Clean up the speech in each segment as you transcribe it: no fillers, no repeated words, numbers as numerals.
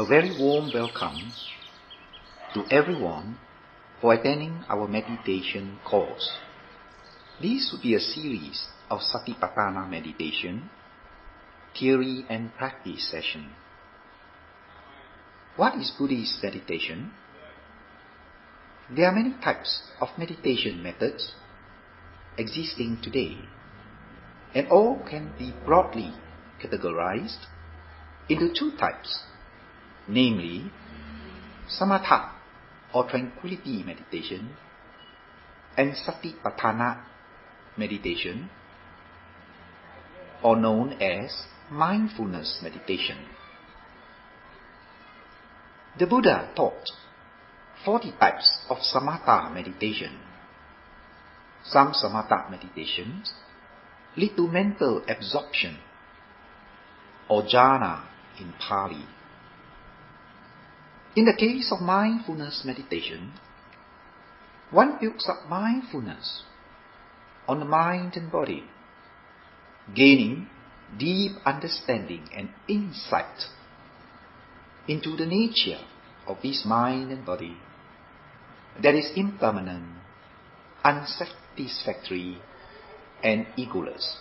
very warm welcome to everyone for attending our meditation course. This will be a series of Satipatthana meditation, theory and practice session. What is Buddhist meditation? There are many types of meditation methods existing today, and all can be broadly categorized into two types, namely samatha or tranquility meditation and satipatthana meditation, or known as mindfulness meditation. The Buddha taught 40 types of samatha meditation. Some samatha meditations lead to mental absorption, or jhana in Pali. In the case of mindfulness meditation, one builds up mindfulness on the mind and body, gaining deep understanding and insight into the nature of this mind and body that is impermanent, unsatisfactory, and egoless.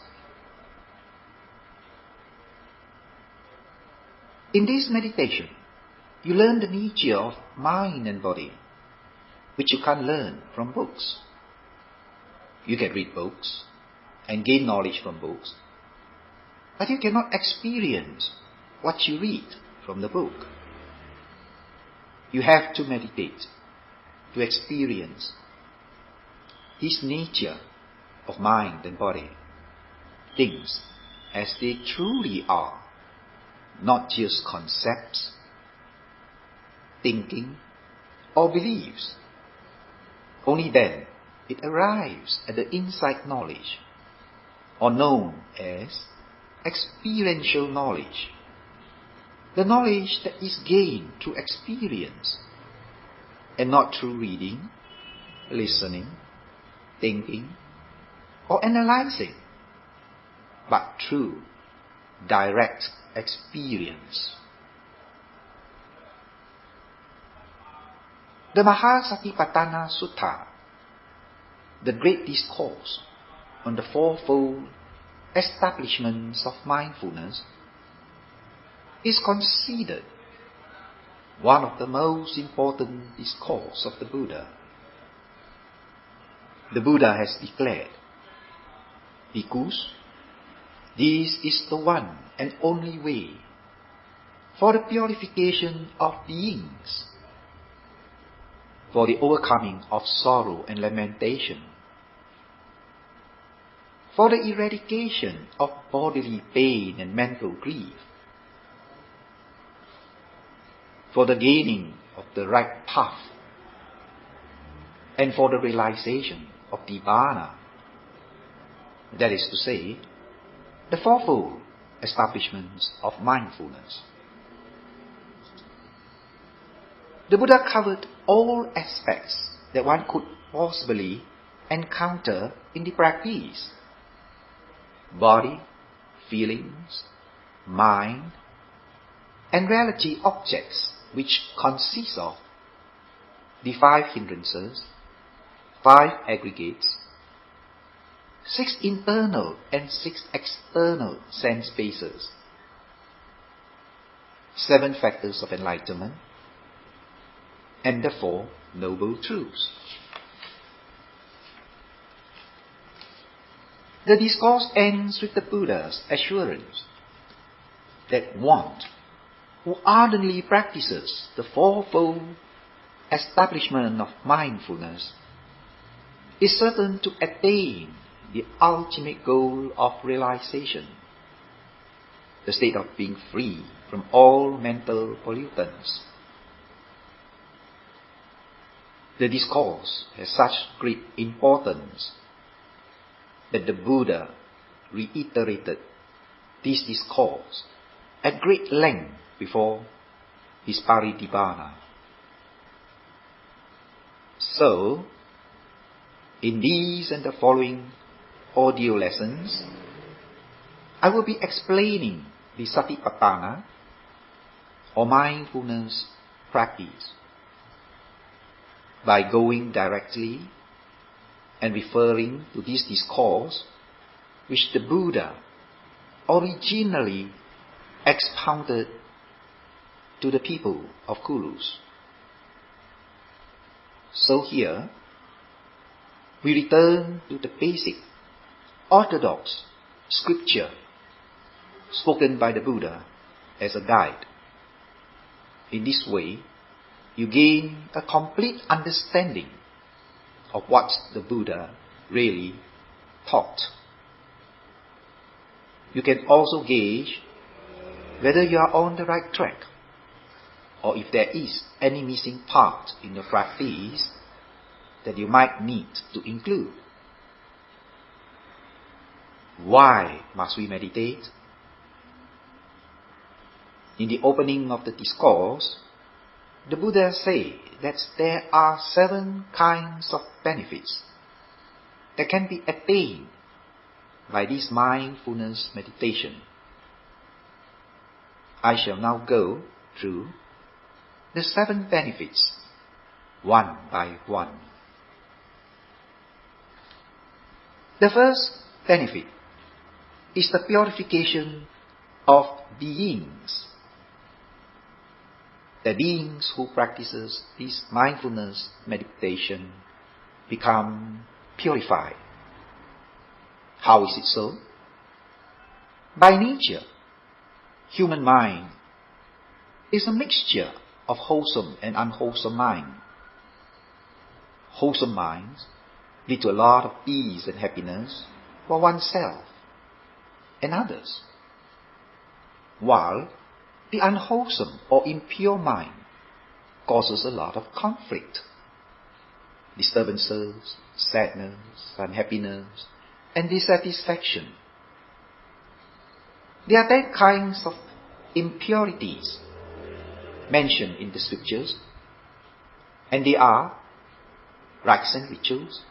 In this meditation, you learn the nature of mind and body, which you can't learn from books. You can read books and gain knowledge from books, but you cannot experience what you read from the book. You have to meditate to experience this nature of mind and body, things as they truly are, not just concepts, thinking, or beliefs. Only then it arrives at the insight knowledge, or known as experiential knowledge, the knowledge that is gained through experience and not through reading, listening, thinking, or analyzing, but through direct experience. The Mahasatipatthana Sutta, the great discourse on the fourfold establishments of mindfulness, is considered one of the most important discourses of the Buddha. The Buddha has declared, "Bhikkhus, this is the one and only way for the purification of beings, for the overcoming of sorrow and lamentation, for the eradication of bodily pain and mental grief, for the gaining of the right path, and for the realization of Nibbana," that is to say, the fourfold establishments of mindfulness. The Buddha covered all aspects that one could possibly encounter in the practice: body, feelings, mind, and reality objects, which consist of the 5 hindrances, 5 aggregates, 6 internal and 6 external sense bases, 7 factors of enlightenment, and the 4 noble truths. The discourse ends with the Buddha's assurance that one who ardently practices the fourfold establishment of mindfulness is certain to attain the ultimate goal of realization, the state of being free from all mental pollutants. The discourse has such great importance that the Buddha reiterated this discourse at great length before his parinibbana. So, in these and the following audio lessons, I will be explaining the Satipatthana or mindfulness practice. By going directly and referring to this discourse which the Buddha originally expounded to the people of Kurus. So here, we return to the basic, orthodox scripture spoken by the Buddha as a guide. In this way, you gain a complete understanding of what the Buddha really taught. You can also gauge whether you are on the right track, or if there is any missing part in your practice that you might need to include. Why must we meditate? In the opening of the discourse, the Buddha said that there are 7 kinds of benefits that can be attained by this mindfulness meditation. I shall now go through the 7 benefits one by one. The first benefit is the purification of beings. The beings who practices this mindfulness meditation become purified. How is it so? By nature, human mind is a mixture of wholesome and unwholesome mind. Wholesome minds lead to a lot of peace and happiness for oneself and others, while the unwholesome or impure mind causes a lot of conflict, disturbances, sadness, unhappiness, and dissatisfaction. There are 10 kinds of impurities mentioned in the scriptures, and they are rites and rituals,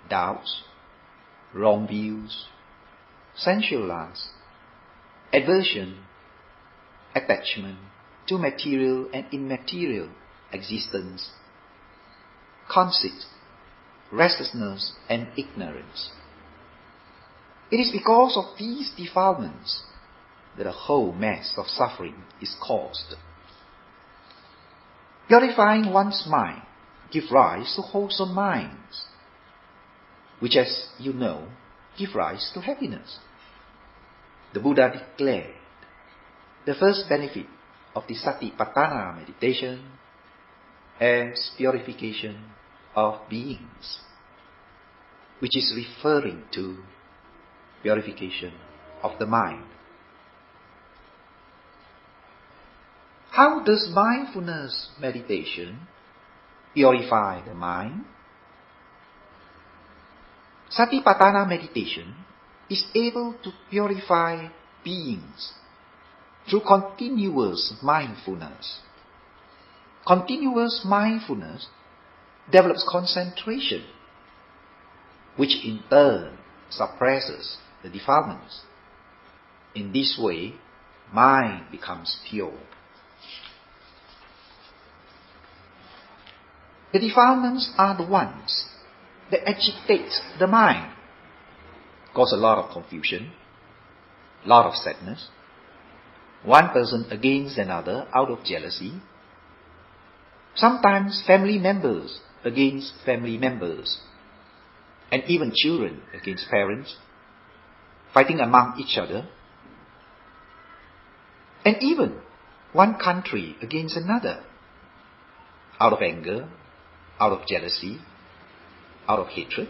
doubts, wrong views, sensual lust, aversion, attachment to material and immaterial existence, conceit, restlessness, and ignorance. It is because of these defilements that a whole mass of suffering is caused. Purifying one's mind gives rise to wholesome minds, which, as you know, give rise to happiness. The Buddha declared the first benefit of the Satipatthana meditation as purification of beings, which is referring to purification of the mind. How does mindfulness meditation purify the mind? Satipatthana meditation is able to purify beings through continuous mindfulness. Continuous mindfulness develops concentration, which in turn suppresses the defilements. In this way, mind becomes pure. The defilements are the ones that agitate the mind, cause a lot of confusion, a lot of sadness, one person against another out of jealousy, sometimes family members against family members, and even children against parents, fighting among each other, and even one country against another, out of anger, out of jealousy, out of hatred.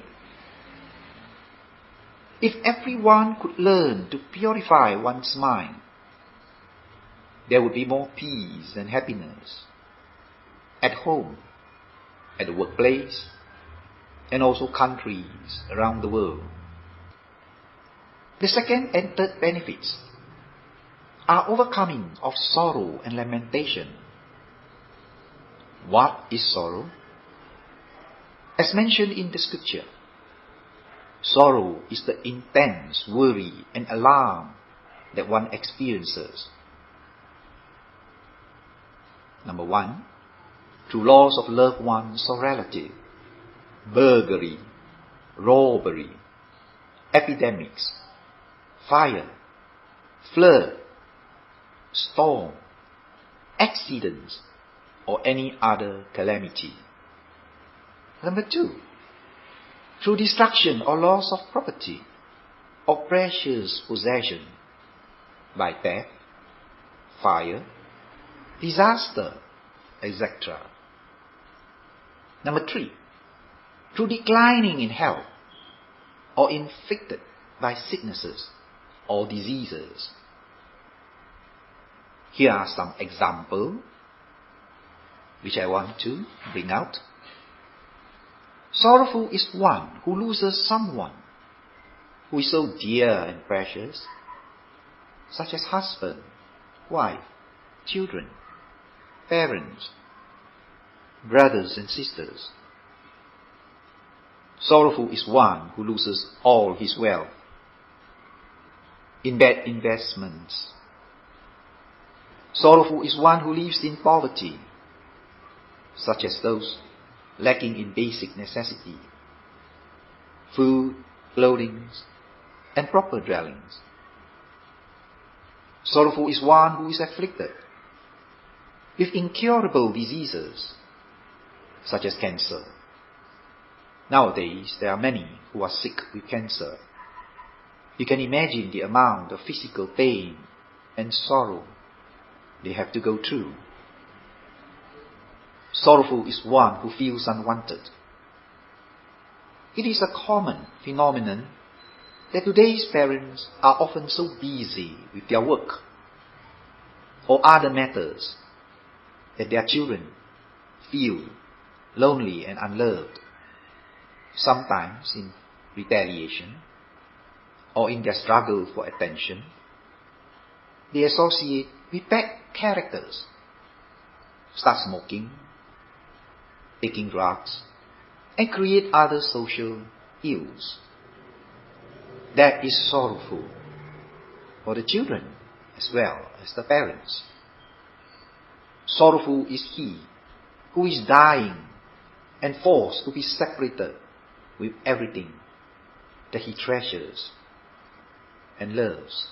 If everyone could learn to purify one's mind, there would be more peace and happiness at home, at the workplace, and also countries around the world. The second and third benefits are overcoming of sorrow and lamentation. What is sorrow? As mentioned in the scripture, sorrow is the intense worry and alarm that one experiences. Number 1, through loss of loved ones or relative, burglary, robbery, epidemics, fire, flood, storm, accidents, or any other calamity. Number 2, through destruction or loss of property or precious possession by theft, fire, disaster, etc. Number 3, through declining in health or inflicted by sicknesses or diseases. Here are some examples which I want to bring out. Sorrowful is one who loses someone who is so dear and precious, such as husband, wife, children, parents, brothers and sisters. Sorrowful is one who loses all his wealth in bad investments. Sorrowful is one who lives in poverty, such as those lacking in basic necessity, food, clothing, and proper dwellings. Sorrowful is one who is afflicted with incurable diseases, such as cancer. Nowadays, there are many who are sick with cancer. You can imagine the amount of physical pain and sorrow they have to go through. Sorrowful is one who feels unwanted. It is a common phenomenon that today's parents are often so busy with their work or other matters that their children feel lonely and unloved, sometimes in retaliation or in their struggle for attention. They associate with bad characters, start smoking, taking drugs, and create other social ills. That is sorrowful for the children as well as the parents. Sorrowful is he who is dying and forced to be separated with everything that he treasures and loves.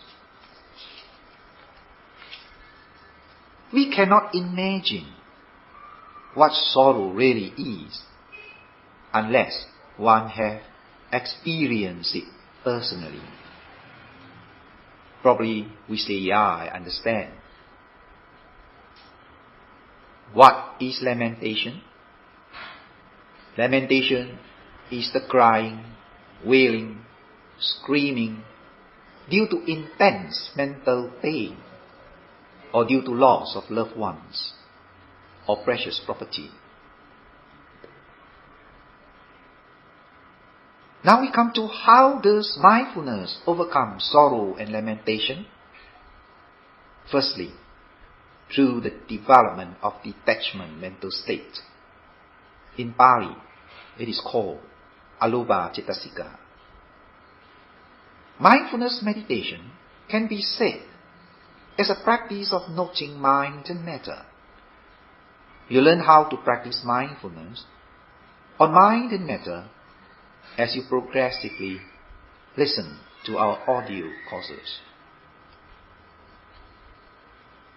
We cannot imagine what sorrow really is unless one has experienced it personally. Probably we say, yeah, I understand. What is lamentation? Lamentation is the crying, wailing, screaming due to intense mental pain or due to loss of loved ones or precious property. Now we come to how does mindfulness overcome sorrow and lamentation? Firstly, through the development of detachment mental state. In Pali, it is called Alobha Cetasika. Mindfulness meditation can be said as a practice of noting mind and matter. You learn how to practice mindfulness on mind and matter as you progressively listen to our audio courses.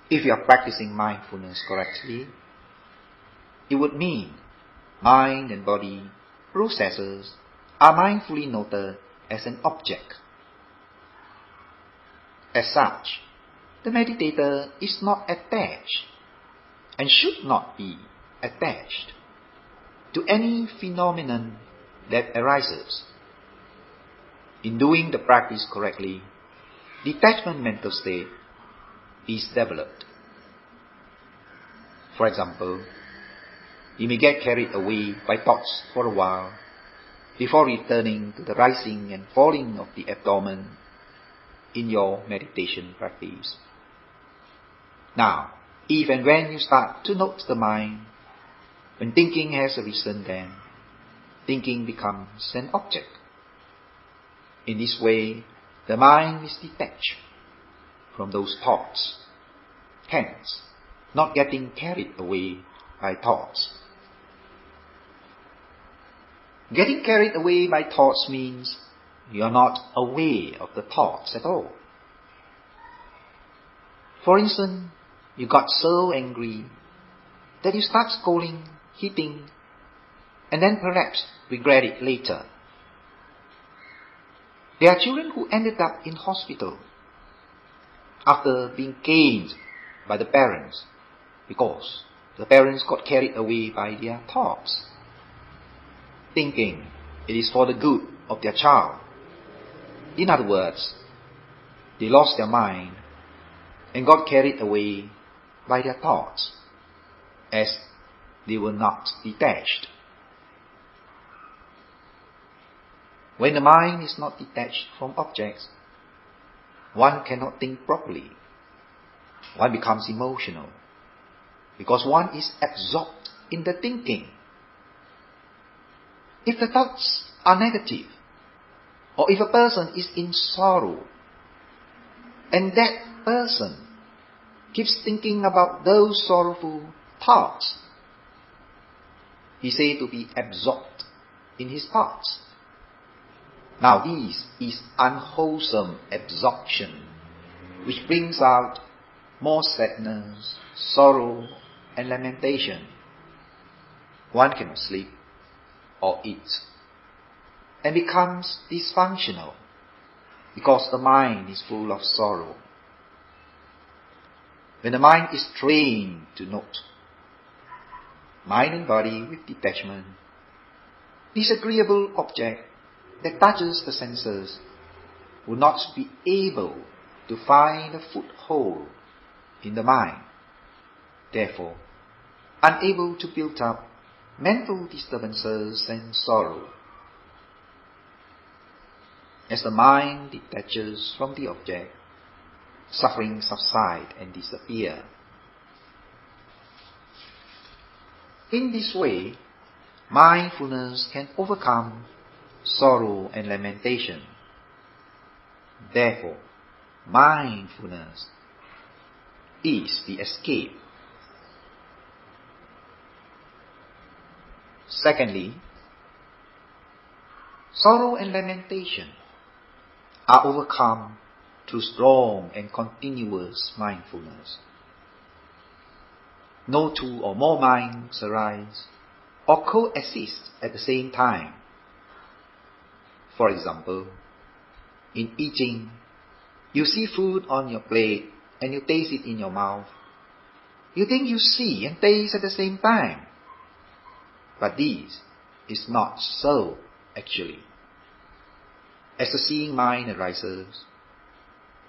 If you are practicing mindfulness correctly, it would mean mind and body processes are mindfully noted as an object. As such, the meditator is not attached and should not be attached to any phenomenon that arises. In doing the practice correctly, detachment mental state is developed. For example, you may get carried away by thoughts for a while before returning to the rising and falling of the abdomen in your meditation practice. Now, if and when you start to note the mind, when thinking has arisen, then thinking becomes an object. In this way, the mind is detached from those thoughts. Hence, not getting carried away by thoughts. Getting carried away by thoughts means you are not aware of the thoughts at all. For instance, you got so angry that you start scolding, hitting, and then perhaps regret it later. There are children who ended up in hospital after being caned by the parents because the parents got carried away by their thoughts, thinking it is for the good of their child. In other words, they lost their mind and got carried away by their thoughts, as they were not detached. When the mind is not detached from objects, one cannot think properly. One becomes emotional, because one is absorbed in the thinking. If the thoughts are negative, or if a person is in sorrow, and that person keeps thinking about those sorrowful thoughts, he is said to be absorbed in his thoughts. Now this is unwholesome absorption, which brings out more sadness, sorrow, and lamentation. One cannot sleep or eat, and becomes dysfunctional because the mind is full of sorrow. When the mind is trained to note mind and body with detachment, this agreeable object that touches the senses will not be able to find a foothold in the mind, therefore unable to build up mental disturbances and sorrow. As the mind detaches from the object, suffering subside and disappear. In this way, mindfulness can overcome sorrow and lamentation. Therefore, mindfulness is the escape. Secondly, sorrow and lamentation are overcome through strong and continuous mindfulness. No two or more minds arise or coexist at the same time. For example, in eating, you see food on your plate and you taste it in your mouth. You think you see and taste at the same time. But this is not so actually. As the seeing mind arises,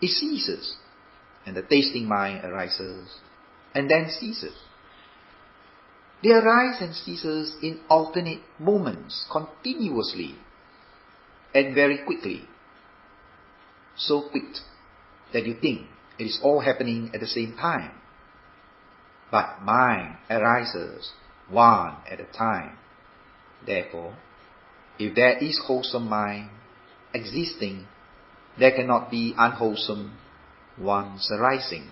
it ceases, and the tasting mind arises, and then ceases. They arise and ceases in alternate moments, continuously, and very quickly. So quick that you think it is all happening at the same time. But mind arises one at a time. Therefore, if there is wholesome mind existing, there cannot be unwholesome ones arising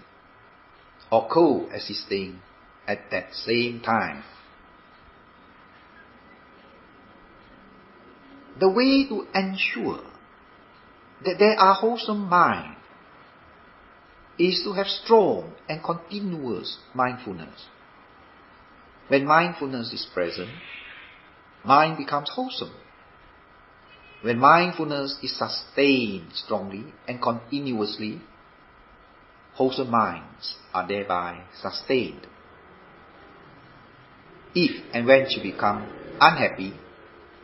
or coexisting at that same time. The way to ensure that there are wholesome minds is to have strong and continuous mindfulness. When mindfulness is present, mind becomes wholesome. When mindfulness is sustained strongly and continuously, wholesome minds are thereby sustained. If and when you become unhappy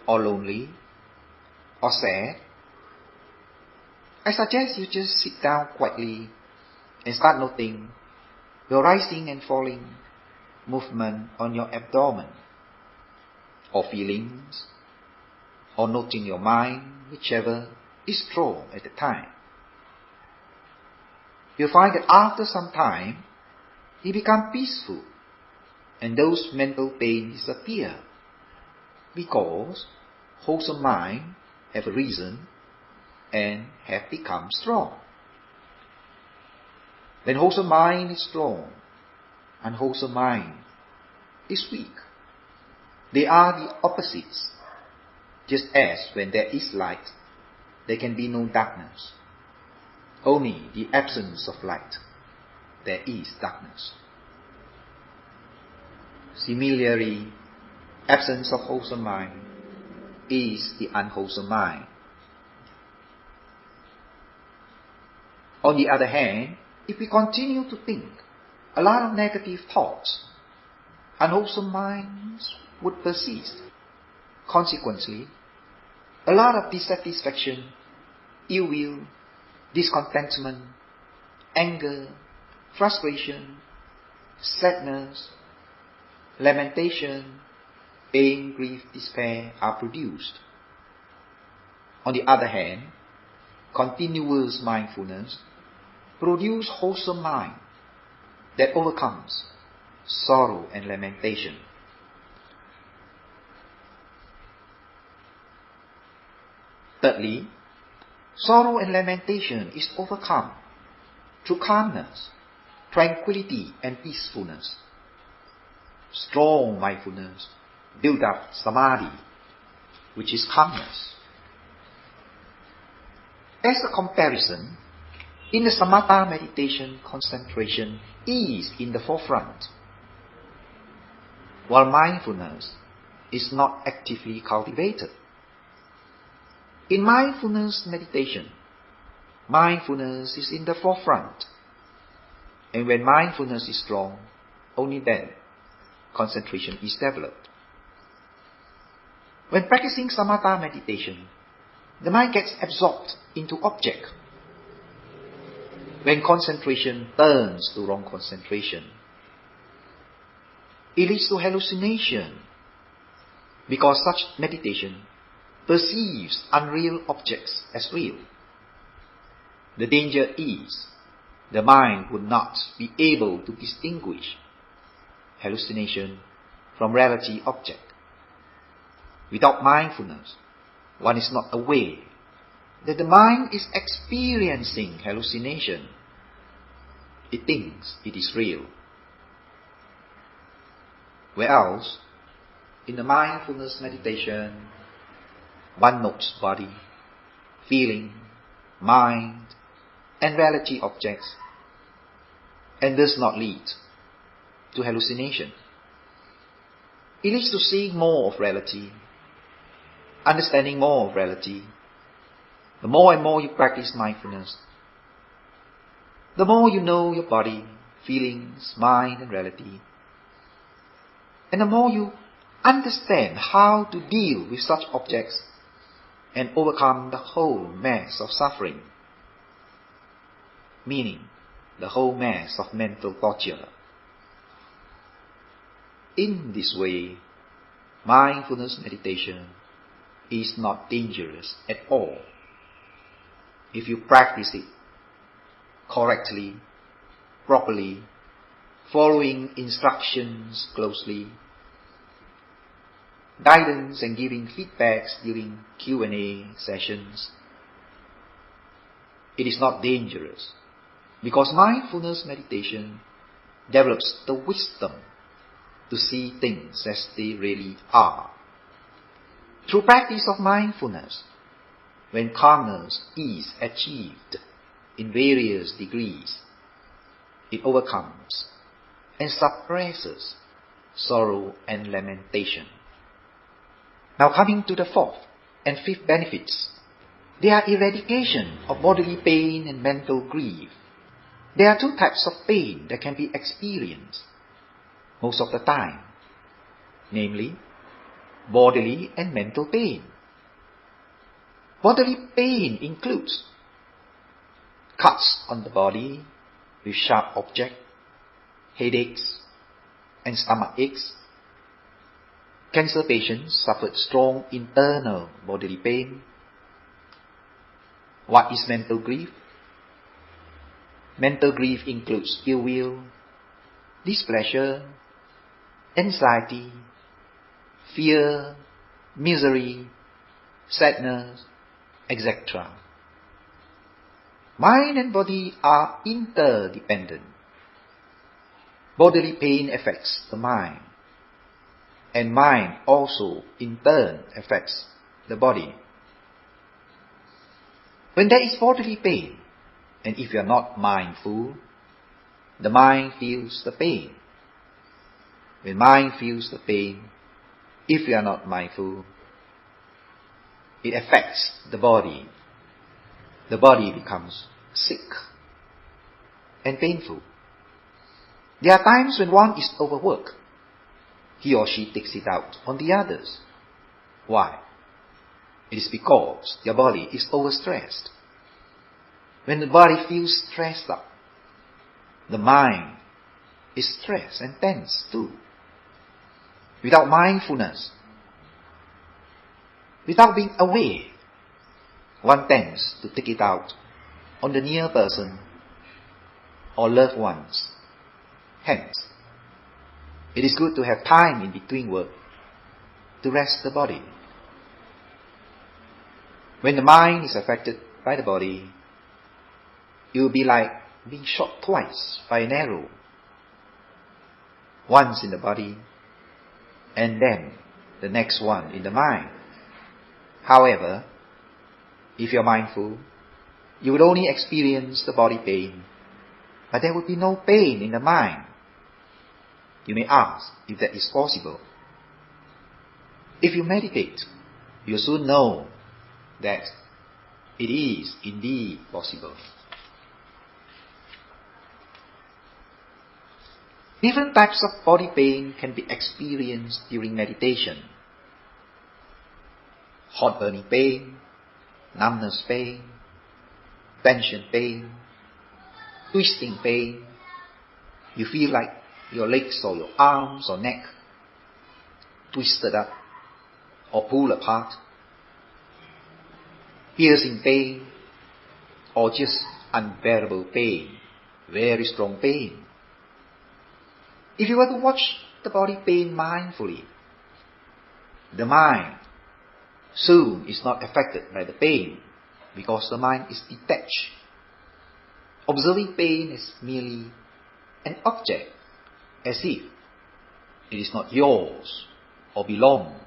or lonely or sad, I suggest you just sit down quietly and start noting your rising and falling movement on your abdomen, or feelings, or noting your mind, whichever is strong at the time. You'll find that after some time, you become peaceful, and those mental pains disappear, because wholesome mind have arisen and have become strong. When wholesome mind is strong, unwholesome mind is weak. They are the opposites. Just as when there is light, there can be no darkness. Only the absence of light, there is darkness. Similarly, absence of wholesome mind is the unwholesome mind. On the other hand, if we continue to think a lot of negative thoughts, unwholesome minds would persist. Consequently, a lot of dissatisfaction, ill will, discontentment, anger, frustration, sadness, lamentation, pain, grief, despair are produced. On the other hand, continuous mindfulness produces wholesome mind that overcomes sorrow and lamentation. Thirdly, sorrow and lamentation is overcome through calmness, tranquility and peacefulness. Strong mindfulness builds up samadhi, which is calmness. As a comparison, in the samatha meditation, concentration is in the forefront, while mindfulness is not actively cultivated. In mindfulness meditation, mindfulness is in the forefront, and when mindfulness is strong, only then concentration is developed. When practicing samatha meditation, the mind gets absorbed into object. When concentration turns to wrong concentration, it leads to hallucination, because such meditation perceives unreal objects as real. The danger is the mind would not be able to distinguish hallucination from reality object. Without mindfulness, one is not aware that the mind is experiencing hallucination. It thinks it is real. Whereas, in the mindfulness meditation, one notes body, feeling, mind, and reality objects, and does not lead to hallucination. It leads to seeing more of reality, understanding more of reality. The more and more you practice mindfulness, the more you know your body, feelings, mind, and reality, and the more you understand how to deal with such objects and overcome the whole mass of suffering, meaning the whole mass of mental torture. In this way, mindfulness meditation is not dangerous at all if you practice it correctly, properly, following instructions closely, guidance and giving feedbacks during Q&A sessions. It is not dangerous because mindfulness meditation develops the wisdom to see things as they really are. Through practice of mindfulness, when calmness is achieved in various degrees, it overcomes and suppresses sorrow and lamentation. Now coming to the fourth and fifth benefits, they are eradication of bodily pain and mental grief. There are two types of pain that can be experienced most of the time, namely bodily and mental pain. Bodily pain includes cuts on the body with sharp object, headaches, and stomach aches. Cancer patients suffered strong internal bodily pain. What is mental grief? Mental grief includes ill will, displeasure, anxiety, fear, misery, sadness, etc. Mind and body are interdependent. Bodily pain affects the mind, and mind also in turn affects the body. When there is bodily pain, and if you are not mindful, the mind feels the pain. When mind feels the pain, if you are not mindful, it affects the body. The body becomes sick and painful. There are times when one is overworked. He or she takes it out on the others. Why? It is because their body is overstressed. When the body feels stressed up, the mind is stressed and tense too. Without mindfulness, without being aware, one tends to take it out on the near person or loved ones. Hence, it is good to have time in between work to rest the body. When the mind is affected by the body, it will be like being shot twice by an arrow. Once in the body, and then the next one in the mind. However, if you are mindful, you will only experience the body pain, but there will be no pain in the mind. You may ask if that is possible. If you meditate, you soon know that it is indeed possible. Different types of body pain can be experienced during meditation. Hot burning pain, numbness pain, tension pain, twisting pain. You feel like your legs or your arms or neck twisted up or pulled apart. Piercing pain or just unbearable pain, very strong pain. If you were to watch the body pain mindfully, the mind soon is not affected by the pain because the mind is detached. Observing pain is merely an object, as if it is not yours or belong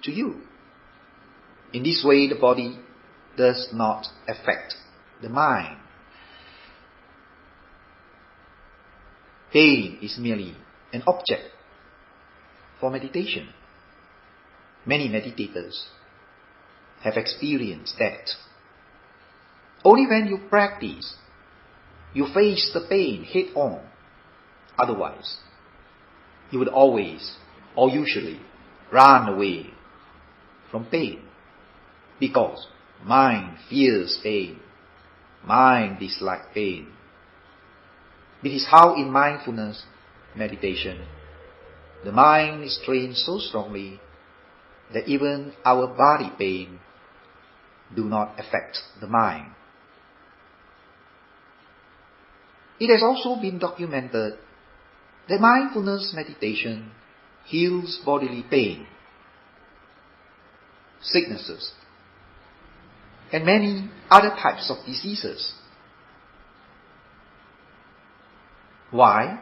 to you. In this way, the body does not affect the mind. Pain is merely an object for meditation. Many meditators have experienced that. Only when you practice, you face the pain head on. Otherwise, you would always or usually run away from pain because mind fears pain, mind dislikes pain. This is how in mindfulness meditation, the mind is trained so strongly that even our body pain do not affect the mind. It has also been documented that mindfulness meditation heals bodily pain, sicknesses, and many other types of diseases. Why?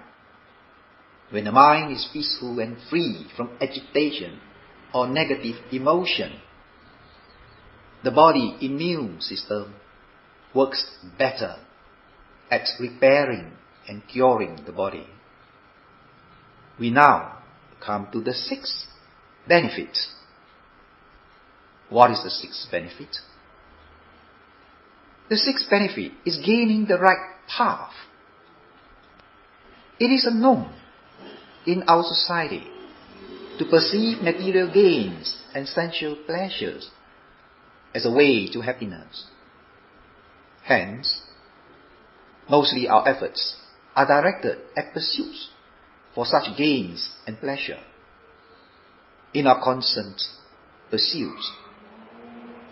When the mind is peaceful and free from agitation or negative emotion, the body immune system works better at repairing and curing the body. We now come to the sixth benefit. What is the sixth benefit? The sixth benefit is gaining the right path. It is a norm in our society to perceive material gains and sensual pleasures as a way to happiness. Hence, mostly our efforts are directed at pursuits for such gains and pleasure. In our constant pursuits,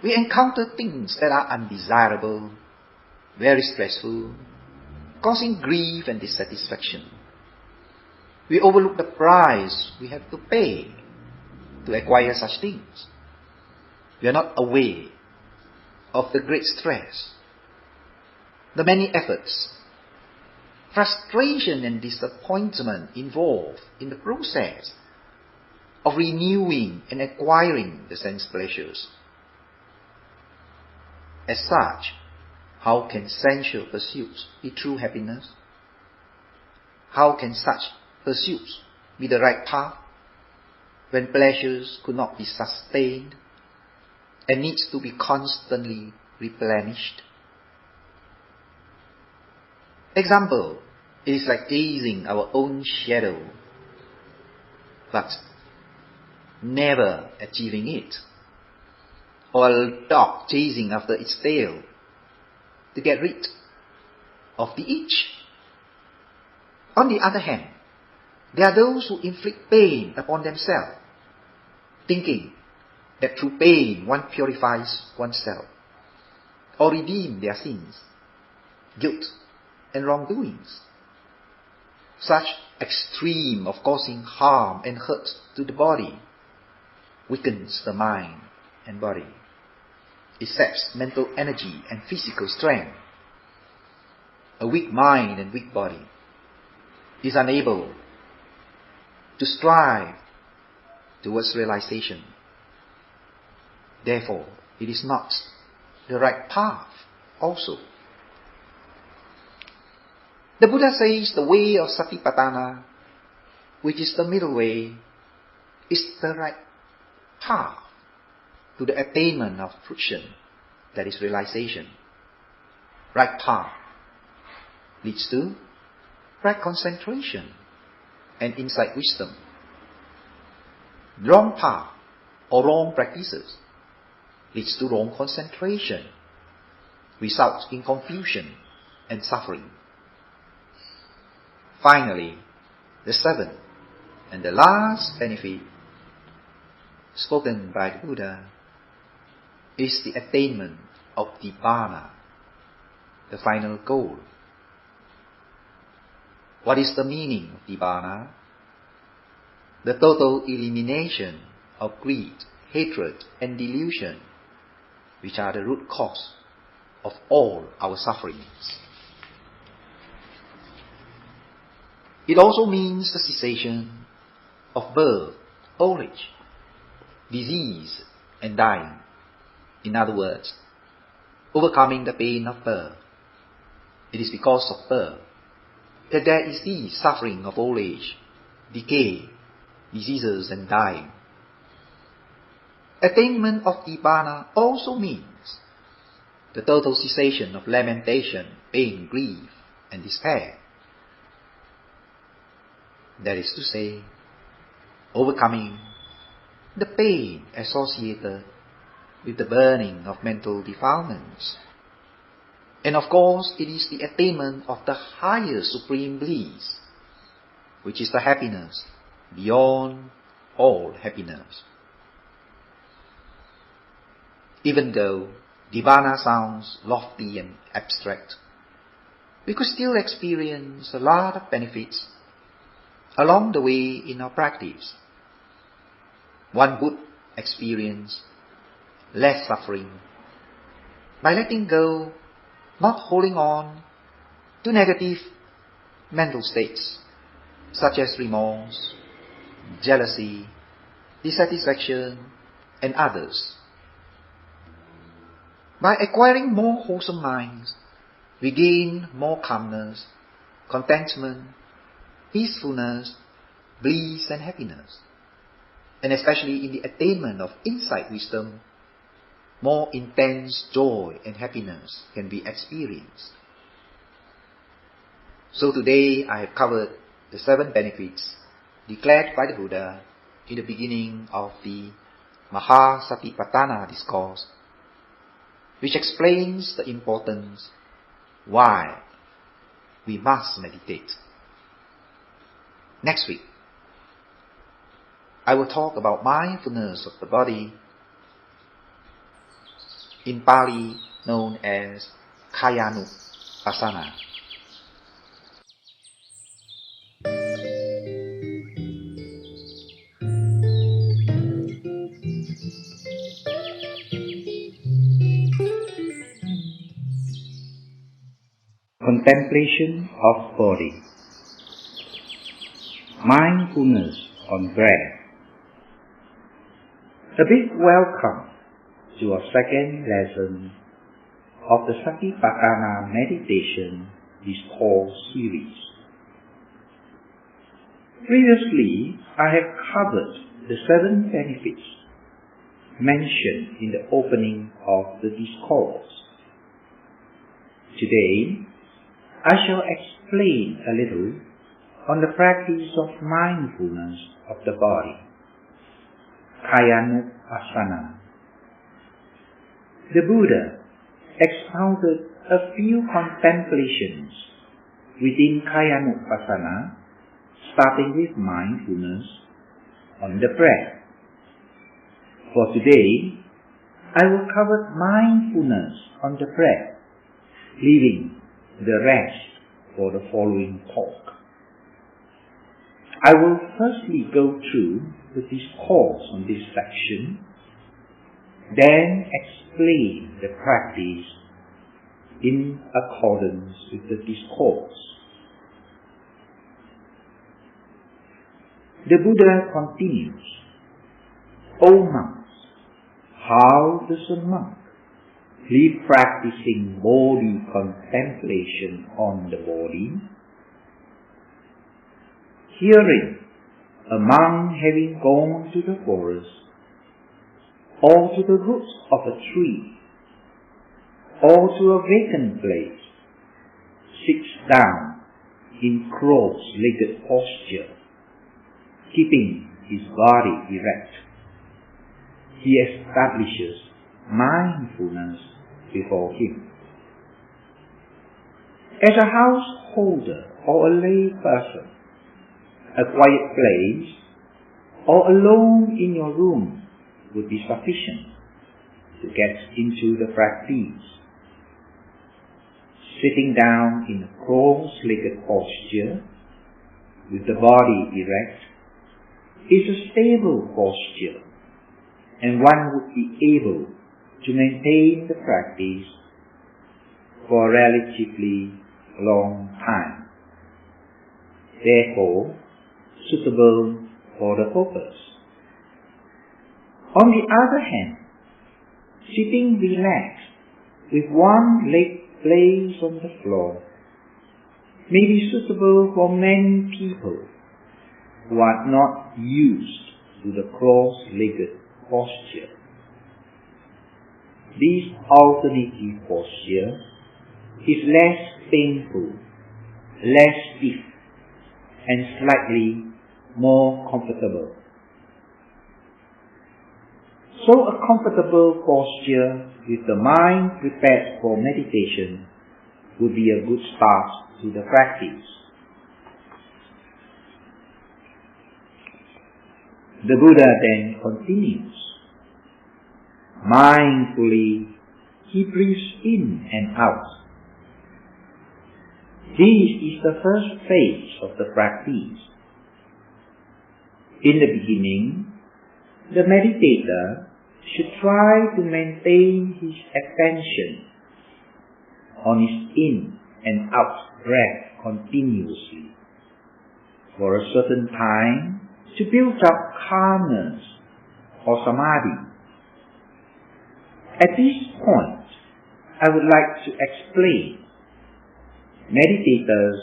we encounter things that are undesirable, very stressful, causing grief and dissatisfaction. We overlook the price we have to pay to acquire such things. We are not aware of the great stress, the many efforts frustration and disappointment involved in the process of renewing and acquiring the sense pleasures. As such, how can sensual pursuits be true happiness? How can such pursuits be the right path when pleasures could not be sustained and needs to be constantly replenished? Example, it is like chasing our own shadow, but never achieving it, or a dog chasing after its tail to get rid of the itch. On the other hand, there are those who inflict pain upon themselves, thinking that through pain one purifies oneself, or redeem their sins, guilt, and wrongdoings. Such extreme of causing harm and hurt to the body weakens the mind and body. It saps mental energy and physical strength. A weak mind and weak body is unable to strive towards realization. Therefore, it is not the right path also. The Buddha says the way of Satipatthana, which is the middle way, is the right path to the attainment of fruition, that is realization. Right path leads to right concentration and insight wisdom. Wrong path or wrong practices leads to wrong concentration, results in confusion and suffering. Finally, the seventh and the last benefit spoken by the Buddha is the attainment of Nibbana, the final goal. What is the meaning of Nibbana? The total elimination of greed, hatred, and delusion, which are the root cause of all our sufferings. It also means the cessation of birth, old age, disease, and dying. In other words, overcoming the pain of birth. It is because of birth that there is the suffering of old age, decay, diseases, and dying. Attainment of Nibbana also means the total cessation of lamentation, pain, grief, and despair. That is to say, overcoming the pain associated with the burning of mental defilements. And of course, it is the attainment of the higher supreme bliss, which is the happiness beyond all happiness. Even though Nibbana sounds lofty and abstract, we could still experience a lot of benefits along the way in our practice. One would experience less suffering by letting go, not holding on to negative mental states such as remorse, jealousy, dissatisfaction, and others. By acquiring more wholesome minds, we gain more calmness, contentment, peacefulness, bliss, and happiness. And especially in the attainment of insight wisdom, more intense joy and happiness can be experienced. So today I have covered the 7 benefits declared by the Buddha in the beginning of the Mahasatipatthana discourse, which explains the importance why we must meditate. Next week, I will talk about mindfulness of the body, in Pali known as Kayanupassana. Contemplation of body. Mindfulness on breath. A big welcome to our second lesson of the Satipatthana meditation discourse series. Previously, I have covered the 7 benefits mentioned in the opening of the discourse. Today, I shall explain a little on the practice of mindfulness of the body, Kayanupassana. The Buddha expounded a few contemplations within Kayanupassana, starting with mindfulness on the breath. For today, I will cover mindfulness on the breath, leaving the rest for the following talk. I will firstly go through the discourse on this section, then explain the practice in accordance with the discourse. The Buddha continues, O monks, how does a monk live practicing body contemplation on the body? Herein, a monk having gone to the forest, or to the roots of a tree, or to a vacant place, sits down in cross-legged posture, keeping his body erect. He establishes mindfulness before him. As a householder or a lay person, a quiet place or alone in your room would be sufficient to get into the practice. Sitting down in a cross-legged posture with the body erect is a stable posture, and one would be able to maintain the practice for a relatively long time, therefore suitable for the purpose. On the other hand, sitting relaxed with one leg placed on the floor may be suitable for many people who are not used to the cross-legged posture. This alternative posture is less painful, less stiff, and slightly more comfortable. So a comfortable posture with the mind prepared for meditation would be a good start to the practice. The Buddha then continues. Mindfully, he breathes in and out. This is the first phase of the practice. In the beginning, the meditator should try to maintain his attention on his in and out breath continuously for a certain time to build up calmness or samadhi. At this point, I would like to explain meditators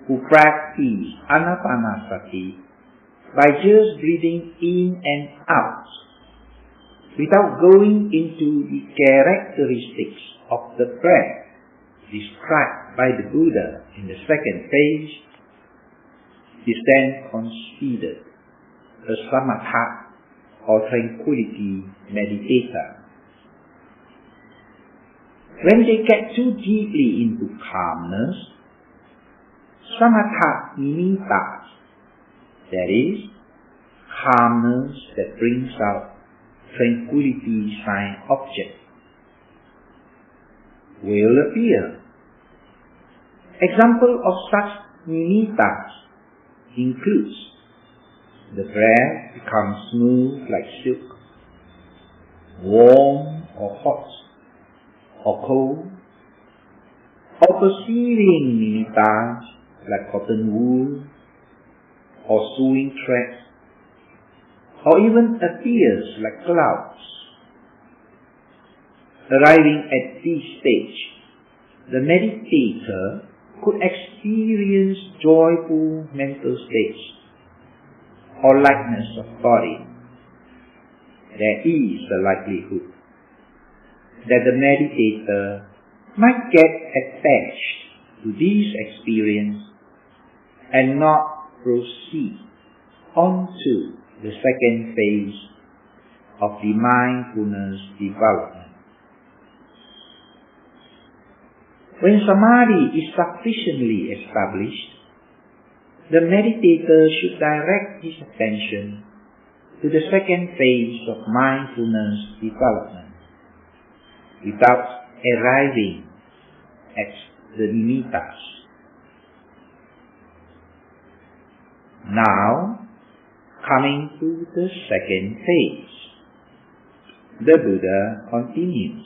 who practice anapanasati by just breathing in and out without going into the characteristics of the breath described by the Buddha in the second phase is then considered a samatha or tranquility meditator. When they get too deeply into calmness, samatha nimitta, that is, calmness that brings out tranquility sign object, will appear. Example of such nimittas includes the breath becomes smooth like silk, warm or hot, or cold, or perceiving nimittas like cotton wool or sewing thread, or even appears like clouds. Arriving at this stage, the meditator could experience joyful mental states or lightness of body. There is a likelihood that the meditator might get attached to this experience and not proceed on to the second phase of the mindfulness development. When samadhi is sufficiently established, the meditator should direct his attention to the second phase of mindfulness development without arriving at the nimittas. Now, coming to the second phase, the Buddha continues.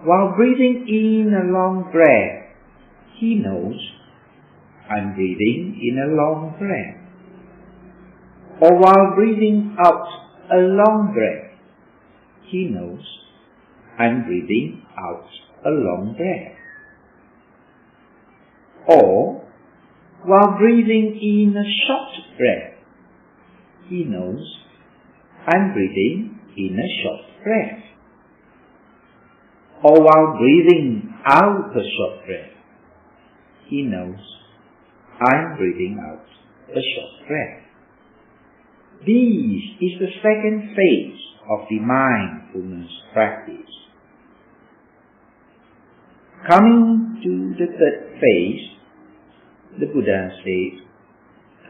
While breathing in a long breath, he knows, I'm breathing in a long breath. Or while breathing out a long breath, he knows, I'm breathing out a long breath. Or while breathing in a short breath, he knows, I'm breathing in a short breath. Or while breathing out a short breath, he knows, I'm breathing out a short breath. This is the second phase of the mindfulness practice. Coming to the third phase, the Buddha says,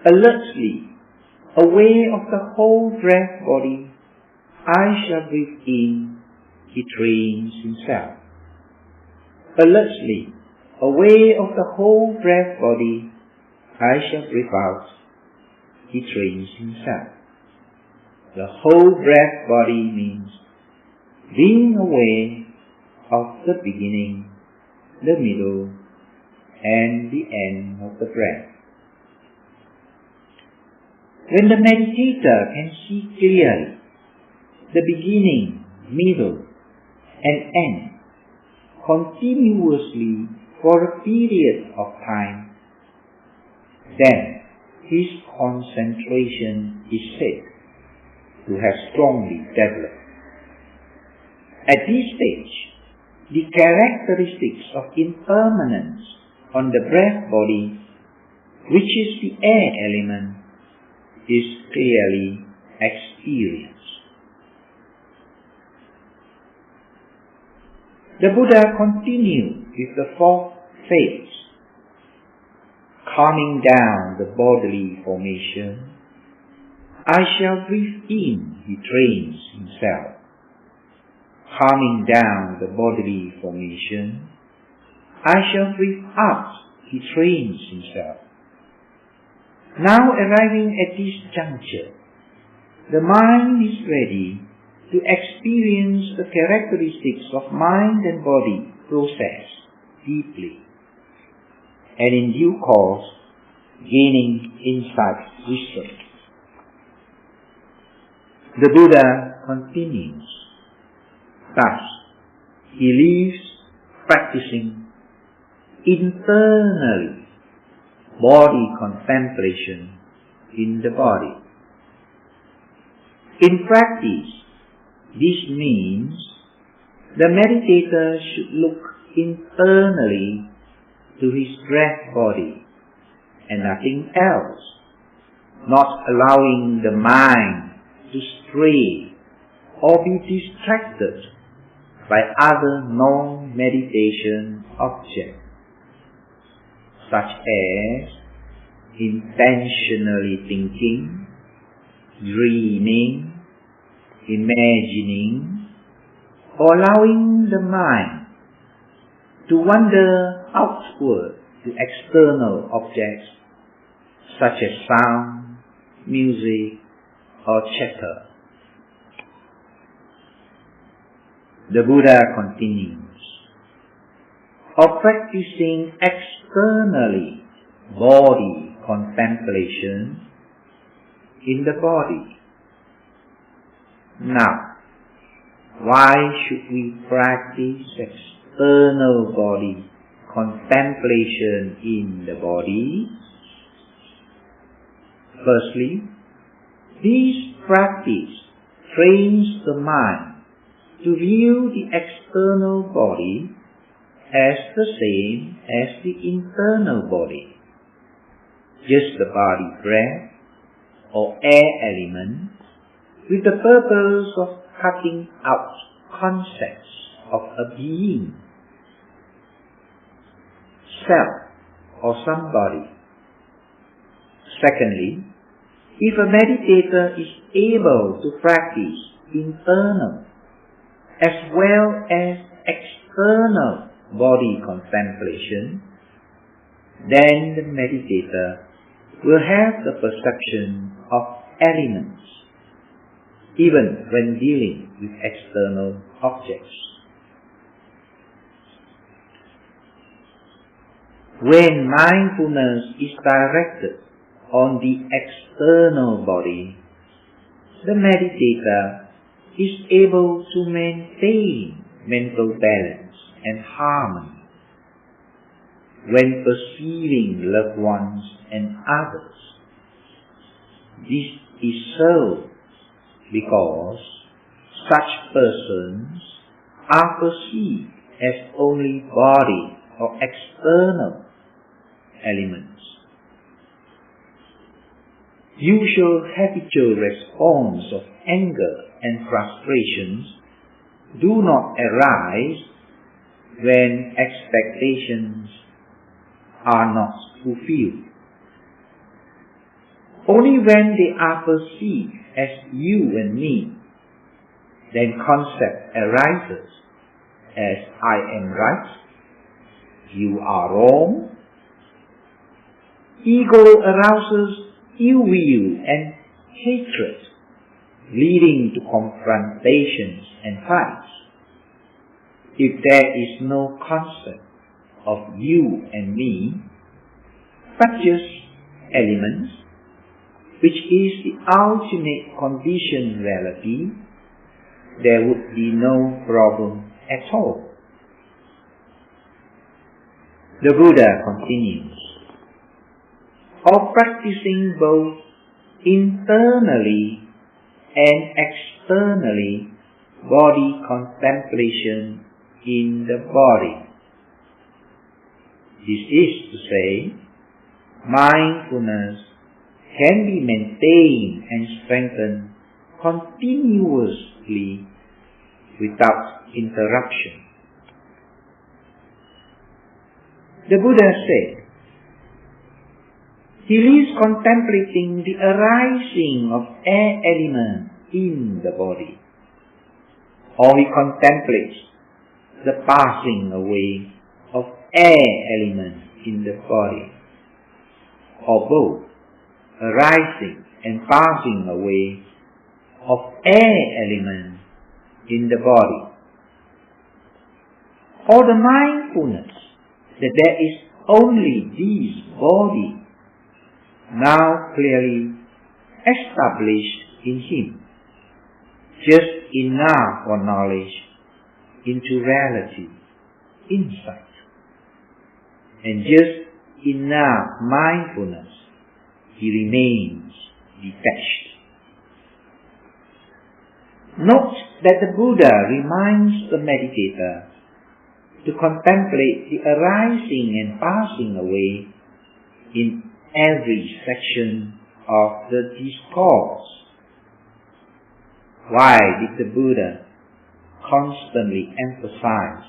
alertly, aware of the whole breath body, I shall breathe in, he trains himself. Alertly, aware of the whole breath body, I shall breathe out, he trains himself. The whole breath body means being aware of the beginning, the middle, and the end of the breath. When the meditator can see clearly the beginning, middle, and end continuously for a period of time, then his concentration is said to have strongly developed. At this stage, the characteristics of impermanence on the breath body, which is the air element, is clearly experienced. The Buddha continued with the fourth phase, calming down the bodily formation. I shall breathe in, he trains himself. Calming down the bodily formation. I shall breathe out, he trains himself. Now arriving at this juncture, the mind is ready to experience the characteristics of mind and body process deeply, and in due course gaining insight wisdom. The Buddha continues. Thus, he lives practicing internally body contemplation in the body. In practice, this means the meditator should look internally to his breath body and nothing else, not allowing the mind to stray or be distracted by other non-meditation objects, such as intentionally thinking, dreaming, imagining, or allowing the mind to wander outward to external objects such as sound, music, or chatter. The Buddha continues. of practicing externally body contemplation in the body. Now, why should we practice external body contemplation in the body? Firstly, this practice trains the mind to view the external body as the same as the internal body, just the body breath or air element, with the purpose of cutting out concepts of a being, self, or somebody. Secondly, if a meditator is able to practice internal as well as external body contemplation, then the meditator will have the perception of elements, even when dealing with external objects. When mindfulness is directed on the external body, the meditator is able to maintain mental balance and harmony when perceiving loved ones and others. This is so because such persons are perceived as only body or external elements. Usual habitual response of anger and frustrations do not arise when expectations are not fulfilled. Only when they are perceived as you and me, then concept arises as I am right, you are wrong. Ego arouses ill will and hatred, leading to confrontations and fights. If there is no concept of you and me, but just elements, which is the ultimate conditioned reality, there would be no problem at all. The Buddha continues, of practicing both internally and externally body contemplation in the body. This is to say, mindfulness can be maintained and strengthened continuously without interruption. The Buddha said, he is contemplating the arising of air element in the body, or he contemplates the passing away of air element in the body, or both arising and passing away of air element in the body, or the mindfulness that there is only this body now clearly established in him, just enough for knowledge into reality, insight, and just enough mindfulness, he remains detached. Note that the Buddha reminds the meditator to contemplate the arising and passing away in every section of the discourse. Why did the Buddha constantly emphasize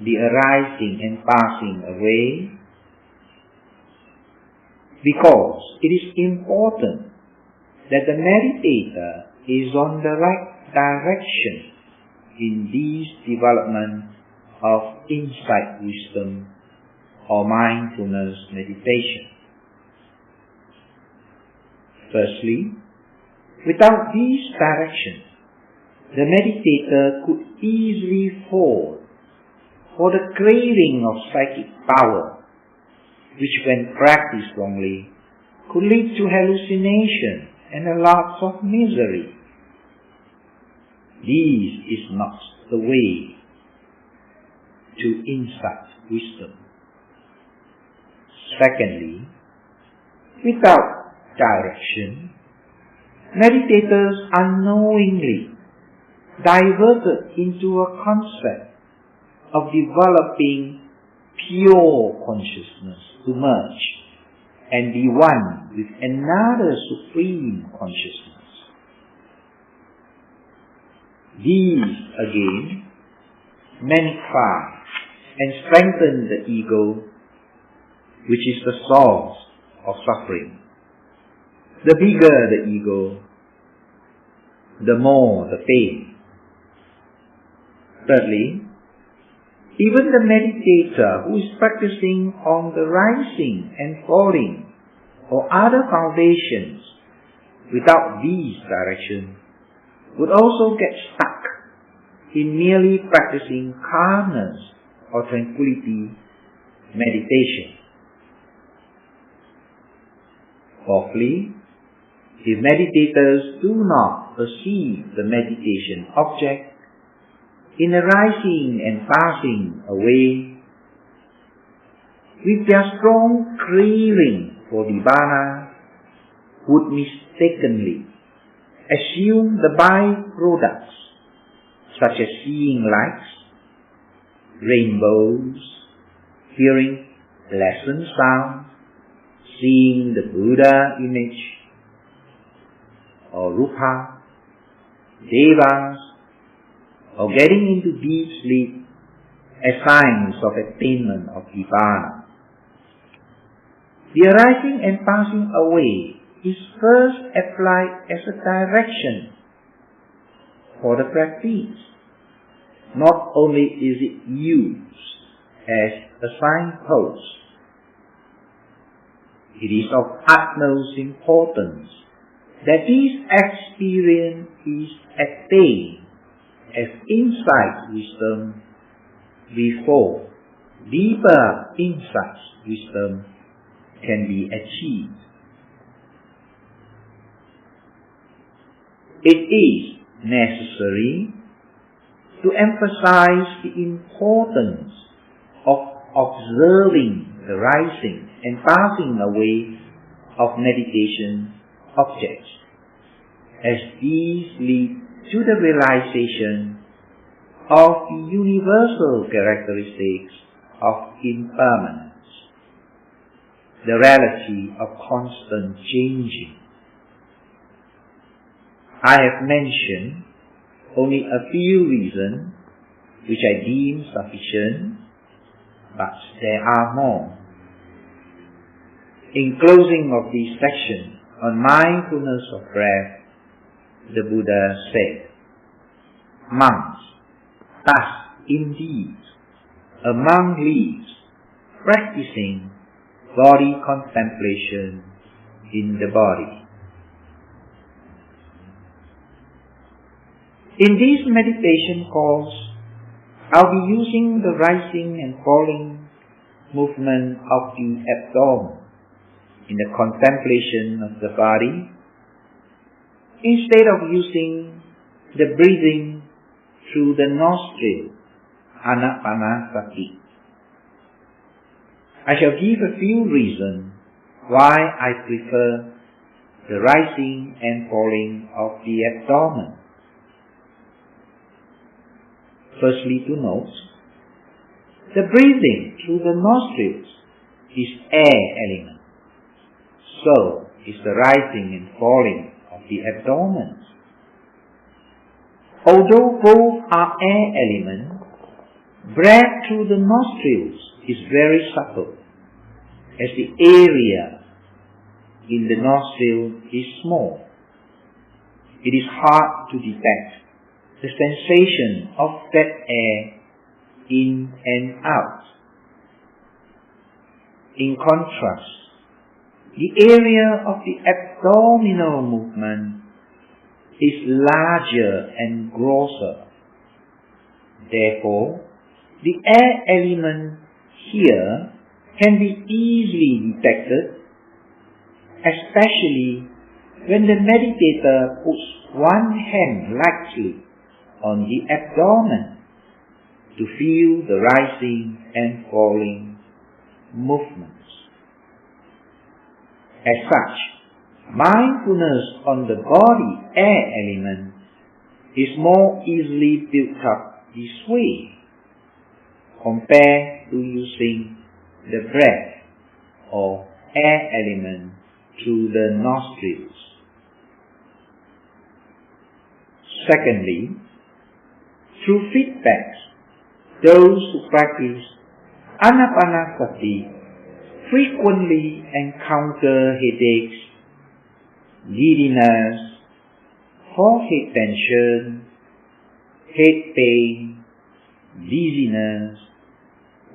the arising and passing away? Because it is important that the meditator is on the right direction in this development of insight wisdom or mindfulness meditation. Firstly, without this direction, the meditator could easily fall for the craving of psychic power, which when practiced wrongly could lead to hallucination and a lot of misery. This is not the way to insight wisdom. Secondly, without direction, meditators unknowingly diverted into a concept of developing pure consciousness to merge and be one with another supreme consciousness. These again magnify and strengthen the ego, which is the source of suffering. The bigger the ego, the more the pain. Thirdly, even the meditator who is practicing on the rising and falling or other foundations without these directions would also get stuck in merely practicing calmness or tranquility meditation. Fourthly, if meditators do not perceive the meditation object in a rising and passing away, with their strong craving for Nibbana, would mistakenly assume the byproducts such as seeing lights, rainbows, hearing pleasant sounds, seeing the Buddha image, or Rupa, Devas, or getting into deep sleep as signs of attainment of Nibbana. The arising and passing away is first applied as a direction for the practice. Not only is it used as a signpost, it is of utmost importance that this experience is attained as insight wisdom before deeper insight wisdom can be achieved. It is necessary to emphasize the importance of observing the rising and passing away of meditation objects, as these lead to the realization of the universal characteristics of impermanence, the reality of constant changing. I have mentioned only a few reasons which I deem sufficient, but there are more. In closing of this section on mindfulness of breath, the Buddha said, "Monks, thus indeed a monk lives practicing body contemplation in the body." In this meditation course, I'll be using the rising and falling movement of the abdomen in the contemplation of the body, instead of using the breathing through the nostril, anapanasati. I shall give a few reasons why I prefer the rising and falling of the abdomen. Firstly, to note, the breathing through the nostrils is air element. So is the rising and falling of the abdomen. Although both are air elements, breath through the nostrils is very subtle, as the area in the nostril is small. It is hard to detect the sensation of that air in and out. In contrast, the area of the abdominal movement is larger and grosser. Therefore, the air element here can be easily detected, especially when the meditator puts one hand lightly on the abdomen to feel the rising and falling movements. As such, mindfulness on the body air element is more easily built up this way compared to using the breath or air element through the nostrils. Secondly, through feedbacks, those who practice anapanasati frequently encounter headaches, giddiness, forehead tension, head pain, dizziness,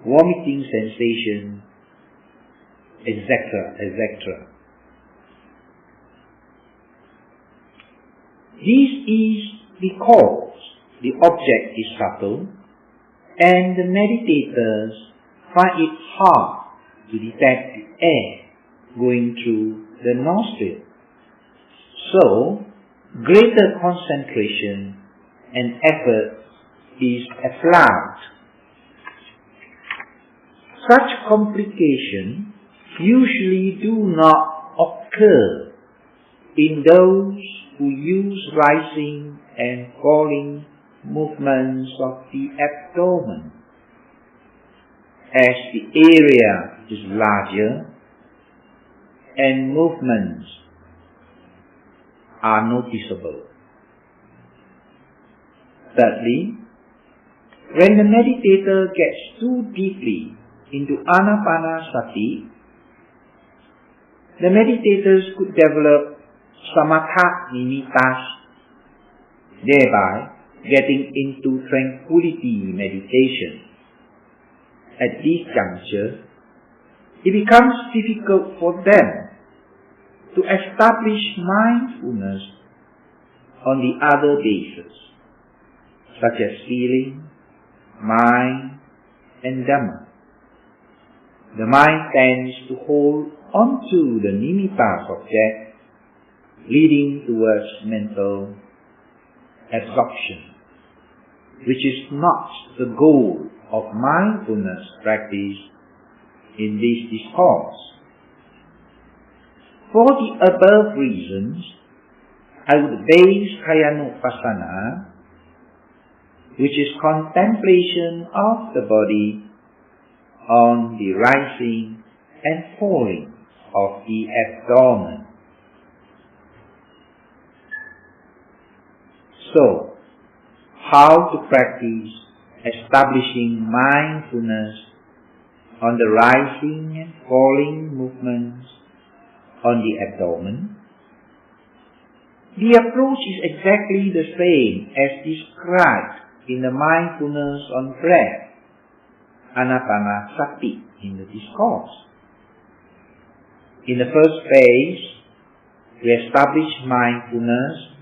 vomiting sensation, etc., etc. This is because the object is subtle and the meditators find it hard to detect the air going through the nostril. So, greater concentration and effort is applied. Such complications usually do not occur in those who use rising and falling movements of the abdomen, as the area is larger and movements are noticeable. Thirdly, when the meditator gets too deeply into anapanasati, the meditators could develop samatha nimittas, thereby getting into tranquility meditation. At this juncture, it becomes difficult for them to establish mindfulness on the other bases, such as feeling, mind, and Dhamma. The mind tends to hold onto the nimittas object, leading towards mental absorption, which is not the goal of mindfulness practice in this discourse. For the above reasons, I would base Kayanupassana, which is contemplation of the body, on the rising and falling of the abdomen. So, how to practice establishing mindfulness on the rising and falling movements on the abdomen? The approach is exactly the same as described in the mindfulness on breath, anapanasati, in the discourse. In the first phase, we establish mindfulness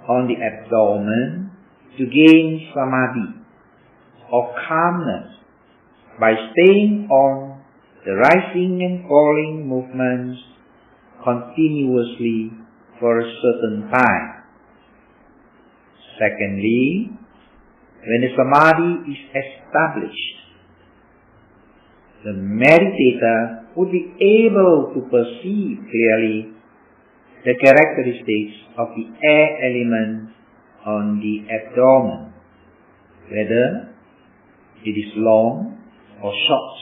on the abdomen to gain samadhi or calmness by staying on the rising and falling movements continuously for a certain time. Secondly, when the samadhi is established, the meditator would be able to perceive clearly the characteristics of the air element on the abdomen, whether it is long or short.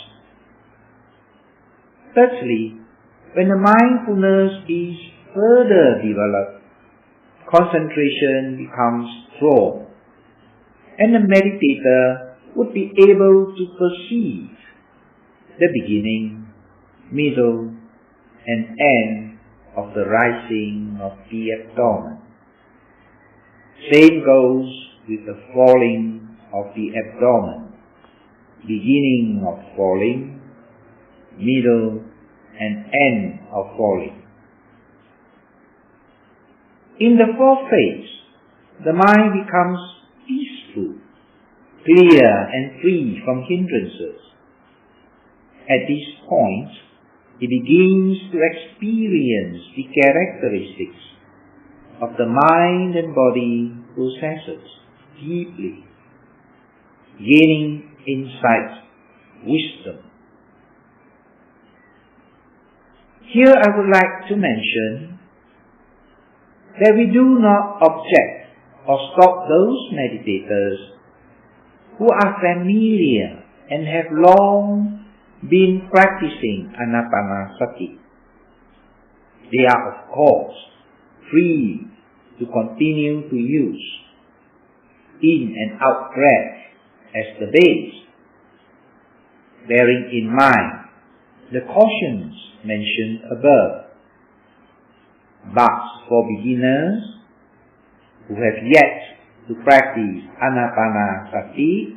Thirdly, when the mindfulness is further developed, concentration becomes strong, and the meditator would be able to perceive the beginning, middle, and end of the rising of the abdomen. Same goes with the falling of the abdomen, beginning of falling, middle, and end of falling. In the fourth phase, the mind becomes peaceful, clear and free from hindrances. At this point, he begins to experience the characteristics of the mind and body processes deeply, gaining insight, wisdom. Here I would like to mention that we do not object or stop those meditators who are familiar and have long been practicing anapanasati. They are, of course, free to continue to use in and out breath as the base, bearing in mind the cautions mentioned above. But for beginners who have yet to practice anapanasati,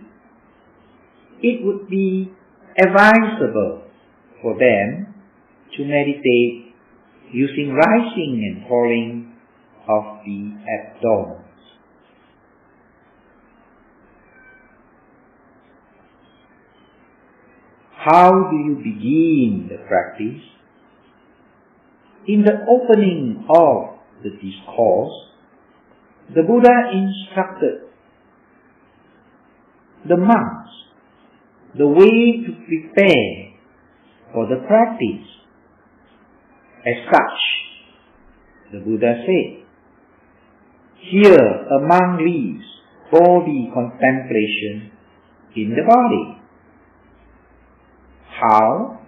it would be advisable for them to meditate using rising and falling of the abdomen. How do you begin the practice? In the opening of the discourse, the Buddha instructed the monks the way to prepare for the practice. As such, the Buddha said, "Here a monk leaves for the contemplation in the body." How?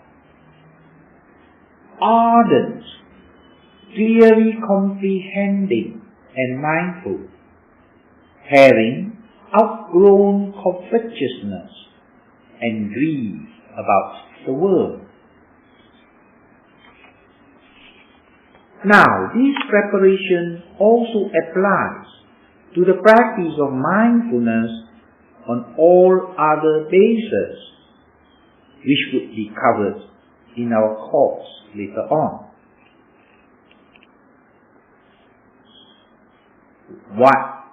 Ardent, clearly comprehending and mindful, having outgrown covetousness and greed about the world. Now, this preparation also applies to the practice of mindfulness on all other bases, which would be covered in our course later on. What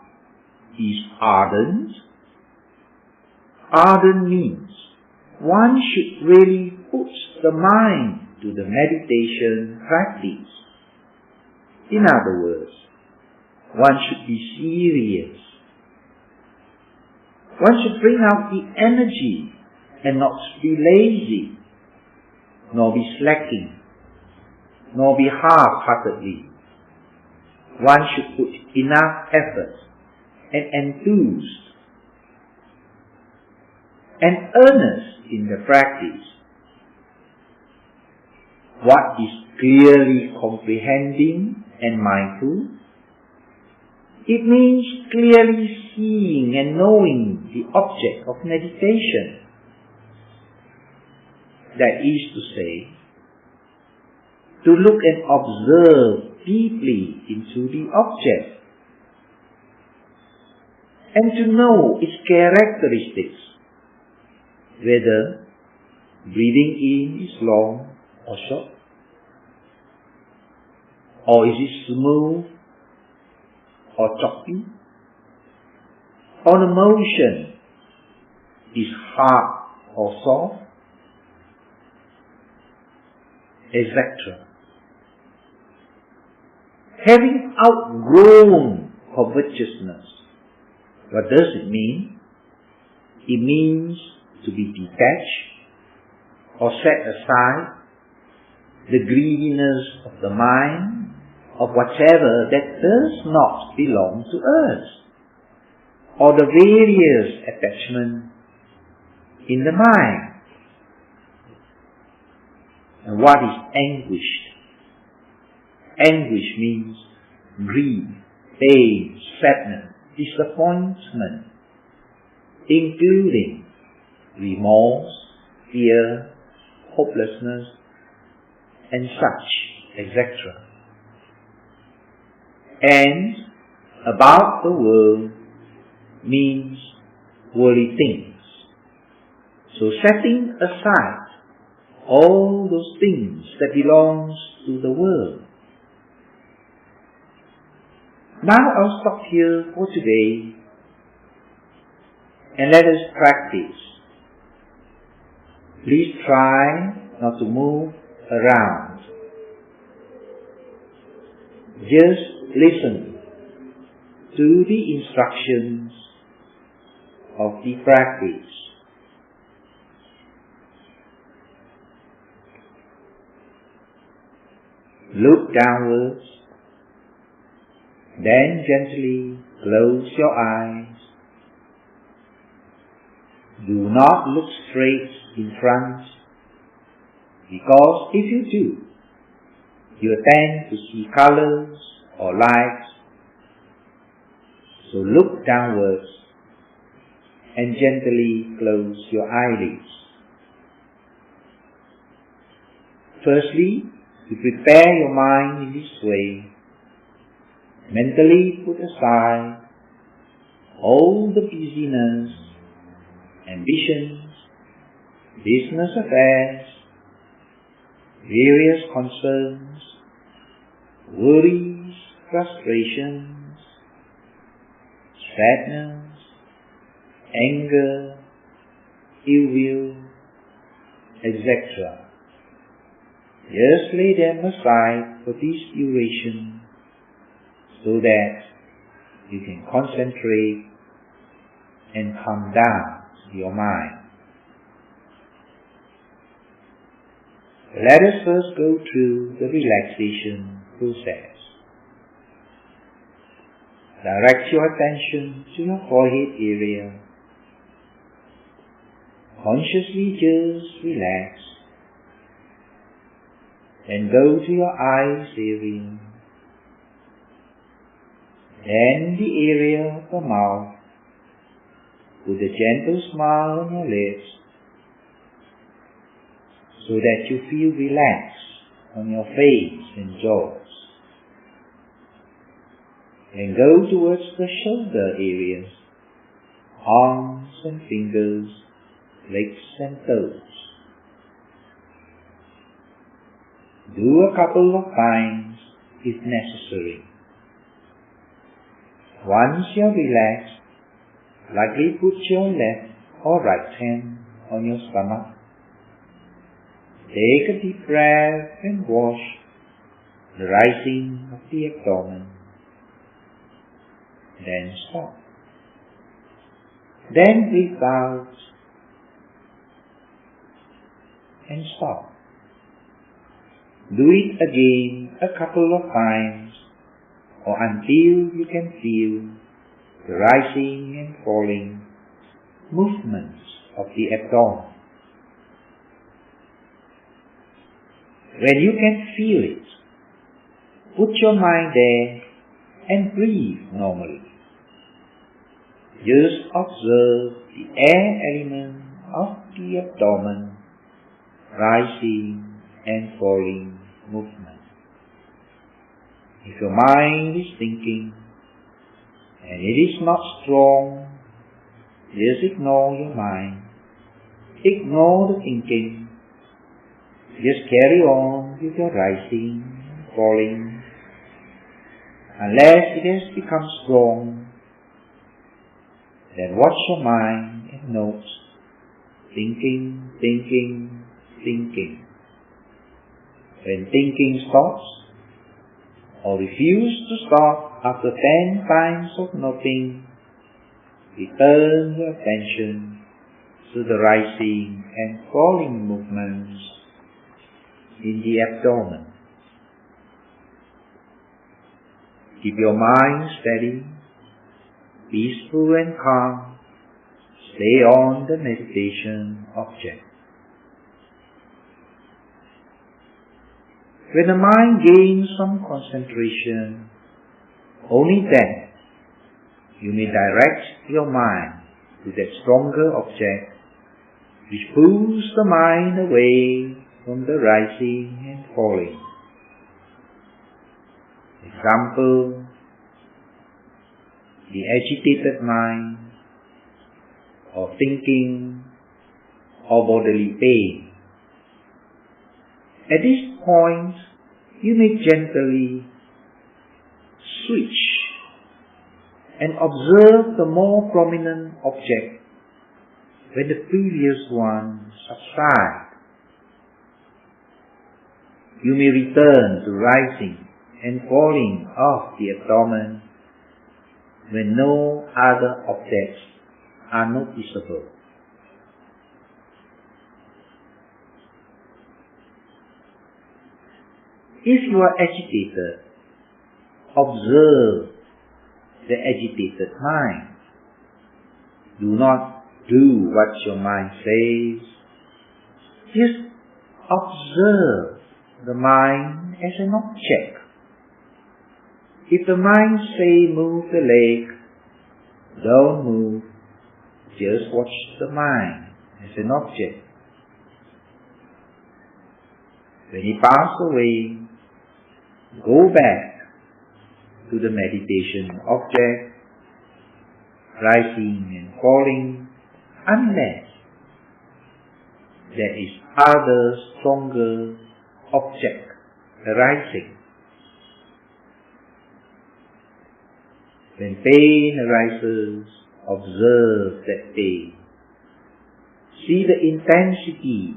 is ardent? Ardent means one should really put the mind to the meditation practice. In other words, one should be serious. One should bring out the energy and not be lazy, nor be slacking, nor be half-heartedly. One should put enough effort and enthuse and earnest in the practice. What is clearly comprehending and mindful? It means clearly seeing and knowing the object of meditation. That is to say, to look and observe deeply into the object and to know its characteristics, whether breathing in is long or short, or is it smooth or choppy, or the motion is hard or soft, etc. Having outgrown covetousness, what does it mean? It means to be detached or set aside the greediness of the mind of whatever that does not belong to us, or the various attachments in the mind. And what is anguish? Anguish means grief, pain, sadness, disappointment, including remorse, fear, hopelessness, and such, etc. And about the world means worldly things. So setting aside all those things that belongs to the world. Now I'll stop here for today and let us practice. Please try not to move around. Just listen to the instructions of the practice. Look downwards, then gently close your eyes. Do not look straight in front, because if you do, you tend to see colors or lights. So look downwards and gently close your eyelids. Firstly, to prepare your mind in this way, mentally put aside all the busyness, ambitions, business affairs, various concerns, worries, frustrations, sadness, anger, ill will, etc. Just lay them aside for this duration so that you can concentrate and calm down your mind. Let us first go through the relaxation process. Direct your attention to your forehead area. Consciously just relax. Then go to your eyes area. Then the area of the mouth. Put a gentle smile on your lips so that you feel relaxed on your face and jaws. Then go towards the shoulder areas, arms and fingers, legs and toes. Do a couple of times if necessary. Once you're relaxed, lightly put your left or right hand on your stomach. Take a deep breath and wash the rising of the abdomen. Then stop. Then breathe out and stop. Do it again a couple of times or until you can feel the rising and falling movements of the abdomen. When you can feel it, put your mind there and breathe normally. Just observe the air element of the abdomen rising and falling movement. If your mind is thinking and it is not strong, just ignore your mind. Ignore the thinking. Just carry on with your rising and falling. Unless it has become strong, then watch your mind and note thinking, thinking, thinking. When thinking stops, or refuse to stop after 10 times of noting, return your attention to the rising and falling movements in the abdomen. Keep your mind steady, peaceful and calm. Stay on the meditation object. When the mind gains some concentration, only then you may direct your mind to that stronger object which pulls the mind away from the rising and falling. Example, the agitated mind, or thinking, or bodily pain. At this point, you may gently switch and observe the more prominent object when the previous one subsides. You may return to rising and falling of the abdomen when no other objects are noticeable. If you are agitated, observe the agitated mind. Do not do what your mind says. Just observe the mind as an object. If the mind says move the leg, don't move. Just watch the mind as an object. When it passes away, go back to the meditation object, rising and falling, unless there is other stronger object arising. When pain arises, observe that pain. See the intensity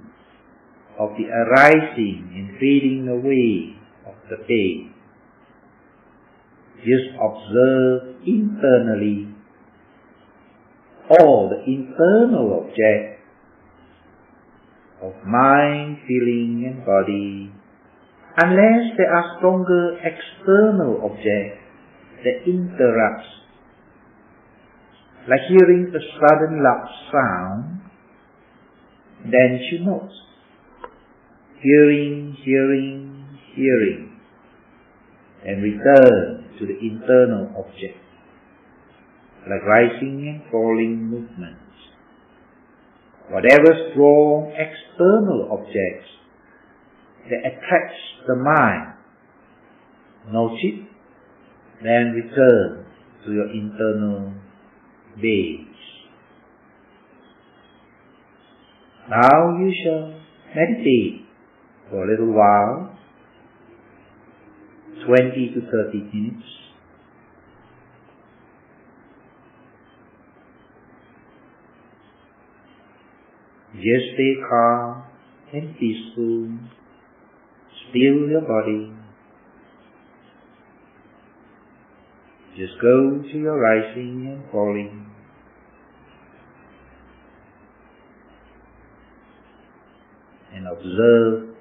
of the arising and fading away of the pain. Just observe internally all the internal objects of mind, feeling and body, unless there are stronger external objects that interrupts, like hearing a sudden loud sound, then you note. Hearing, and return to the internal object, like rising and falling movements. Whatever strong external objects that attracts the mind, note it, then return to your internal base. Now you shall meditate for a little while, 20 to 30 minutes. Just stay calm and peaceful. Still your body. Just go to your rising and falling. And observe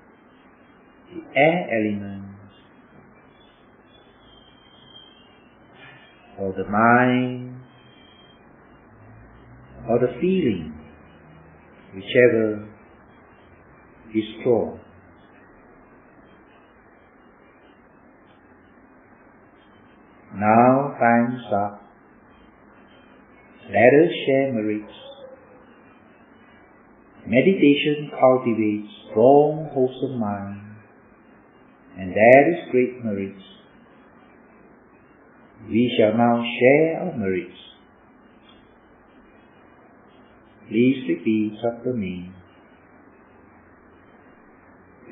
the air elements, or the mind, or the feeling, whichever is strong. Now time's up. Let us share merits. Meditation cultivates strong, wholesome mind, and that is great merits. We shall now share our merits. Please repeat after me.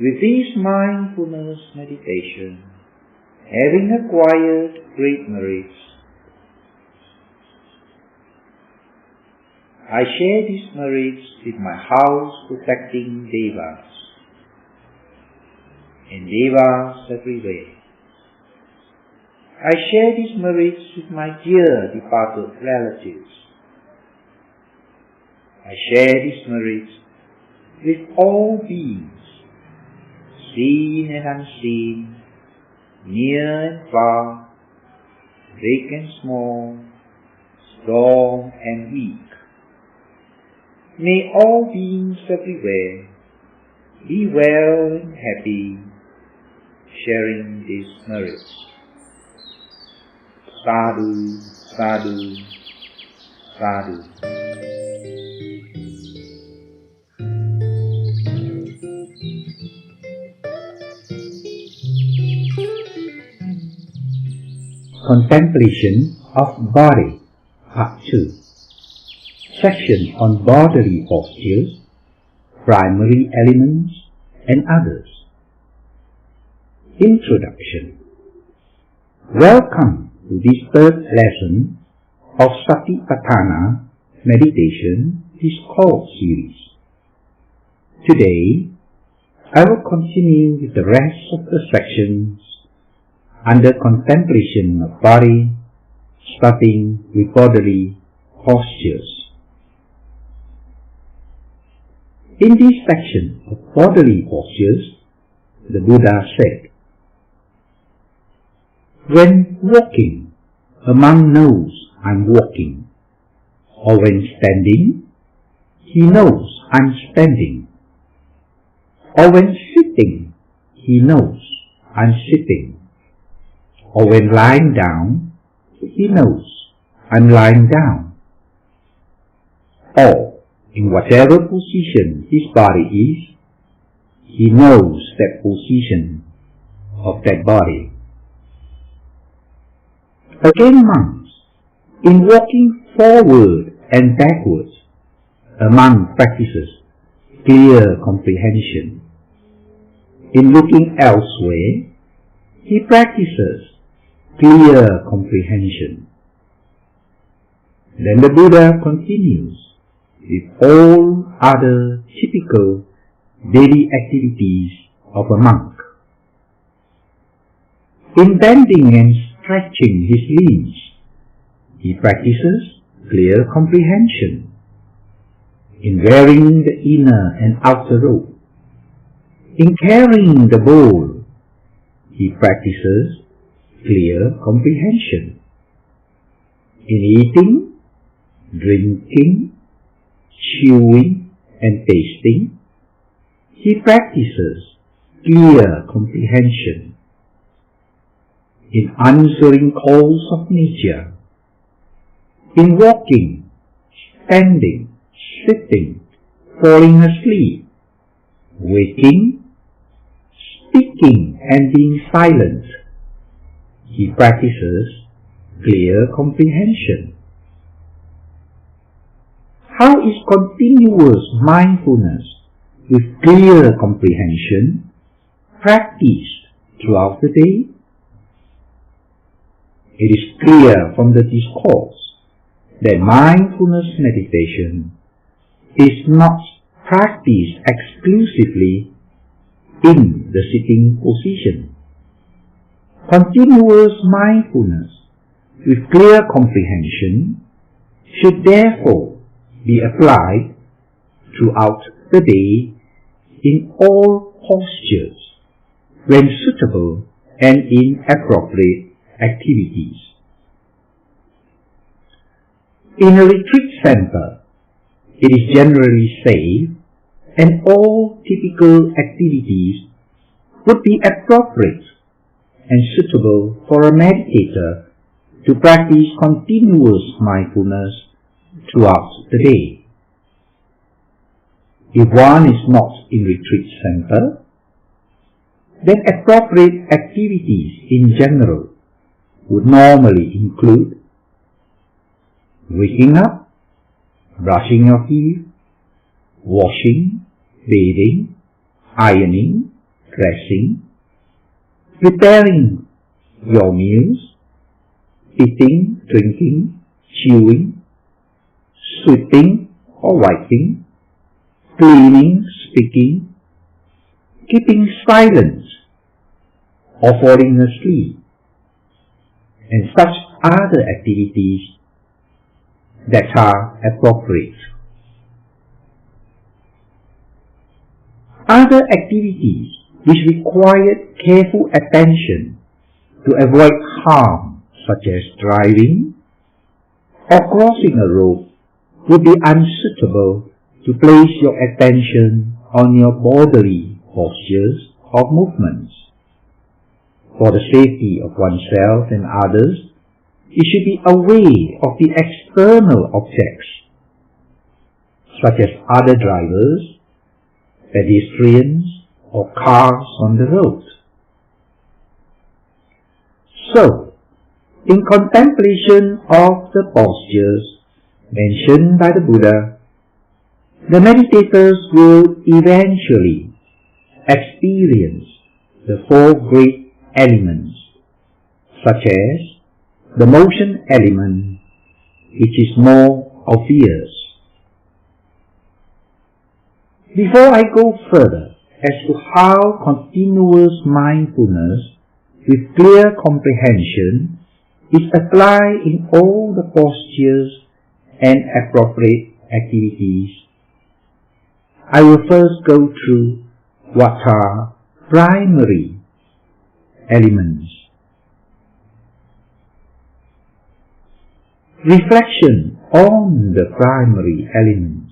With this mindfulness meditation, having acquired great merits, I share these merits with my house-protecting devas, and devas everywhere. I share these merits with my dear departed relatives. I share these merits with all beings, seen and unseen, near and far, big and small, strong and weak. May all beings everywhere be well and happy, sharing these merits. Sadhu, sadhu, sadhu. Contemplation of Body, Part 2. Section on bodily postures, primary elements, and others. Introduction. Welcome to this third lesson of Satipatthana meditation discourse series. Today, I will continue with the rest of the sections under contemplation of body, starting with bodily postures. In this section of bodily postures, the Buddha said, "When walking, a monk knows I'm walking, or when standing, he knows I'm standing, or when sitting, he knows I'm sitting, or when lying down, he knows I'm lying down, or in whatever position his body is, he knows that position of that body." Again, monks, in walking forward and backwards, a monk practices clear comprehension. In looking elsewhere, he practices clear comprehension. Then the Buddha continues with all other typical daily activities of a monk. In bending and stretching his limbs, he practices clear comprehension. In wearing the inner and outer robe, in carrying the bowl, he practices clear comprehension. In eating, drinking, chewing, and tasting, he practices clear comprehension. In answering calls of nature, in walking, standing, sitting, falling asleep, waking, speaking, and being silent, he practices clear comprehension. How is continuous mindfulness with clear comprehension practiced throughout the day? It is clear from the discourse that mindfulness meditation is not practiced exclusively in the sitting position. Continuous mindfulness with clear comprehension should therefore be applied throughout the day in all postures, when suitable and in appropriate activities. In a retreat center, it is generally safe and all typical activities would be appropriate and suitable for a meditator to practice continuous mindfulness throughout the day. If one is not in retreat center, then appropriate activities in general would normally include waking up, brushing your teeth, washing, bathing, ironing, dressing, preparing your meals, eating, drinking, chewing, sweeping or wiping, cleaning, speaking, keeping silence, or falling asleep, and such other activities that are appropriate. Other activities which require careful attention to avoid harm, such as driving or crossing a road, would be unsuitable to place your attention on your bodily postures or movements. For the safety of oneself and others, you should be aware of the external objects, such as other drivers, pedestrians, or cars on the road. So, in contemplation of the postures mentioned by the Buddha, the meditators will eventually experience the four great elements, such as the motion element, which is more obvious, Before I go further as to how continuous mindfulness with clear comprehension is applied in all the postures and appropriate activities, I will first go through what are primary elements. Reflection on the primary elements.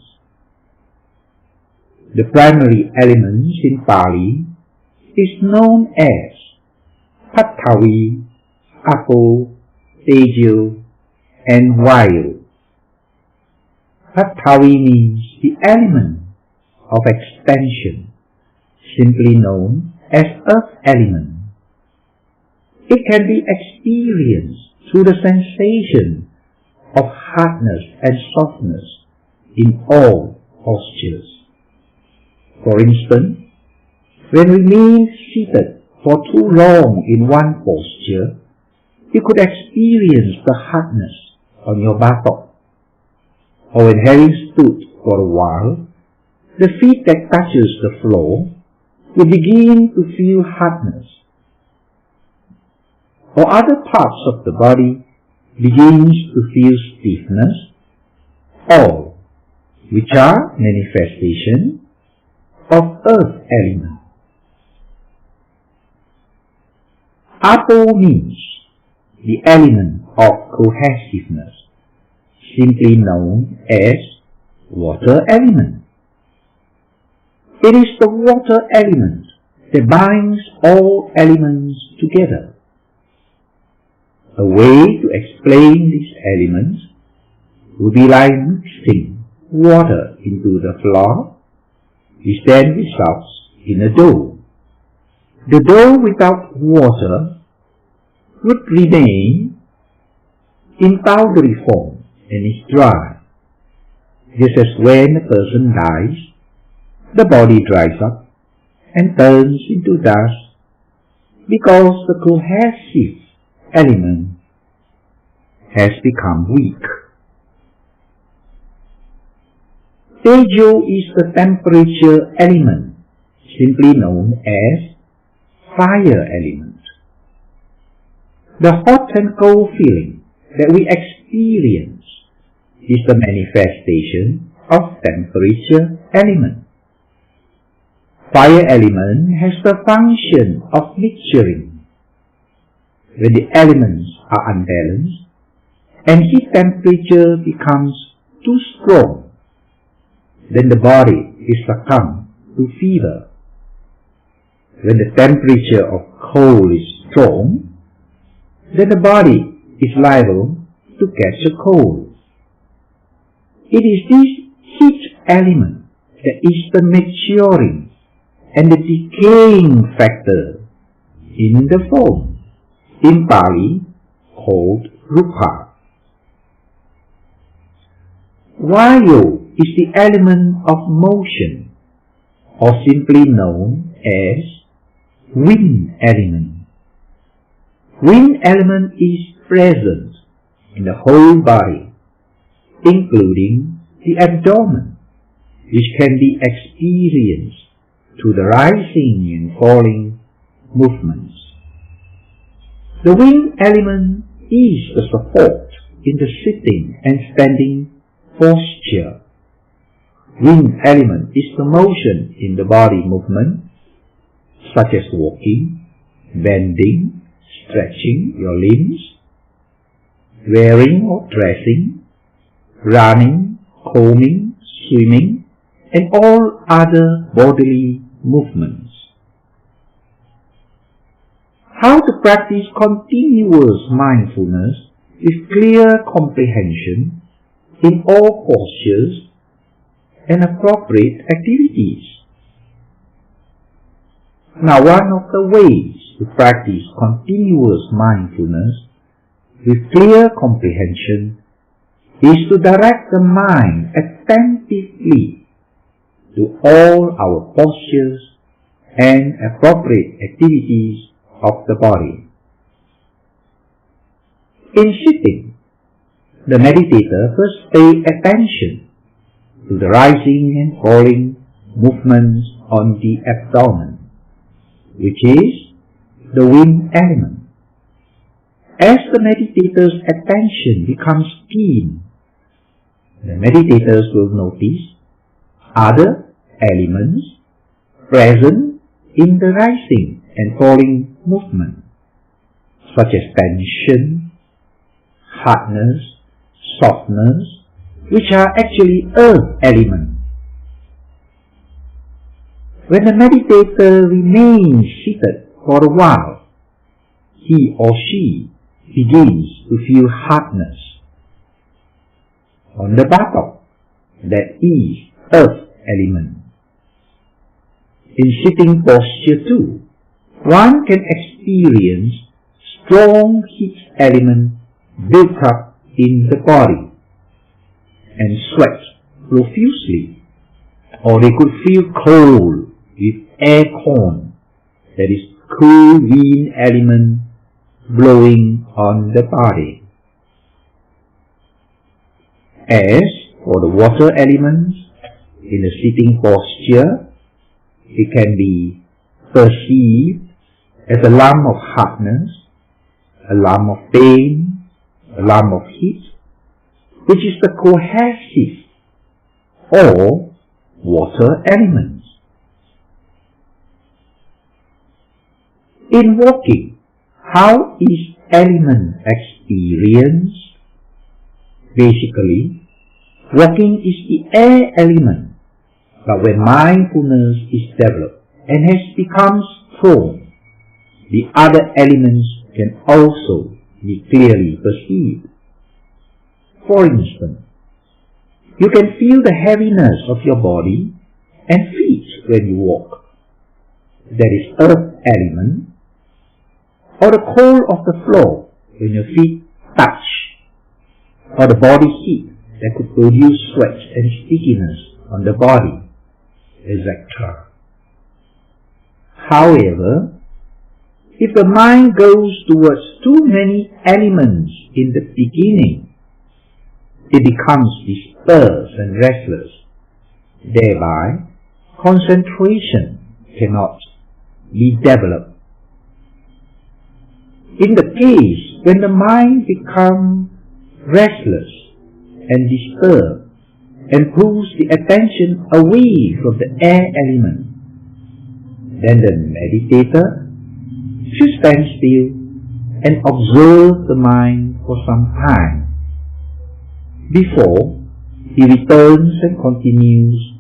The primary elements in Pali is known as Patthavi, Apo, Tejo, and Vayu. Patthavi means the element of expansion, simply known as earth element. It can be experienced through the sensation of hardness and softness in all postures. For instance, when we remain seated for too long in one posture, you could experience the hardness on your buttock. Or when having stood for a while, the feet that touches the floor will begin to feel hardness. Or other parts of the body begins to feel stiffness, all which are manifestations of earth element. Apo means the element of cohesiveness, simply known as water element. It is the water element that binds all elements together. A way to explain these elements would be like mixing water into the flour, which then results in a dough. The dough without water would remain in powdery form and is dry. Just as when a person dies, the body dries up and turns into dust because the cohesive element has become weak. Tejo is the temperature element, simply known as fire element. The hot and cold feeling that we experience is the manifestation of temperature element. Fire element has the function of mixturing. When the elements are unbalanced and heat temperature becomes too strong, then the body is succumbed to fever. When the temperature of cold is strong, then the body is liable to catch a cold. It is this heat element that is the maturing and the decaying factor in the form, in Pali called rupa. Vayu is the element of motion, or simply known as wind element. Wind element is present in the whole body, including the abdomen, which can be experienced through the rising and falling movements. The wind element is the support in the sitting and standing posture. Wind element is the motion in the body movement, such as walking, bending, stretching your limbs, wearing or dressing, running, combing, swimming, and all other bodily movements. How to practice continuous mindfulness with clear comprehension in all postures and appropriate activities. Now, one of the ways to practice continuous mindfulness with clear comprehension is to direct the mind attentively to all our postures and appropriate activities of the body. In sitting, the meditator first pays attention to the rising and falling movements on the abdomen, which is the wind element. As the meditator's attention becomes keen, the meditators will notice other elements present in the rising and falling movement, such as tension, hardness, softness, which are actually earth elements. When the meditator remains seated for a while, he or she begins to feel hardness on the buttock, that is earth element. In sitting posture too, one can experience strong heat element built up in the body and sweat profusely, or they could feel cold with air con, that is cool wind element blowing on the body. As for the water elements, in the sitting posture, it can be perceived as a lump of hardness, a lump of pain, a lump of heat, which is the cohesive or water elements. In walking, how is element experienced? Basically, walking is the air element, but when mindfulness is developed and has become strong, the other elements can also be clearly perceived. For instance, you can feel the heaviness of your body and feet when you walk. That is earth element, or the cold of the floor when your feet touch, or the body heat that could produce sweat and stickiness on the body, etc. However, if the mind goes towards too many elements in the beginning, it becomes dispersed and restless. Thereby, concentration cannot be developed. In the case when the mind becomes restless and disturbed and pulls the attention away from the air element, then the meditator should stand still and observe the mind for some time before he returns and continues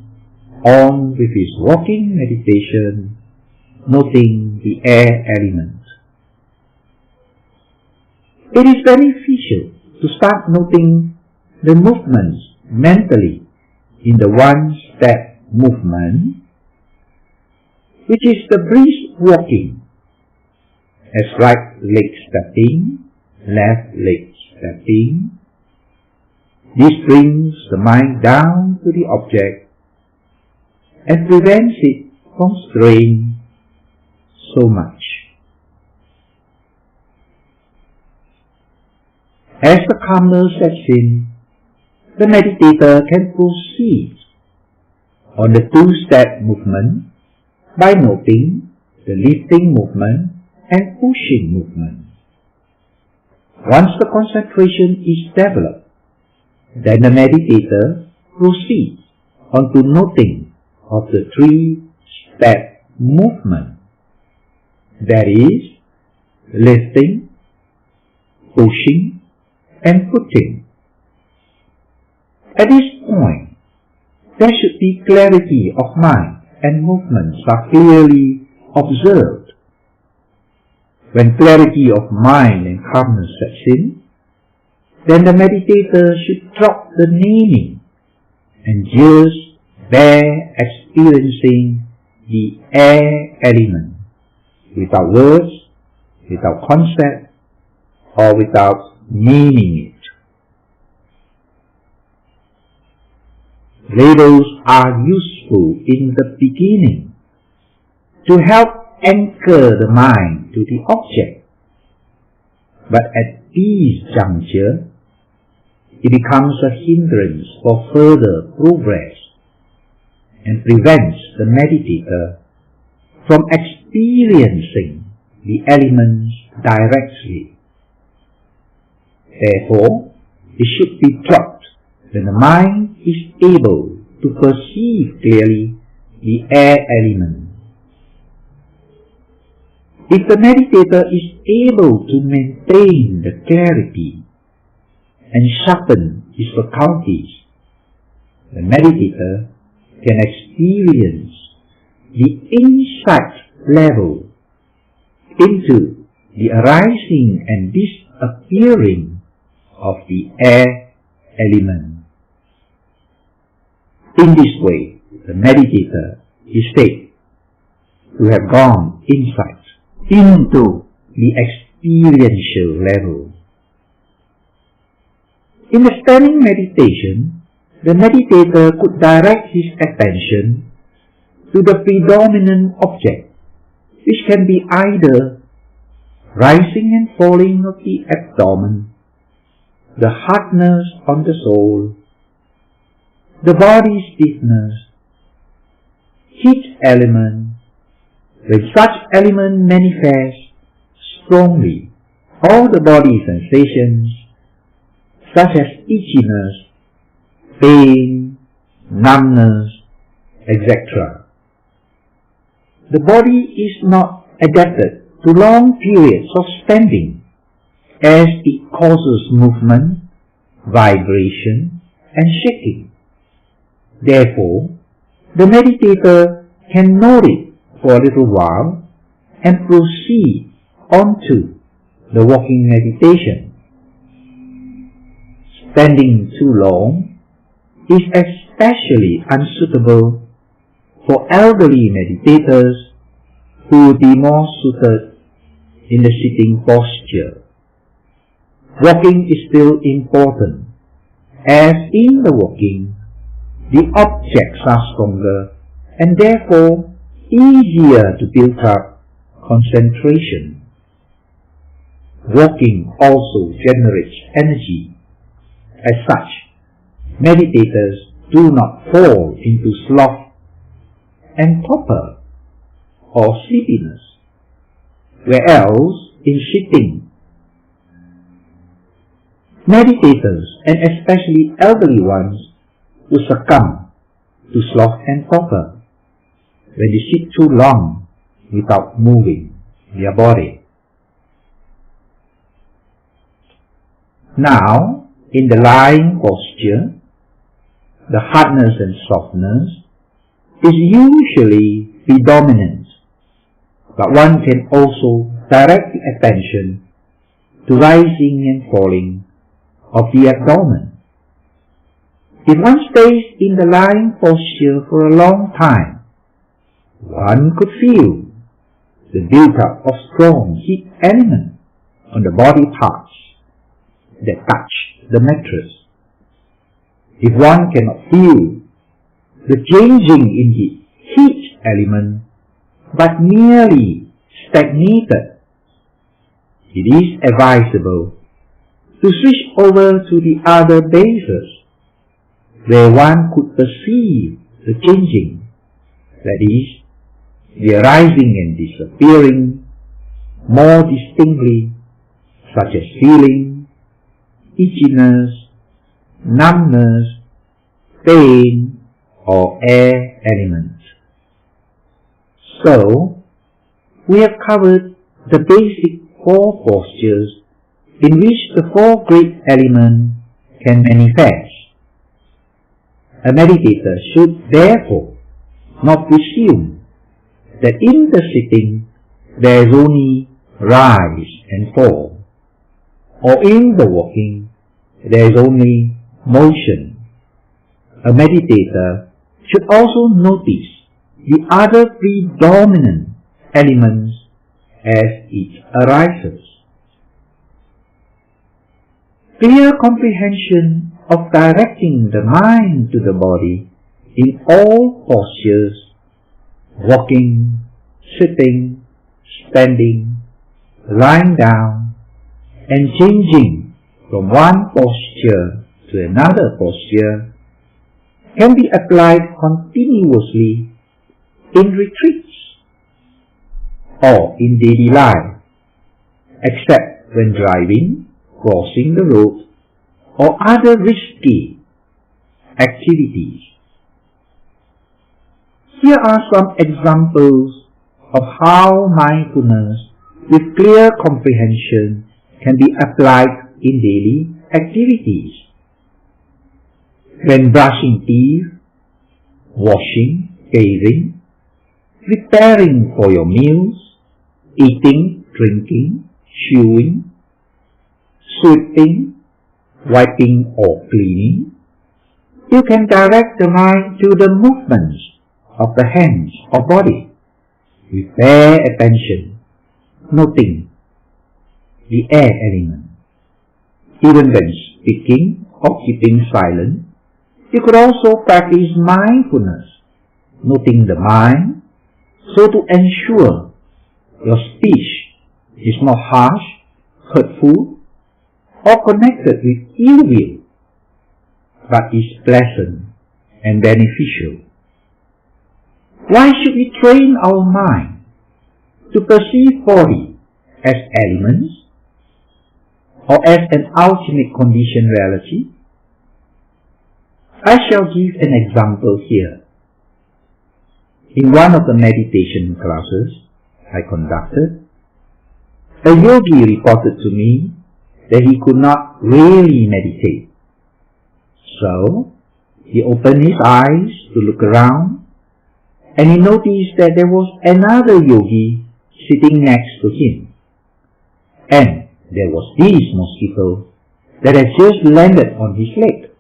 on with his walking meditation, noting the air element. It is beneficial to start noting the movements mentally in the one-step movement, which is the brisk walking, as right leg stepping, left leg stepping. This brings the mind down to the object and prevents it from straying so much. As the calmness sets in, the meditator can proceed on the two-step movement by noting the lifting movement and pushing movement. Once the concentration is developed, then the meditator proceeds on to noting of the three-step movement, that is, lifting, pushing, and putting. At this point, there should be clarity of mind and movements are clearly observed. When clarity of mind and calmness sets in, then the meditator should drop the naming and just bear experiencing the air element without words, without concept, or without naming it. Labels are useful in the beginning to help anchor the mind to the object, but at this juncture, it becomes a hindrance for further progress, and prevents the meditator from experiencing the elements directly. Therefore, it should be dropped when the mind is able to perceive clearly the air element. If the meditator is able to maintain the clarity and sharpen his faculties, the meditator can experience the insight level into the arising and disappearing of the air element. In this way, the meditator is said to have gone insight into the experiential level. In the standing meditation, the meditator could direct his attention to the predominant object, which can be either rising and falling of the abdomen, the hardness on the soul, the body stiffness, heat element. When such element manifests strongly, all the body sensations such as itchiness, pain, numbness, etc. The body is not adapted to long periods of standing, as it causes movement, vibration, and shaking. Therefore, the meditator can note it for a little while and proceed on to the walking meditation. Standing too long is especially unsuitable for elderly meditators who would be more suited in the sitting posture. Walking is still important, as in the walking, the objects are stronger and therefore easier to build up concentration. Walking also generates energy. As such, meditators do not fall into sloth and torpor or sleepiness, whereas in sitting, meditators, and especially elderly ones, will succumb to sloth and torpor when they sit too long without moving their body. Now, in the lying posture, the hardness and softness is usually predominant, but one can also direct the attention to rising and falling of the abdomen. If one stays in the lying posture for a long time, one could feel the build-up of strong heat element on the body parts that touch the mattress. If one cannot feel the changing in the heat element, but merely stagnated, it is advisable to switch over to the other bases, where one could perceive the changing, that is, the arising and disappearing, more distinctly, such as feeling, itchiness, numbness, pain, or air elements. So, we have covered the basic four postures in which the four great elements can manifest. A meditator should therefore not presume that in the sitting there is only rise and fall, or in the walking there is only motion. A meditator should also notice the other predominant elements as it arises. Clear comprehension of directing the mind to the body in all postures, walking, sitting, standing, lying down, and changing from one posture to another posture, can be applied continuously in retreats or in daily life, except when driving, crossing the road, or other risky activities. Here are some examples of how mindfulness with clear comprehension can be applied in daily activities. When brushing teeth, washing, bathing, preparing for your meals, eating, drinking, chewing, sweeping, wiping or cleaning, you can direct the mind to the movements of the hands or body with bare attention, noting the air element. Even when speaking or keeping silent, you could also practice mindfulness, noting the mind, so to ensure your speech is not harsh, hurtful, or connected with ill will, but is pleasant and beneficial. Why should we train our mind to perceive body as elements or as an ultimate conditioned reality? I shall give an example here. In one of the meditation classes I conducted, a yogi reported to me that he could not really meditate. So, he opened his eyes to look around, and he noticed that there was another yogi sitting next to him. And there was this mosquito that had just landed on his leg.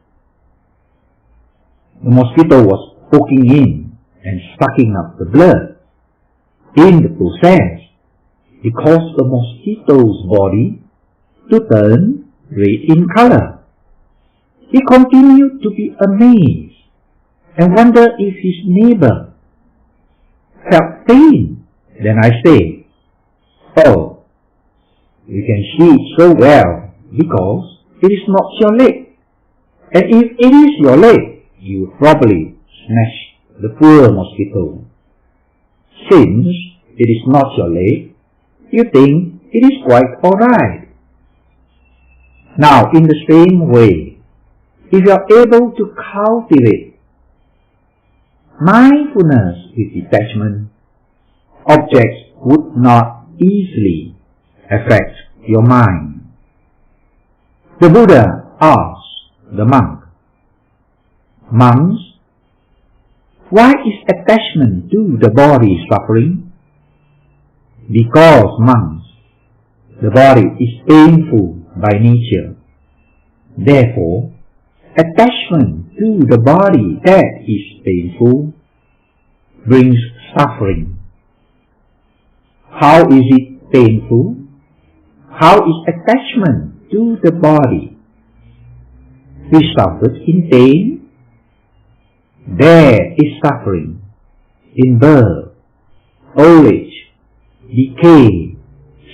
The mosquito was poking in and sucking up the blood. In the process, it caused the mosquito's body to turn red in color. He continued to be amazed and wondered if his neighbor felt pain. Then I say, "Oh, you can see it so well because it is not your leg. And if it is your leg, you would probably smash the poor mosquito. Since it is not your leg, you think it is quite alright." Now, in the same way, if you are able to cultivate mindfulness with detachment, objects would not easily affect your mind. The Buddha asked the monk, "Monks, why is attachment to the body suffering?" "Because, monks, the body is painful by nature. Therefore, attachment to the body that is painful brings suffering." How is it painful? How is attachment to the body? Resulted in pain? There is suffering in birth, old age, decay,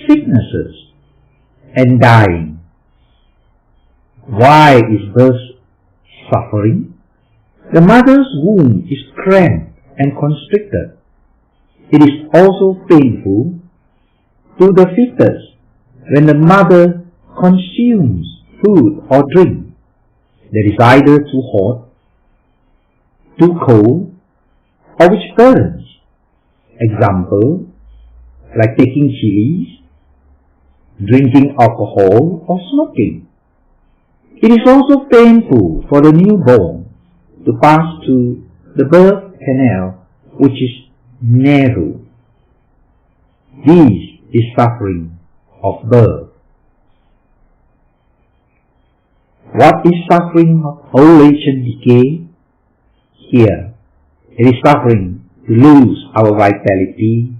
sicknesses, and dying. Why is birth suffering? The mother's womb is cramped and constricted. It is also painful to the fetus when the mother consumes food or drink that is either too hot, too cold, or which burns. Example, like taking chilies, drinking alcohol, or smoking. It is also painful for the newborn to pass through the birth canal, which is narrow. This is suffering of birth. What is suffering of old age and decay? Here, it is suffering to lose our vitality,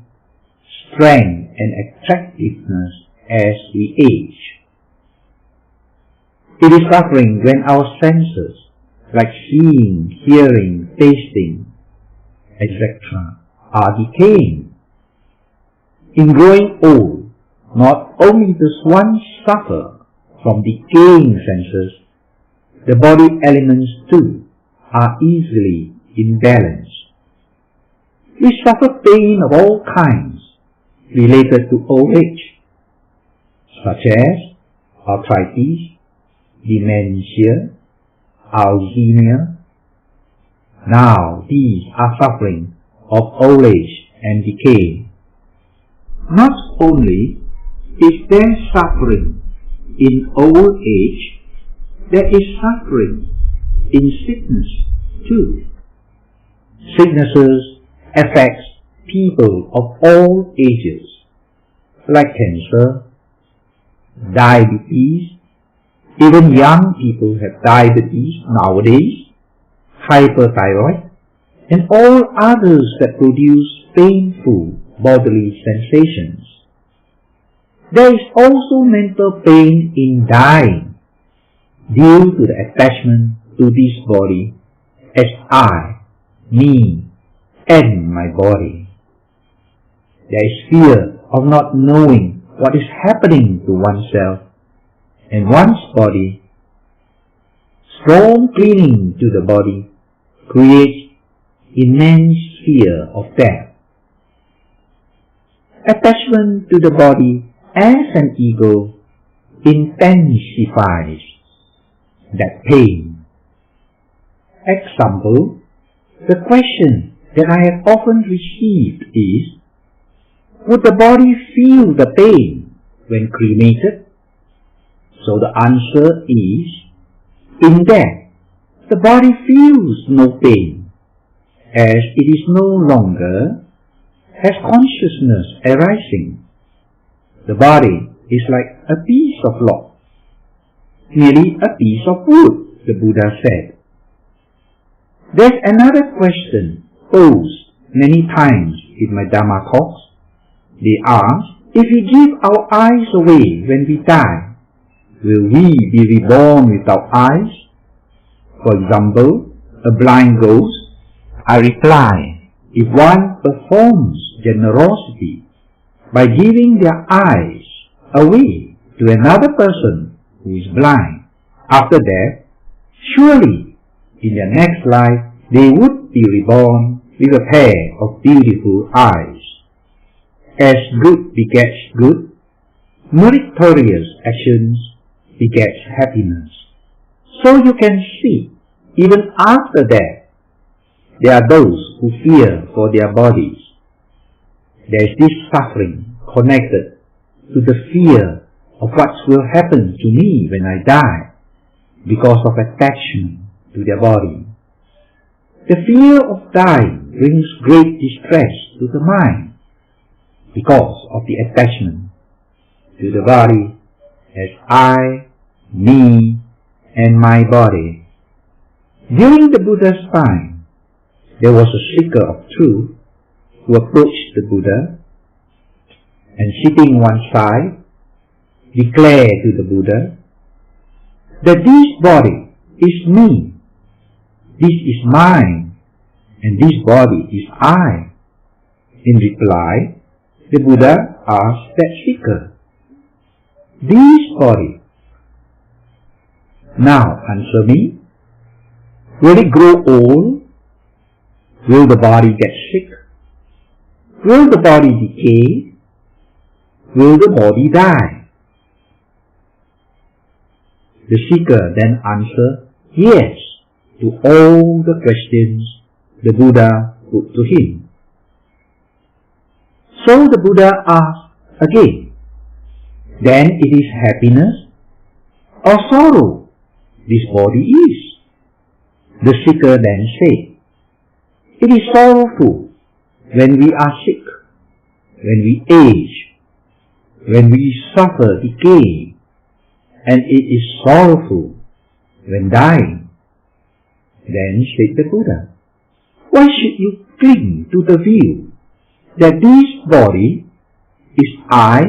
strength, and attractiveness as we age. It is suffering when our senses, like seeing, hearing, tasting, etc., are decaying. In growing old, not only does one suffer from decaying senses, the body elements too are easily imbalanced. We suffer pain of all kinds related to old age, such as arthritis, dementia, Alzheimer's. Now these are suffering of old age and decay. Not only is there suffering in old age, there is suffering in sickness too. Sicknesses affect people of all ages, like cancer, diabetes. Even young people have diabetes nowadays, hyperthyroid, and all others that produce painful bodily sensations. There is also mental pain in dying due to the attachment to this body as I, me, and my body. There is fear of not knowing what is happening to oneself and one's body. Strong clinging to the body creates immense fear of death. Attachment to the body as an ego intensifies that pain. Example, the question that I have often received is, would the body feel the pain when cremated? So the answer is, in death, the body feels no pain, as it is no longer has consciousness arising. The body is like a piece of log, merely a piece of wood, the Buddha said. There's another question posed many times in my Dhamma talks. They ask, if we give our eyes away when we die, will we be reborn without eyes? For example, a blind ghost. I reply, if one performs generosity by giving their eyes away to another person who is blind, after death, surely in their next life they would be reborn with a pair of beautiful eyes. As good begets good, meritorious actions begets happiness. So you can see, even after death, there are those who fear for their bodies. There is this suffering connected to the fear of what will happen to me when I die because of attachment to their body. The fear of dying brings great distress to the mind because of the attachment to the body as I, me, and my body. During the Buddha's time, there was a seeker of truth who approached the Buddha and sitting one side, declared to the Buddha that this body is me, this is mine, and this body is I. In reply, the Buddha asked that seeker, this body, now answer me, will it grow old? Will the body get sick? Will the body decay? Will the body die? The seeker then answered yes to all the questions the Buddha put to him. So the Buddha asked again, then it is happiness or sorrow this body is? The seeker then said, it is sorrowful when we are sick, when we age, when we suffer decay, and it is sorrowful when dying. Then said the Buddha, why should you cling to the view that this body is I,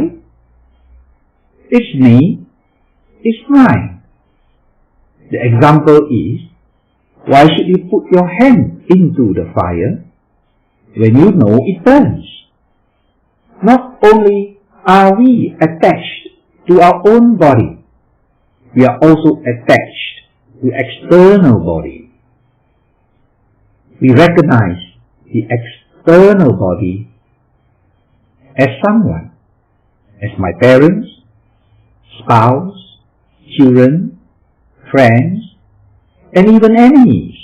it's me, it's mine? The example is, why should you put your hand into the fire when you know it burns? Not only are we attached to our own body, we are also attached to external body. we recognize the external body as someone, as my parents, spouse, children, friends, and even enemies.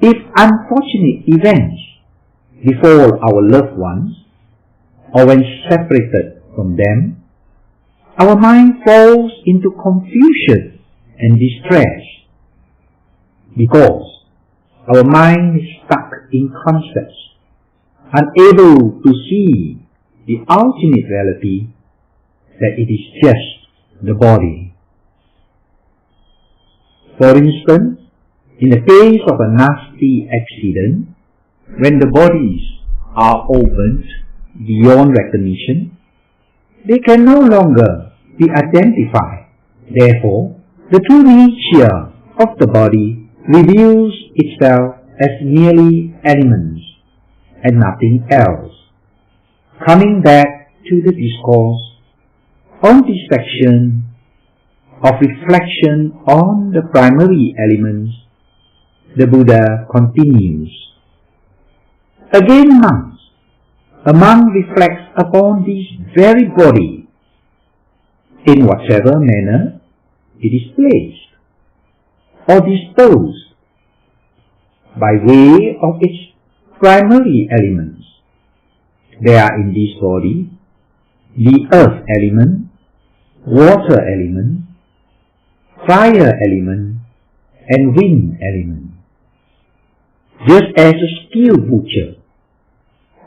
If unfortunate events befall our loved ones, or when separated from them, our mind falls into confusion and distress, because our mind is stuck in concepts, unable to see the ultimate reality that it is just the body. For instance, in the case of a nasty accident, when the bodies are opened beyond recognition, they can no longer be identified. Therefore, the true nature of the body reveals itself as merely elements and nothing else. Coming back to the discourse on this section of reflection on the primary elements, the Buddha continues. Again, monks, a monk reflects upon this very body in whatever manner it is placed or disposed by way of its primary elements. There are in this body the earth element, water element, fire element, and wind element. Just as a skilled butcher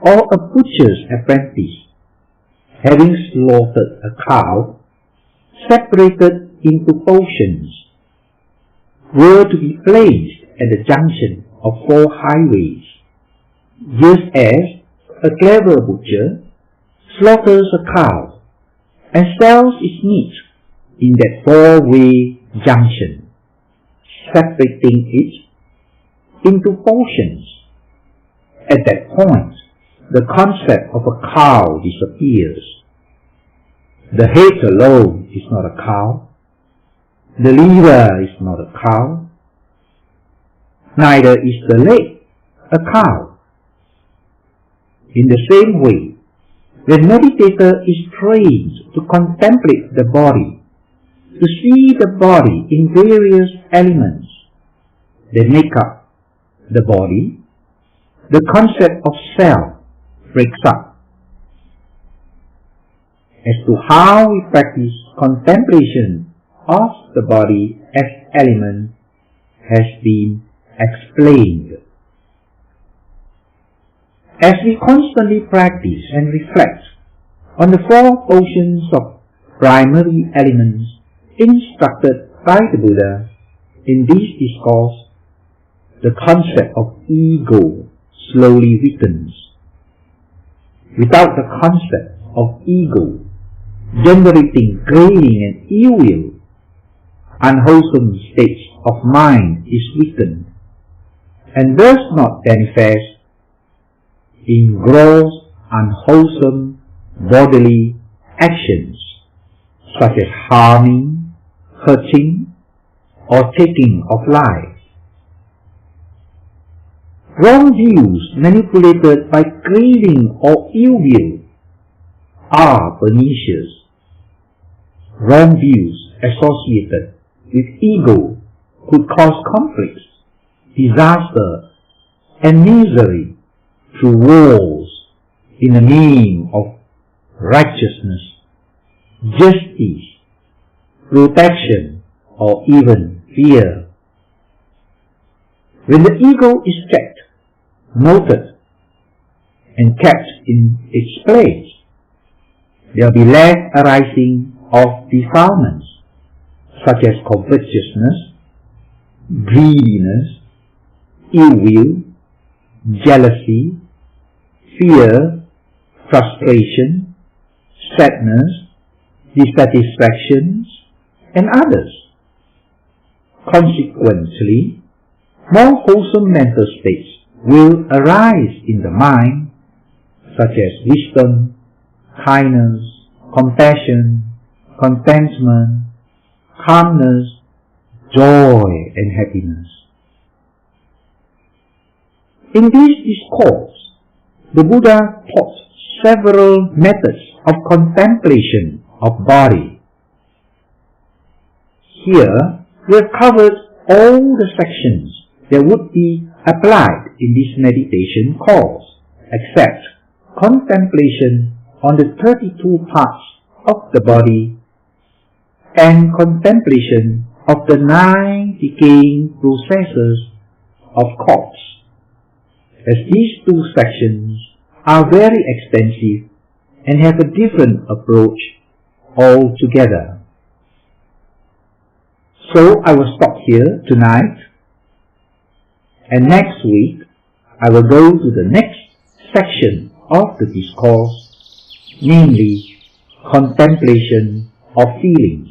or a butcher's apprentice, having slaughtered a cow, separated into portions, were to be placed at the junction of 4 highways, just as a clever butcher slaughters a cow and sells its meat in that 4-way junction, separating it into portions. At that point, the concept of a cow disappears. The head alone is not a cow. The liver is not a cow. Neither is the leg a cow. In the same way, the meditator is trained to contemplate the body, to see the body in various elements that make up the body, the concept of self breaks up. As to how we practice contemplation of the body as element has been explained. As we constantly practice and reflect on the 4 portions of primary elements instructed by the Buddha in this discourse, the concept of ego slowly weakens. Without the concept of ego generating craving and ill will, unwholesome states of mind is weakened and does not manifest in gross unwholesome bodily actions such as harming, hurting, or taking of life. Wrong views manipulated by craving or ill will are pernicious. Wrong views associated with ego could cause conflicts, disaster, and misery through wars in the name of righteousness, justice, protection, or even fear. When the ego is checked, noted, and kept in its place, there will be less arising of defilements such as covetousness, greediness, ill will, jealousy, fear, frustration, sadness, dissatisfactions, and others. Consequently, more wholesome mental states will arise in the mind, such as wisdom, kindness, compassion, contentment, calmness, joy, and happiness. In this discourse, the Buddha taught several methods of contemplation of body. Here, we have covered all the sections that would be applied in this meditation course, except contemplation on the 32 parts of the body and contemplation of the 9 decaying processes of corpse, as these two sections are very extensive and have a different approach altogether. So I will stop here tonight, and next week I will go to the next section of the discourse, namely contemplation of feelings.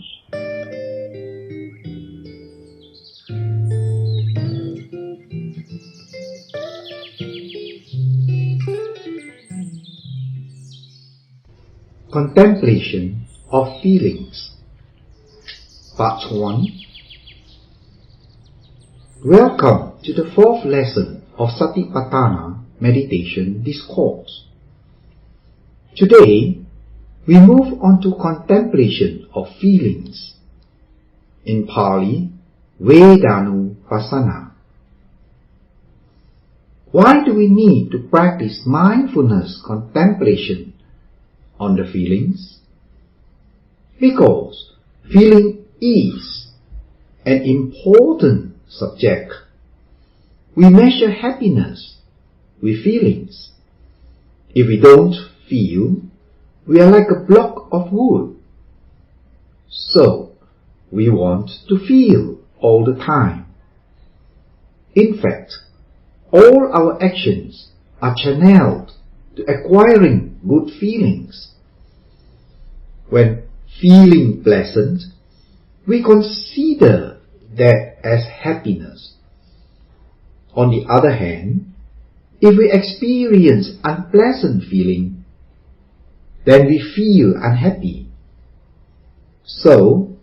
Contemplation of Feelings. Part 1. Welcome to the 4th lesson of Satipatthana Meditation Discourse. Today, we move on to contemplation of feelings. In Pali, Vedanupassana. Why do we need to practice mindfulness contemplation on the feelings? Because feeling is an important subject. We measure happiness with feelings. If we don't feel, we are like a block of wood. So, we want to feel all the time. In fact, all our actions are channeled to acquiring good feelings. When feeling pleasant, we consider that as happiness. On the other hand, if we experience unpleasant feeling, then we feel unhappy. So,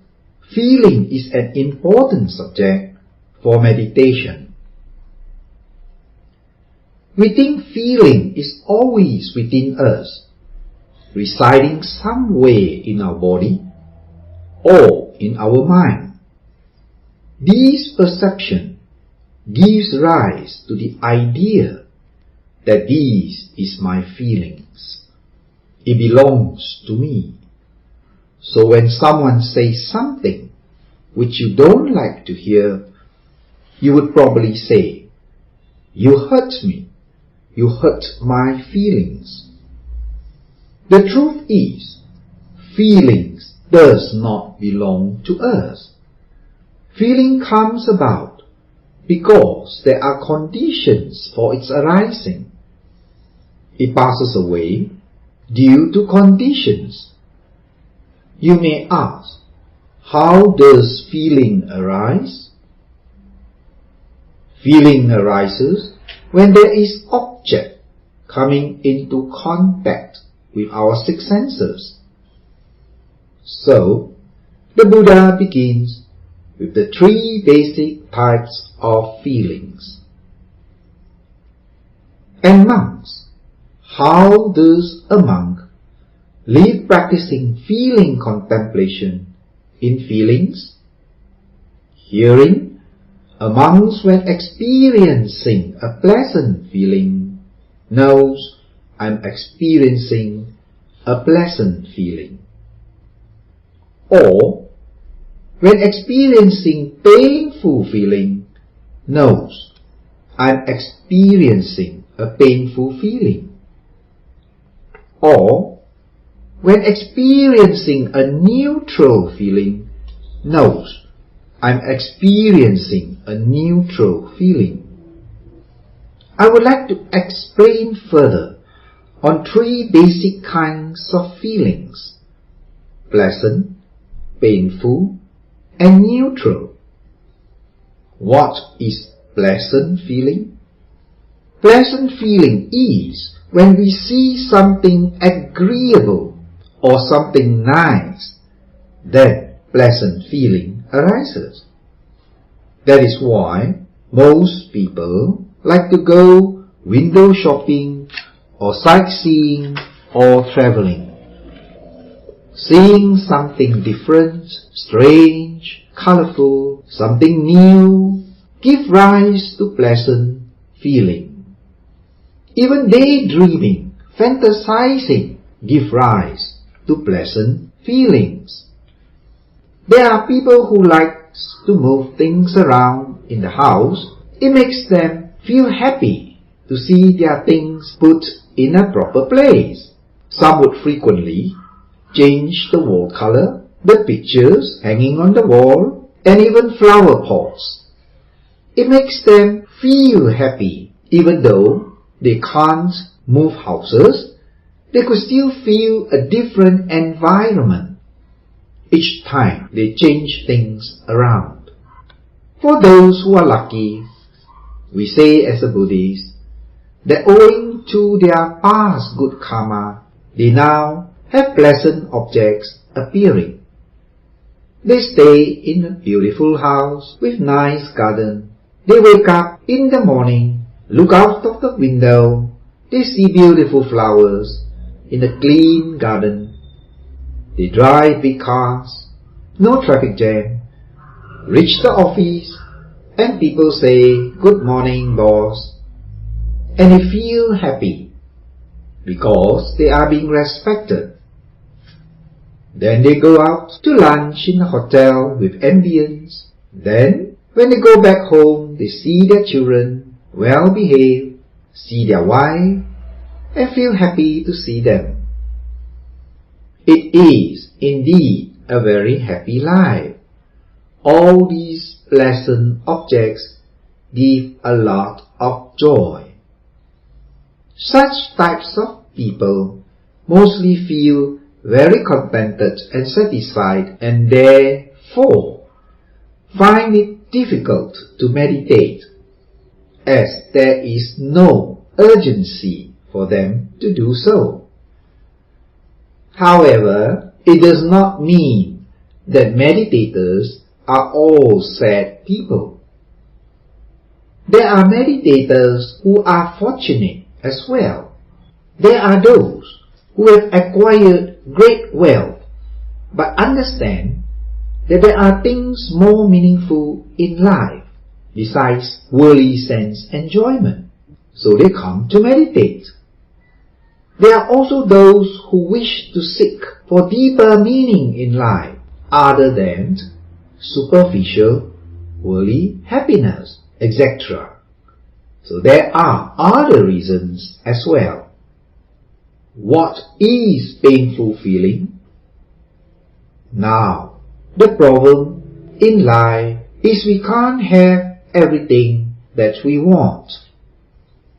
feeling is an important subject for meditation. We think feeling is always within us, residing somewhere in our body or in our mind. This perception gives rise to the idea that this is my feelings. It belongs to me. So when someone says something which you don't like to hear, you would probably say, "You hurt me. You hurt my feelings." The truth is, feelings does not belong to us. Feeling comes about because there are conditions for its arising. It passes away due to conditions. You may ask, how does feeling arise? Feeling arises when there is object coming into contact with our 6 senses. So, the Buddha begins with the 3 basic types of feelings. And monks, how does a monk live practicing feeling contemplation in feelings? Herein, a monk, when experiencing a pleasant feeling, knows I'm experiencing a pleasant feeling. Or, when experiencing painful feeling, knows I'm experiencing a painful feeling. Or, when experiencing a neutral feeling, knows I'm experiencing a neutral feeling. I would like to explain further on 3 basic kinds of feelings: pleasant, painful, and neutral. What is pleasant feeling? Pleasant feeling is when we see something agreeable or something nice, then pleasant feeling arises. That is why most people like to go window shopping, or sightseeing, or traveling. Seeing something different, strange, colorful, something new, give rise to pleasant feeling. Even daydreaming, fantasizing, give rise to pleasant feelings. There are people who like to move things around in the house. It makes them feel happy to see their things put in a proper place. Some would frequently change the wall color, the pictures hanging on the wall, and even flower pots. It makes them feel happy. Even though they can't move houses, they could still feel a different environment each time they change things around. For those who are lucky, we say as a Buddhist that owing to their past good karma, they now have pleasant objects appearing. They stay in a beautiful house with nice garden. They wake up in the morning, look out of the window, they see beautiful flowers in a clean garden. They drive big cars, no traffic jam, reach the office, and people say, "Good morning, boss," and they feel happy because they are being respected. Then they go out to lunch in a hotel with ambience. Then, when they go back home, they see their children well behaved, see their wife, and feel happy to see them. It is indeed a very happy life. All these pleasant objects give a lot of joy. Such types of people mostly feel very contented and satisfied, and therefore find it difficult to meditate, as there is no urgency for them to do so. However, it does not mean that meditators are all sad people. There are meditators who are fortunate as well. There are those who have acquired great wealth, but understand that there are things more meaningful in life besides worldly sense enjoyment, so they come to meditate. There are also those who wish to seek for deeper meaning in life other than superficial worldly happiness, etc. So there are other reasons as well. What is painful feeling? Now, the problem in life is we can't have everything that we want.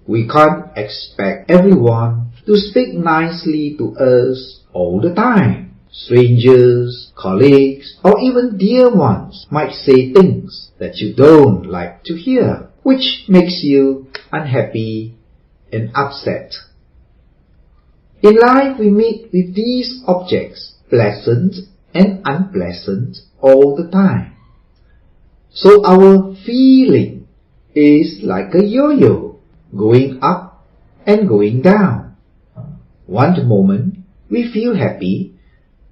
We can't expect everyone to speak nicely to us all the time. Strangers, colleagues, or even dear ones might say things that you don't like to hear, which makes you unhappy and upset. In life we meet with these objects, pleasant and unpleasant, all the time. So our feeling is like a yo-yo, going up and going down. One moment we feel happy,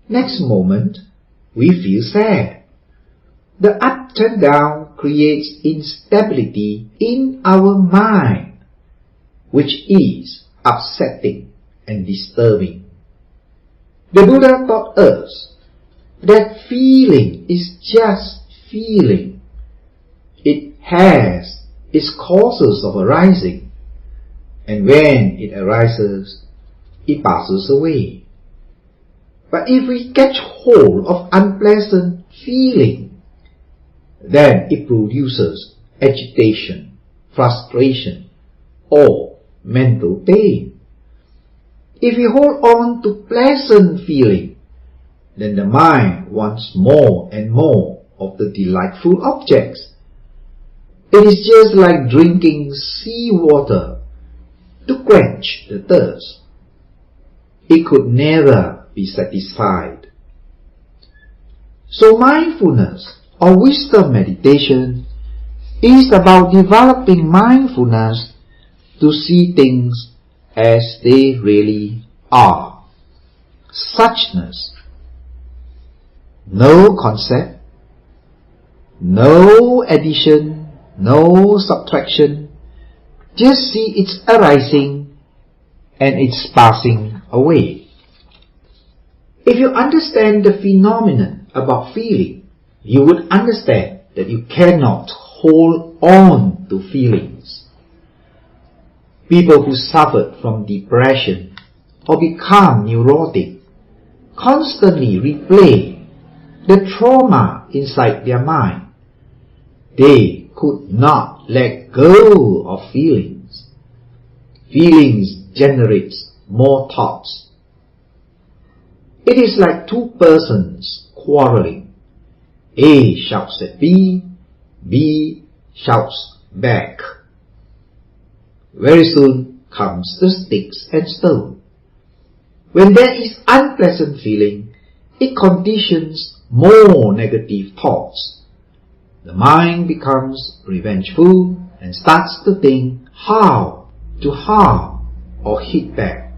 next moment we feel sad. The up and down creates instability in our mind, which is upsetting and disturbing. The Buddha taught us that feeling is just feeling. It has its causes of arising, and when it arises, it passes away. But if we catch hold of unpleasant feeling, then it produces agitation, frustration, or mental pain. If we hold on to pleasant feeling, then the mind wants more and more of the delightful objects. It is just like drinking seawater to quench the thirst. It could never be satisfied. So mindfulness or wisdom meditation is about developing mindfulness to see things as they really are. Suchness. No concept, no addition, no subtraction. Just see its arising and its passing away. If you understand the phenomenon about feeling, you would understand that you cannot hold on to feelings. People who suffered from depression or become neurotic constantly replay the trauma inside their mind. They could not let go of feelings. Feelings generate more thoughts. It is like two persons quarreling. A shouts at B, B shouts back. Very soon comes the sticks and stone. When there is unpleasant feeling, it conditions more negative thoughts. The mind becomes revengeful and starts to think how to harm or hit back.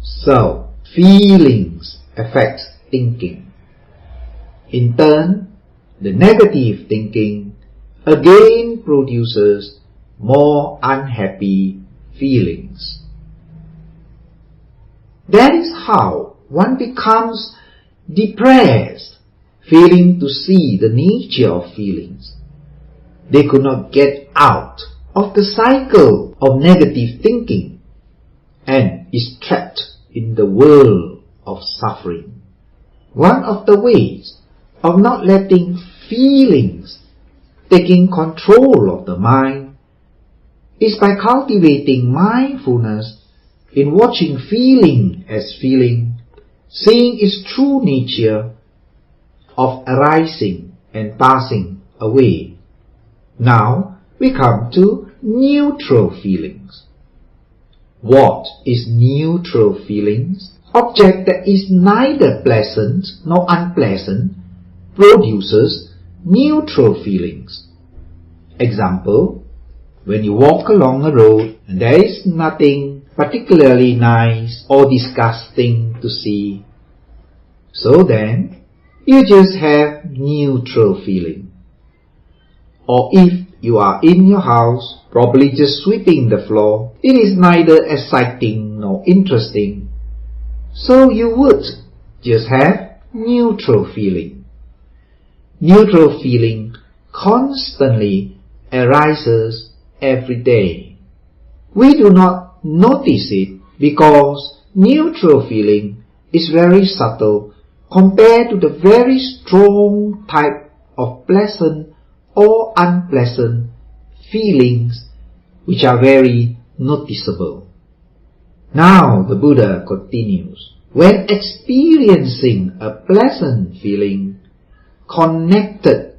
So, feelings affect thinking. In turn, the negative thinking again produces more unhappy feelings. That is how one becomes depressed, failing to see the nature of feelings. They could not get out of the cycle of negative thinking and is trapped in the world of suffering. One of the ways of not letting feelings taking control of the mind is by cultivating mindfulness in watching feeling as feeling, seeing its true nature of arising and passing away. Now we come to neutral feelings. What is neutral feelings? Object that is neither pleasant nor unpleasant produces neutral feelings. Example, when you walk along a road and there is nothing particularly nice or disgusting to see, so then you just have neutral feeling. Or if you are in your house, probably just sweeping the floor, it is neither exciting nor interesting, so you would just have neutral feeling. Neutral feeling constantly arises every day. We do not notice it because neutral feeling is very subtle compared to the very strong type of pleasant or unpleasant feelings which are very noticeable. Now the Buddha continues. When experiencing a pleasant feeling connected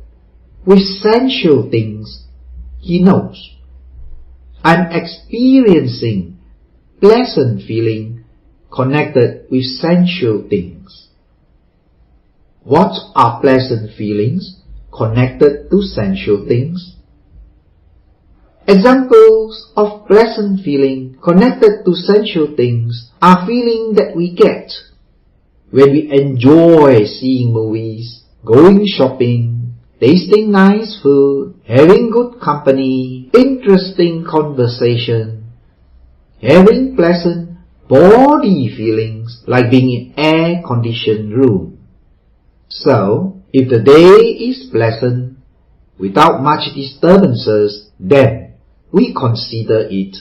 with sensual things, he knows. I'm experiencing pleasant feeling connected with sensual things. What are pleasant feelings connected to sensual things? Examples of pleasant feeling connected to sensual things are feeling that we get when we enjoy seeing movies, going shopping, tasting nice food, having good company, interesting conversation, having pleasant body feelings like being in air-conditioned room. So, if the day is pleasant, without much disturbances, then we consider it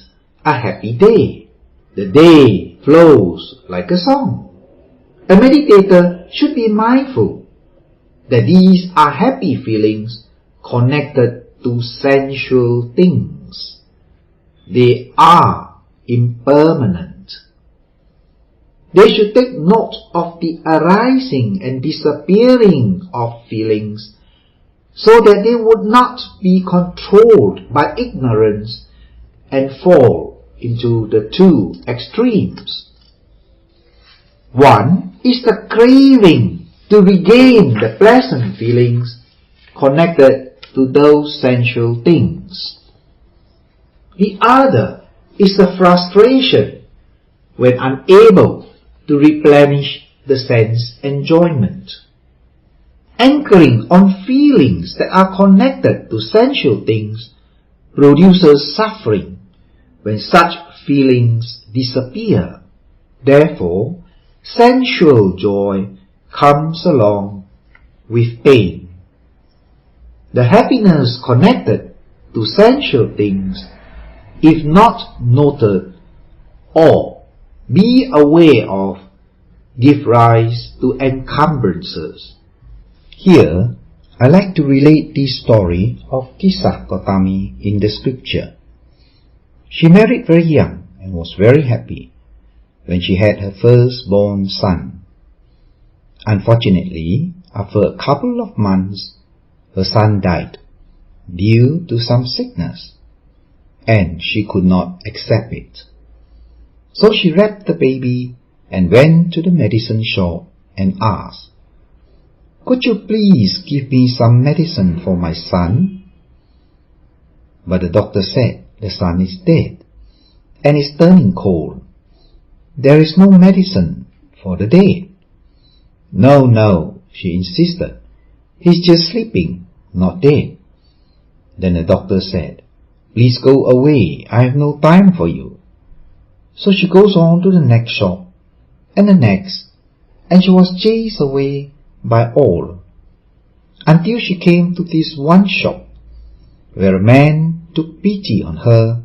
a happy day. The day flows like a song. A meditator should be mindful that these are happy feelings connected to sensual things. They are impermanent. They should take note of the arising and disappearing of feelings so that they would not be controlled by ignorance and fall into the two extremes. One is the craving to regain the pleasant feelings connected to those sensual things. The other is the frustration when unable to replenish the sense enjoyment. Anchoring on feelings that are connected to sensual things produces suffering when such feelings disappear. Therefore, sensual joy comes along with pain. The happiness connected to sensual things, if not noted or be aware of, give rise to encumbrances. Here, I like to relate this story of Kisah Gautami in the scripture. She married very young and was very happy when she had her firstborn son. Unfortunately, after a couple of months, her son died due to some sickness, and she could not accept it. So she wrapped the baby and went to the medicine shop and asked, "Could you please give me some medicine for my son?" But the doctor said the son is dead and is turning cold. There is no medicine for the dead. No, she insisted. He's just sleeping, not dead. Then the doctor said, "Please go away, I have no time for you." So she goes on to the next shop and the next, and she was chased away by all, until she came to this one shop, where a man took pity on her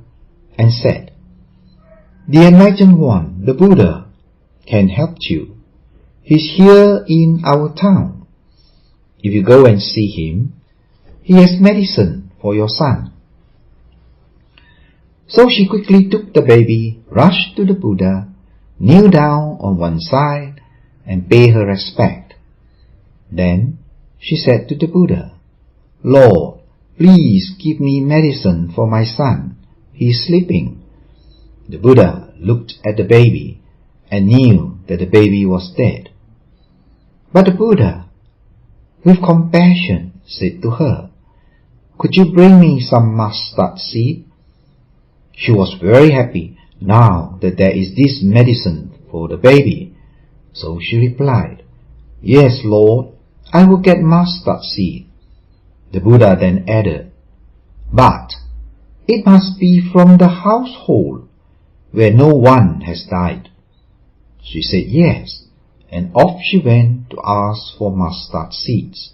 and said, "The Enlightened One, the Buddha, can help you. He's here in our town. If you go and see him, he has medicine for your son." So she quickly took the baby, rushed to the Buddha, kneeled down on one side, and paid her respect. Then she said to the Buddha, "Lord, please give me medicine for my son. He is sleeping." The Buddha looked at the baby and knew that the baby was dead. But the Buddha, with compassion, said to her, "Could you bring me some mustard seed?" She was very happy now that there is this medicine for the baby. So she replied, "Yes, Lord, I will get mustard seed." The Buddha then added, "But it must be from the household where no one has died." She said yes, and off she went to ask for mustard seeds.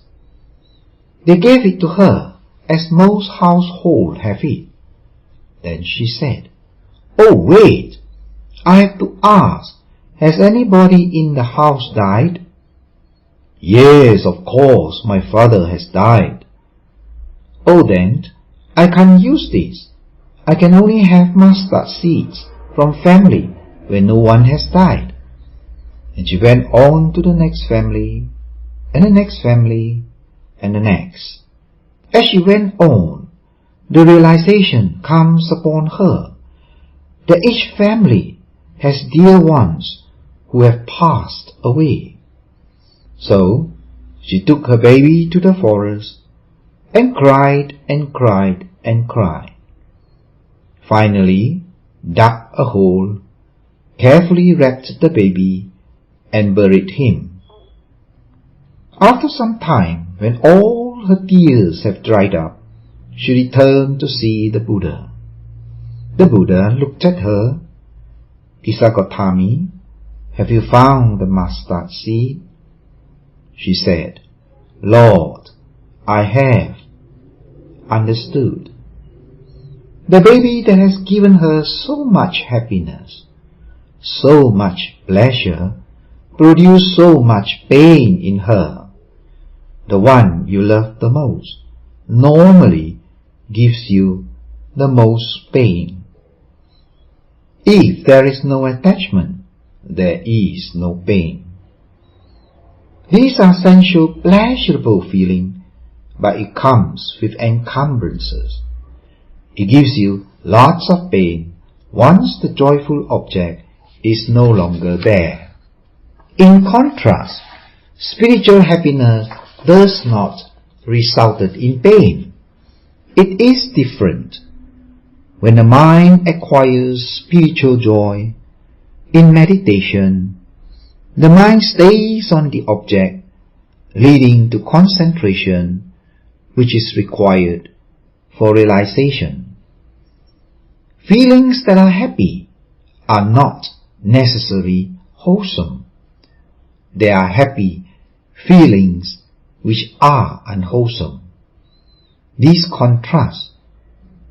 They gave it to her, as most households have it. Then she said, "Oh, wait, I have to ask, has anybody in the house died?" "Yes, of course, my father has died." "Oh, then, I can't use this. I can only have mustard seeds from family where no one has died." And she went on to the next family, and the next family, and the next. As she went on, the realization comes upon her that each family has dear ones who have passed away. So she took her baby to the forest and cried and cried and cried. Finally dug a hole, carefully wrapped the baby, and buried him. After some time, when all her tears have dried up, she returned to see the Buddha. The Buddha looked at her. "Kisah Gautami, have you found the mustard seed?" She said, "Lord, I have." Understood. The baby that has given her so much happiness, so much pleasure, produced so much pain in her. The one you love the most normally gives you the most pain. If there is no attachment, there is no pain. These are sensual pleasurable feelings, but it comes with encumbrances. It gives you lots of pain once the joyful object is no longer there. In contrast, spiritual happiness does not result in pain. It is different. When the mind acquires spiritual joy in meditation, the mind stays on the object, leading to concentration, which is required for realization. Feelings that are happy are not necessarily wholesome. There are happy feelings which are unwholesome. These contrasts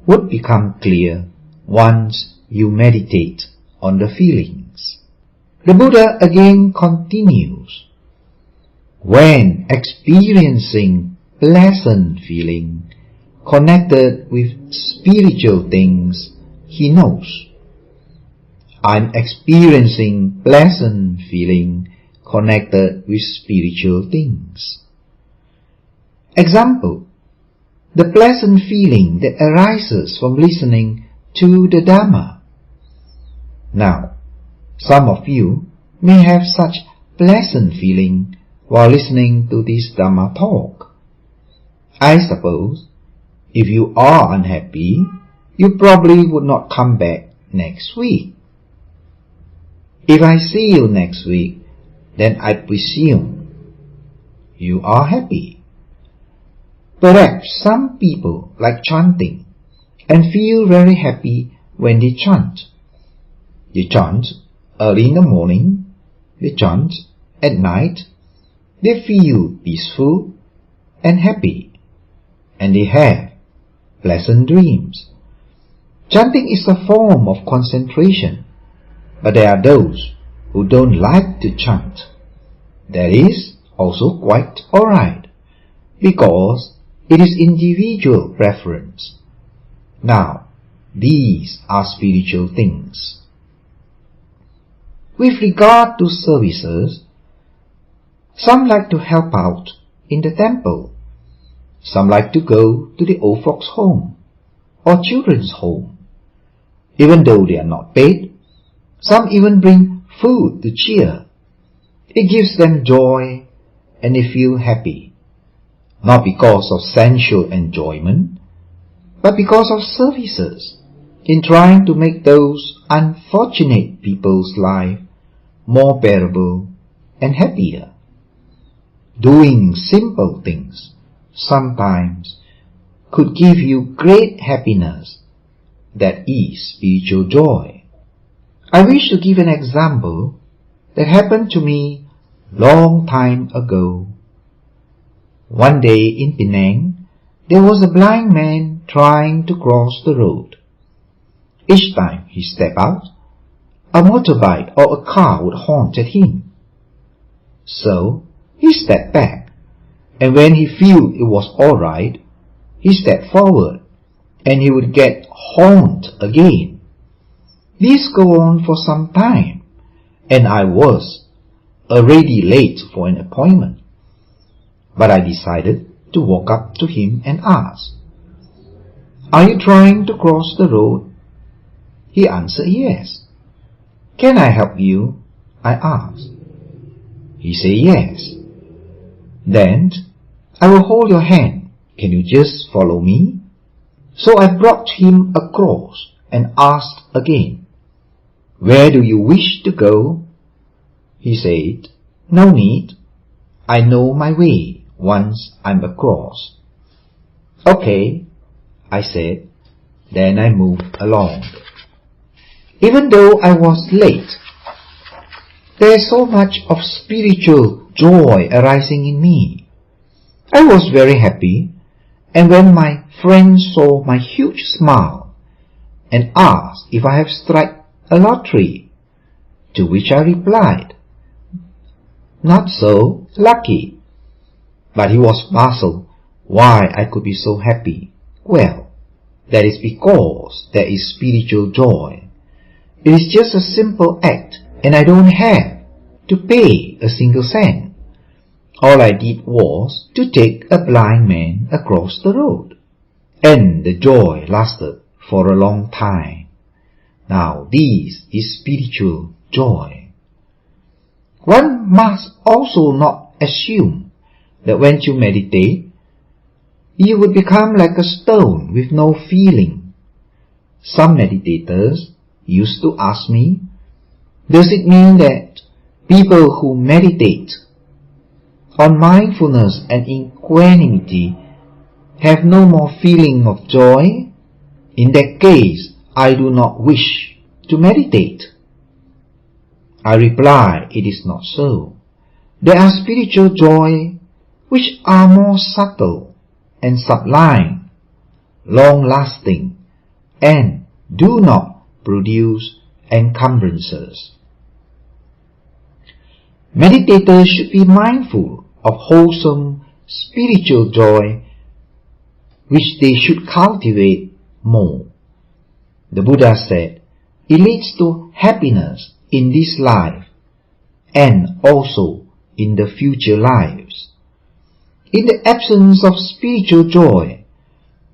would become clear once you meditate on the feelings. The Buddha again continues, when experiencing pleasant feeling connected with spiritual things, he knows, I'm experiencing pleasant feeling connected with spiritual things. Example, the pleasant feeling that arises from listening to the Dhamma. Now, some of you may have such pleasant feeling while listening to this Dhamma talk. I suppose, if you are unhappy, you probably would not come back next week. If I see you next week, then I presume you are happy. Perhaps some people like chanting and feel very happy when they chant. They chant early in the morning, they chant at night, they feel peaceful and happy, and they have pleasant dreams. Chanting is a form of concentration, but there are those who don't like to chant. That is also quite alright, because it is individual preference. Now, these are spiritual things. With regard to services, some like to help out in the temple. Some like to go to the old folks' home or children's home. Even though they are not paid, some even bring food to cheer. It gives them joy and they feel happy. Not because of sensual enjoyment, but because of services in trying to make those unfortunate people's life more bearable and happier. Doing simple things sometimes could give you great happiness that is spiritual joy. I wish to give an example that happened to me long time ago. One day in Penang, there was a blind man trying to cross the road. Each time he stepped out, a motorbike or a car would honk at him. So he stepped back, and when he felt it was all right, he stepped forward, and he would get honked again. This go on for some time, and I was already late for an appointment. But I decided to walk up to him and ask, "Are you trying to cross the road?" He answered yes. "Can I help you?" I asked. He said yes. "Then I will hold your hand. Can you just follow me?" So I brought him across and asked again, "Where do you wish to go?" He said, "No need. I know my way once I'm across." "Okay," I said. Then I moved along. Even though I was late, there is so much of spiritual joy arising in me. I was very happy, and when my friend saw my huge smile and asked if I have struck a lottery, to which I replied, "Not so lucky." But he was puzzled why I could be so happy. Well, that is because there is spiritual joy. It is just a simple act, and I don't have to pay a single cent. All I did was to take a blind man across the road, and the joy lasted for a long time. Now this is spiritual joy. One must also not assume that when you meditate, you would become like a stone with no feeling. Some meditators used to ask me, does it mean that people who meditate on mindfulness and equanimity have no more feeling of joy? In that case, I do not wish to meditate. I reply, it is not so. There are spiritual joy which are more subtle and sublime, long-lasting, and do not produce encumbrances. Meditators should be mindful of wholesome spiritual joy which they should cultivate more. The Buddha said, it leads to happiness in this life and also in the future lives. In the absence of spiritual joy,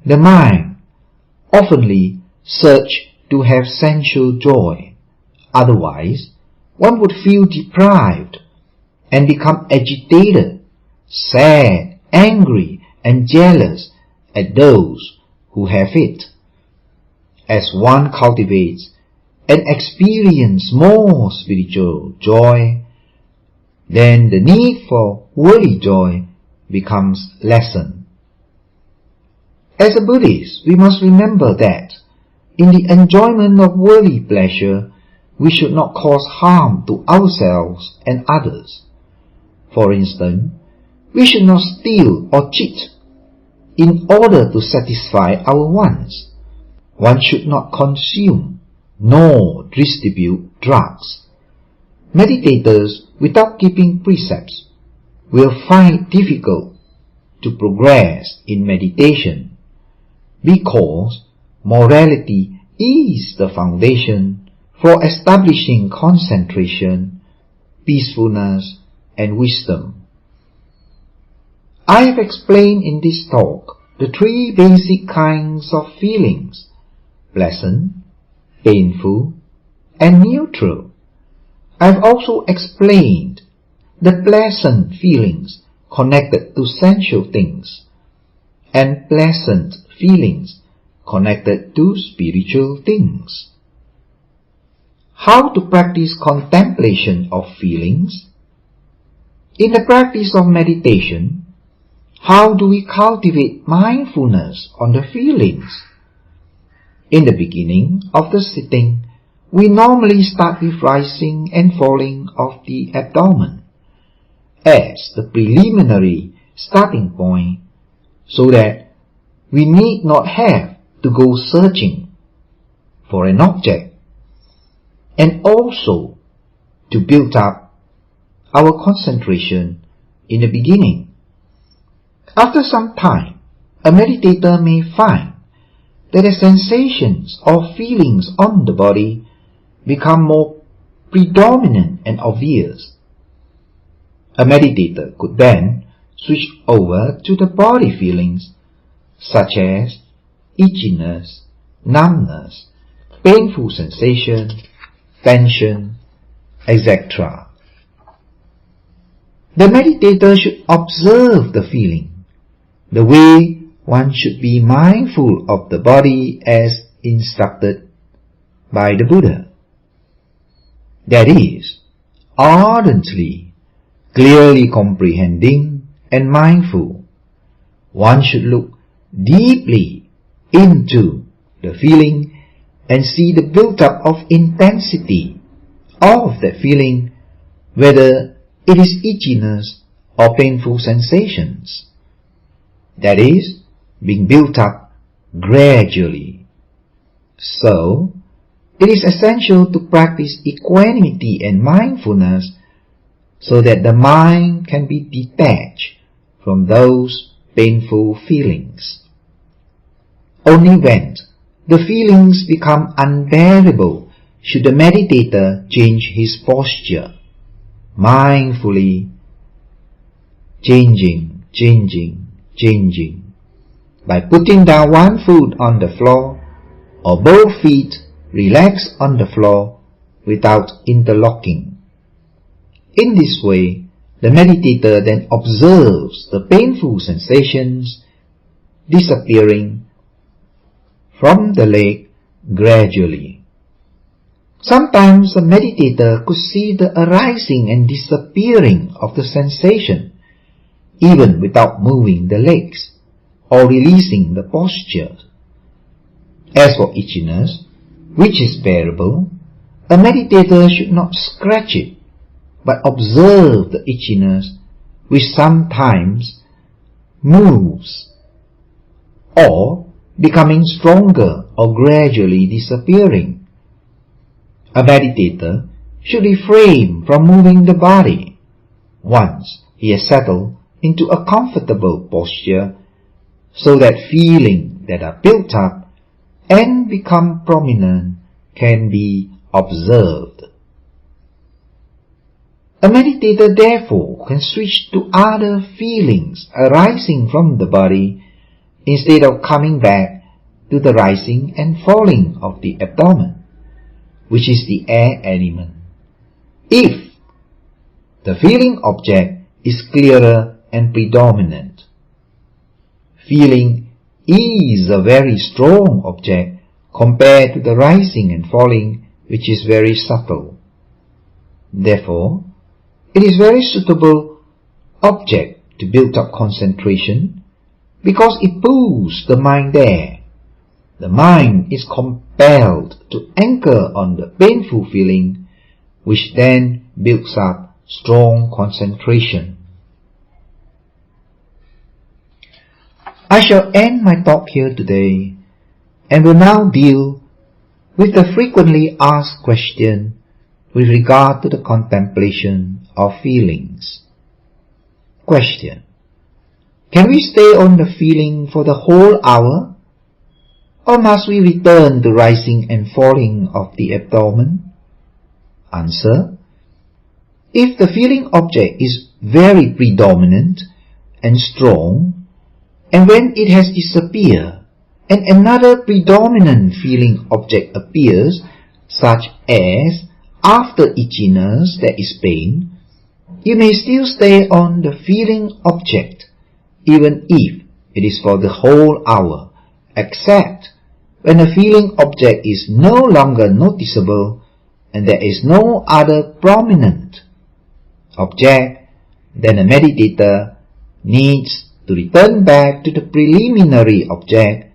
the mind oftenly searches to have sensual joy. Otherwise, one would feel deprived and become agitated, sad, angry, and jealous at those who have it. As one cultivates and experiences more spiritual joy, then the need for worldly joy becomes lessened. As a Buddhist, we must remember that in the enjoyment of worldly pleasure, we should not cause harm to ourselves and others. For instance, we should not steal or cheat in order to satisfy our wants. One should not consume nor distribute drugs. Meditators without keeping precepts will find it difficult to progress in meditation, because morality is the foundation for establishing concentration, peacefulness, and wisdom. I have explained in this talk the three basic kinds of feelings: pleasant, painful, and neutral. I have also explained the pleasant feelings connected to sensual things and pleasant feelings connected to spiritual things. How to practice contemplation of feelings? In the practice of meditation, how do we cultivate mindfulness on the feelings? In the beginning of the sitting, we normally start with rising and falling of the abdomen as the preliminary starting point, so that we need not have to go searching for an object, and also to build up our concentration in the beginning. After some time, a meditator may find that the sensations or feelings on the body become more predominant and obvious. A meditator could then switch over to the body feelings such as itchiness, numbness, painful sensation, tension, etc. The meditator should observe the feeling, the way one should be mindful of the body as instructed by the Buddha. That is, ardently, clearly comprehending and mindful. One should look deeply into the feeling and see the build-up of intensity of that feeling, whether it is itchiness or painful sensations. That is, being built up gradually. So, it is essential to practice equanimity and mindfulness so that the mind can be detached from those painful feelings. Only when the feelings become unbearable should the meditator change his posture, mindfully changing, by putting down one foot on the floor or both feet relax on the floor without interlocking. In this way, the meditator then observes the painful sensations disappearing from the leg gradually. Sometimes a meditator could see the arising and disappearing of the sensation, even without moving the legs or releasing the posture. As for itchiness, which is bearable, a meditator should not scratch it, but observe the itchiness, which sometimes moves, or becoming stronger or gradually disappearing. A meditator should refrain from moving the body. Once he has settled into a comfortable posture, so that feelings that are built up and become prominent can be observed. A meditator therefore can switch to other feelings arising from the body instead of coming back to the rising and falling of the abdomen, which is the air element, if the feeling object is clearer and predominant. Feeling is a very strong object compared to the rising and falling, which is very subtle. Therefore, it is very suitable object to build up concentration because it pulls the mind there. The mind is compelled to anchor on the painful feeling, which then builds up strong concentration. I shall end my talk here today and will now deal with the frequently asked question with regard to the contemplation of feelings. Question: can we stay on the feeling for the whole hour, or must we return to rising and falling of the abdomen? Answer: if the feeling object is very predominant and strong, and when it has disappeared and another predominant feeling object appears, such as after itchiness there is pain, you may still stay on the feeling object even if it is for the whole hour, except when the feeling object is no longer noticeable and there is no other prominent object, then the meditator needs to return back to the preliminary object,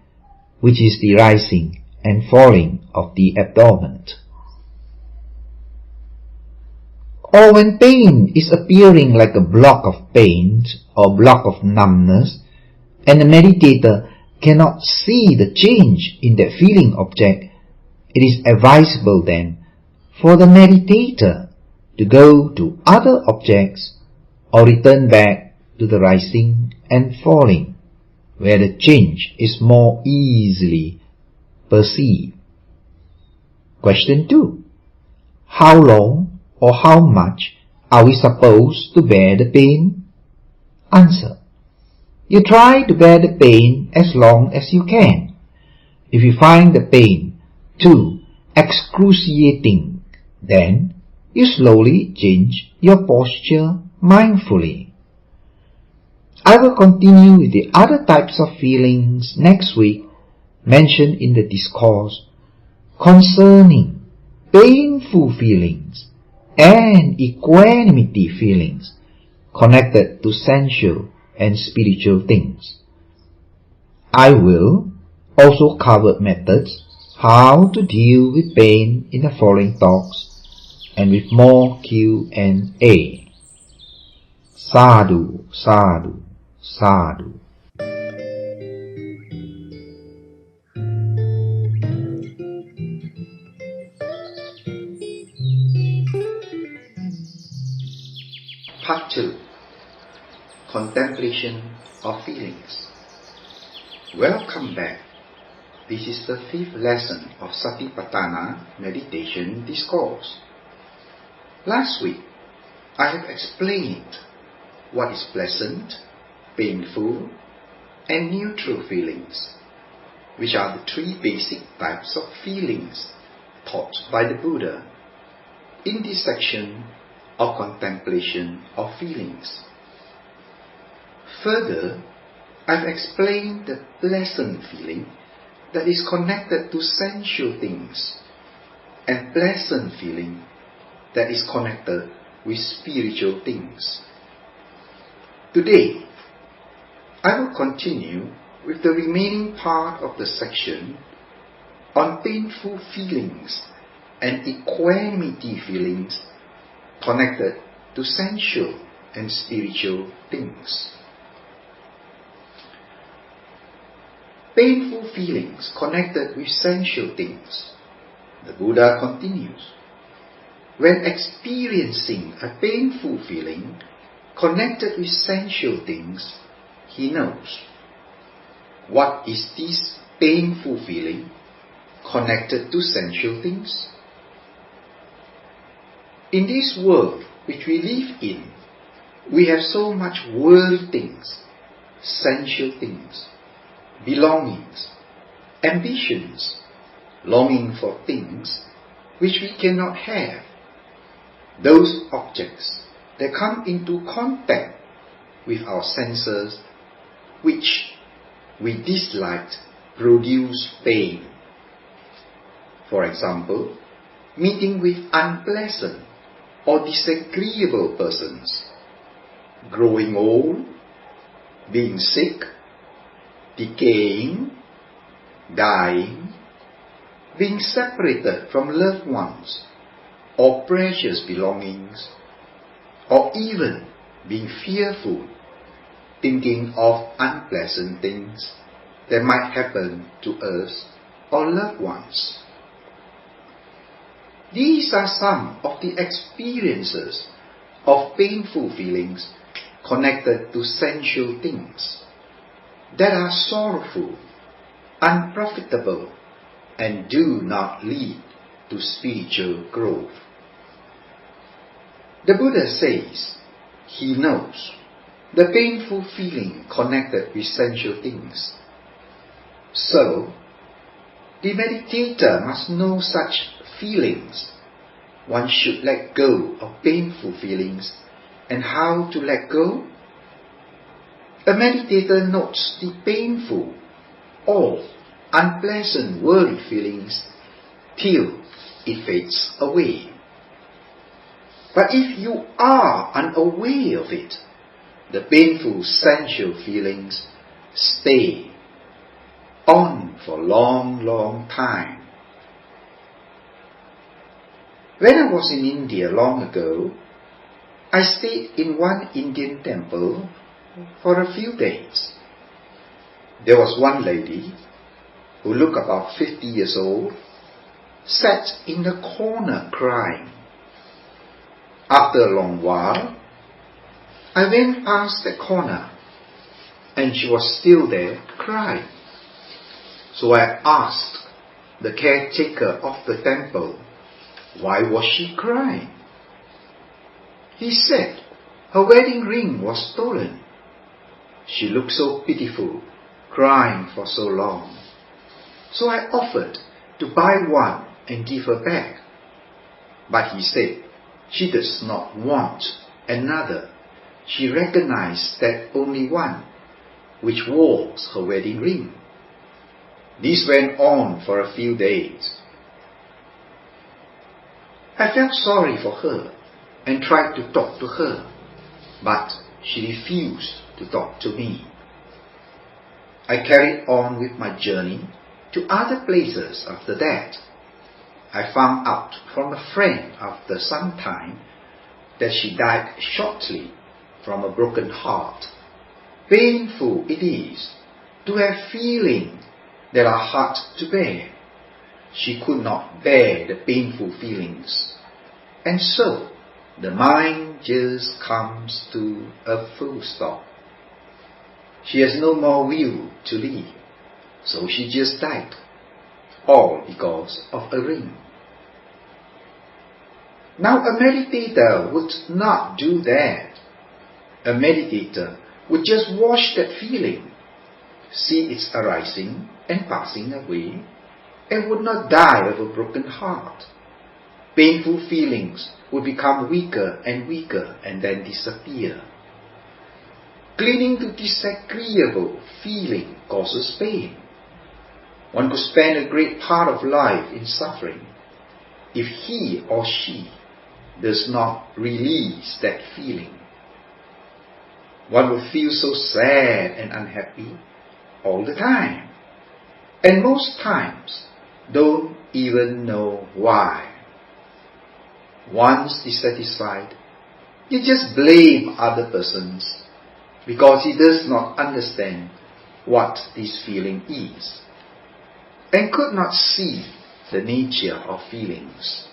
which is the rising and falling of the abdomen. Or when pain is appearing like a block of pain or block of numbness, and the meditator cannot see the change in that feeling object, it is advisable then for the meditator to go to other objects or return back to the rising and falling, where the change is more easily perceived. Question 2. How long or how much are we supposed to bear the pain? Answer: you try to bear the pain as long as you can. If you find the pain too excruciating, then you slowly change your posture mindfully. I will continue with the other types of feelings next week mentioned in the discourse concerning painful feelings and equanimity feelings connected to sensual and spiritual things. I will also cover methods how to deal with pain in the following talks and with more Q&A. Sadhu, sadhu, sadhu. Part 2. Contemplation of feelings. Welcome back. This is the 5th lesson of Satipatthana meditation discourse. Last week, I have explained what is pleasant, painful, and neutral feelings, which are the 3 basic types of feelings taught by the Buddha in this section of contemplation of feelings. Further, I've explained the pleasant feeling that is connected to sensual things, and pleasant feeling that is connected with spiritual things. Today, I will continue with the remaining part of the section on painful feelings and equanimity feelings connected to sensual and spiritual things. Painful feelings connected with sensual things. The Buddha continues, when experiencing a painful feeling connected with sensual things, he knows. What is this painful feeling connected to sensual things? In this world which we live in, we have so much worldly things, sensual things, belongings, ambitions, longing for things which we cannot have. Those objects that come into contact with our senses, which we dislike, produce pain. For example, meeting with unpleasant or disagreeable persons, growing old, being sick, decaying, dying, being separated from loved ones or precious belongings, or even being fearful, thinking of unpleasant things that might happen to us or loved ones. These are some of the experiences of painful feelings connected to sensual things that are sorrowful, unprofitable, and do not lead to spiritual growth. The Buddha says he knows the painful feeling connected with sensual things. So, the meditator must know such feelings. One should let go of painful feelings. And how to let go? A meditator notes the painful or unpleasant worldly feelings till it fades away. But if you are unaware of it, the painful sensual feelings stay on for a long, long time. When I was in India long ago, I stayed in one Indian temple for a few days. There was one lady who looked about 50 years old, sat in the corner crying. After a long while, I went past the corner and she was still there crying. So I asked the caretaker of the temple, why was she crying? He said her wedding ring was stolen. She looked so pitiful, crying for so long. So I offered to buy one and give her back. But he said she does not want another. She recognized that only one, which was her wedding ring. This went on for a few days. I felt sorry for her and tried to talk to her, but she refused to talk to me. I carried on with my journey to other places after that. I found out from a friend after some time that she died shortly from a broken heart. Painful it is to have feelings that are hard to bear. She could not bear the painful feelings, and so the mind just comes to a full stop. She has no more will to live, so she just died, all because of a ring. Now a meditator would not do that. A meditator would just watch that feeling, see its arising and passing away, and would not die of a broken heart. Painful feelings would become weaker and weaker and then disappear. Clinging to disagreeable feeling causes pain. One could spend a great part of life in suffering if he or she does not release that feeling. One will feel so sad and unhappy all the time, and most times don't even know why. Once dissatisfied, you just blame other persons because he does not understand what this feeling is and could not see the nature of feelings.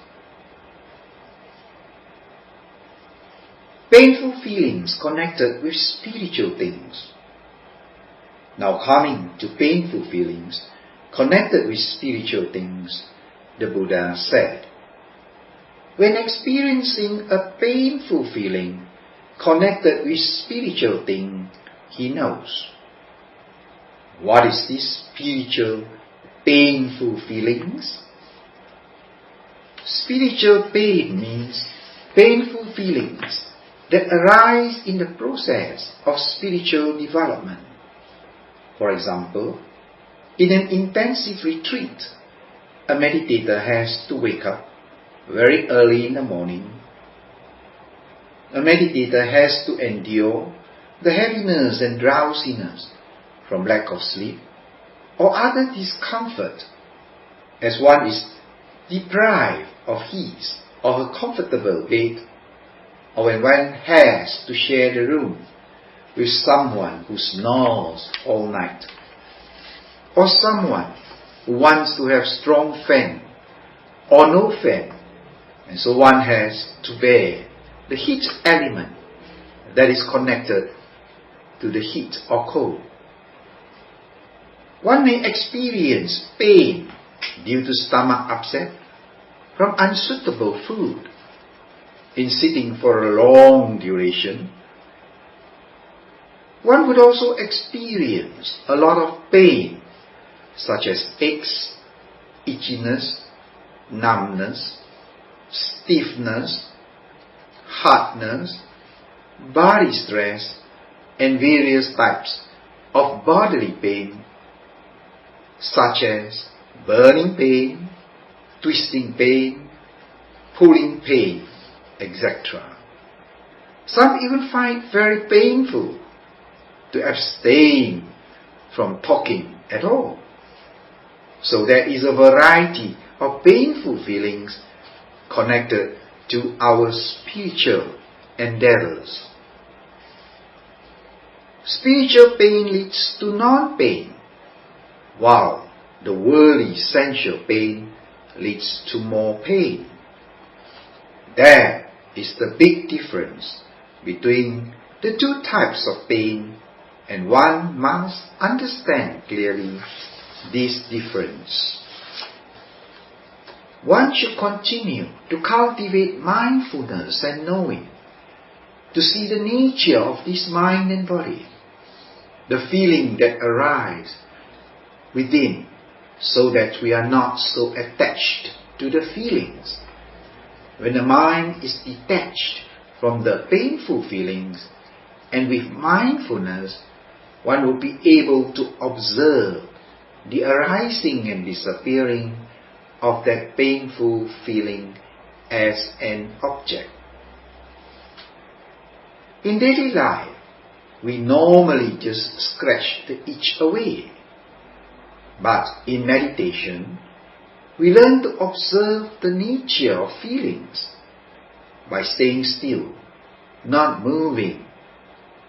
Painful feelings connected with spiritual things. Now coming to painful feelings connected with spiritual things, the Buddha said, when experiencing a painful feeling connected with spiritual thing, he knows. What is this spiritual painful feelings? Spiritual pain means painful feelings that arise in the process of spiritual development. For example, in an intensive retreat, a meditator has to wake up very early in the morning. A meditator has to endure the heaviness and drowsiness from lack of sleep or other discomfort, as one is deprived of his or her comfortable bed, or when one has to share the room with someone who snores all night, or someone who wants to have strong fan or no fan, and so one has to bear the heat element that is connected to the heat or cold. One may experience pain due to stomach upset from unsuitable food in sitting for a long duration. One would also experience a lot of pain such as aches, itchiness, numbness, stiffness, hardness, body stress, and various types of bodily pain such as burning pain, twisting pain, pulling pain, etc. Some even find it very painful to abstain from talking at all. So there is a variety of painful feelings connected to our spiritual endeavors. Spiritual pain leads to non-pain, while the worldly sensual pain leads to more pain. There is the big difference between the two types of pain, and one must understand clearly this difference. One should continue to cultivate mindfulness and knowing, to see the nature of this mind and body, the feeling that arises within, so that we are not so attached to the feelings. When the mind is detached from the painful feelings, and with mindfulness, one will be able to observe the arising and disappearing of that painful feeling as an object. In daily life, we normally just scratch the itch away. But in meditation, we learn to observe the nature of feelings. By staying still, not moving,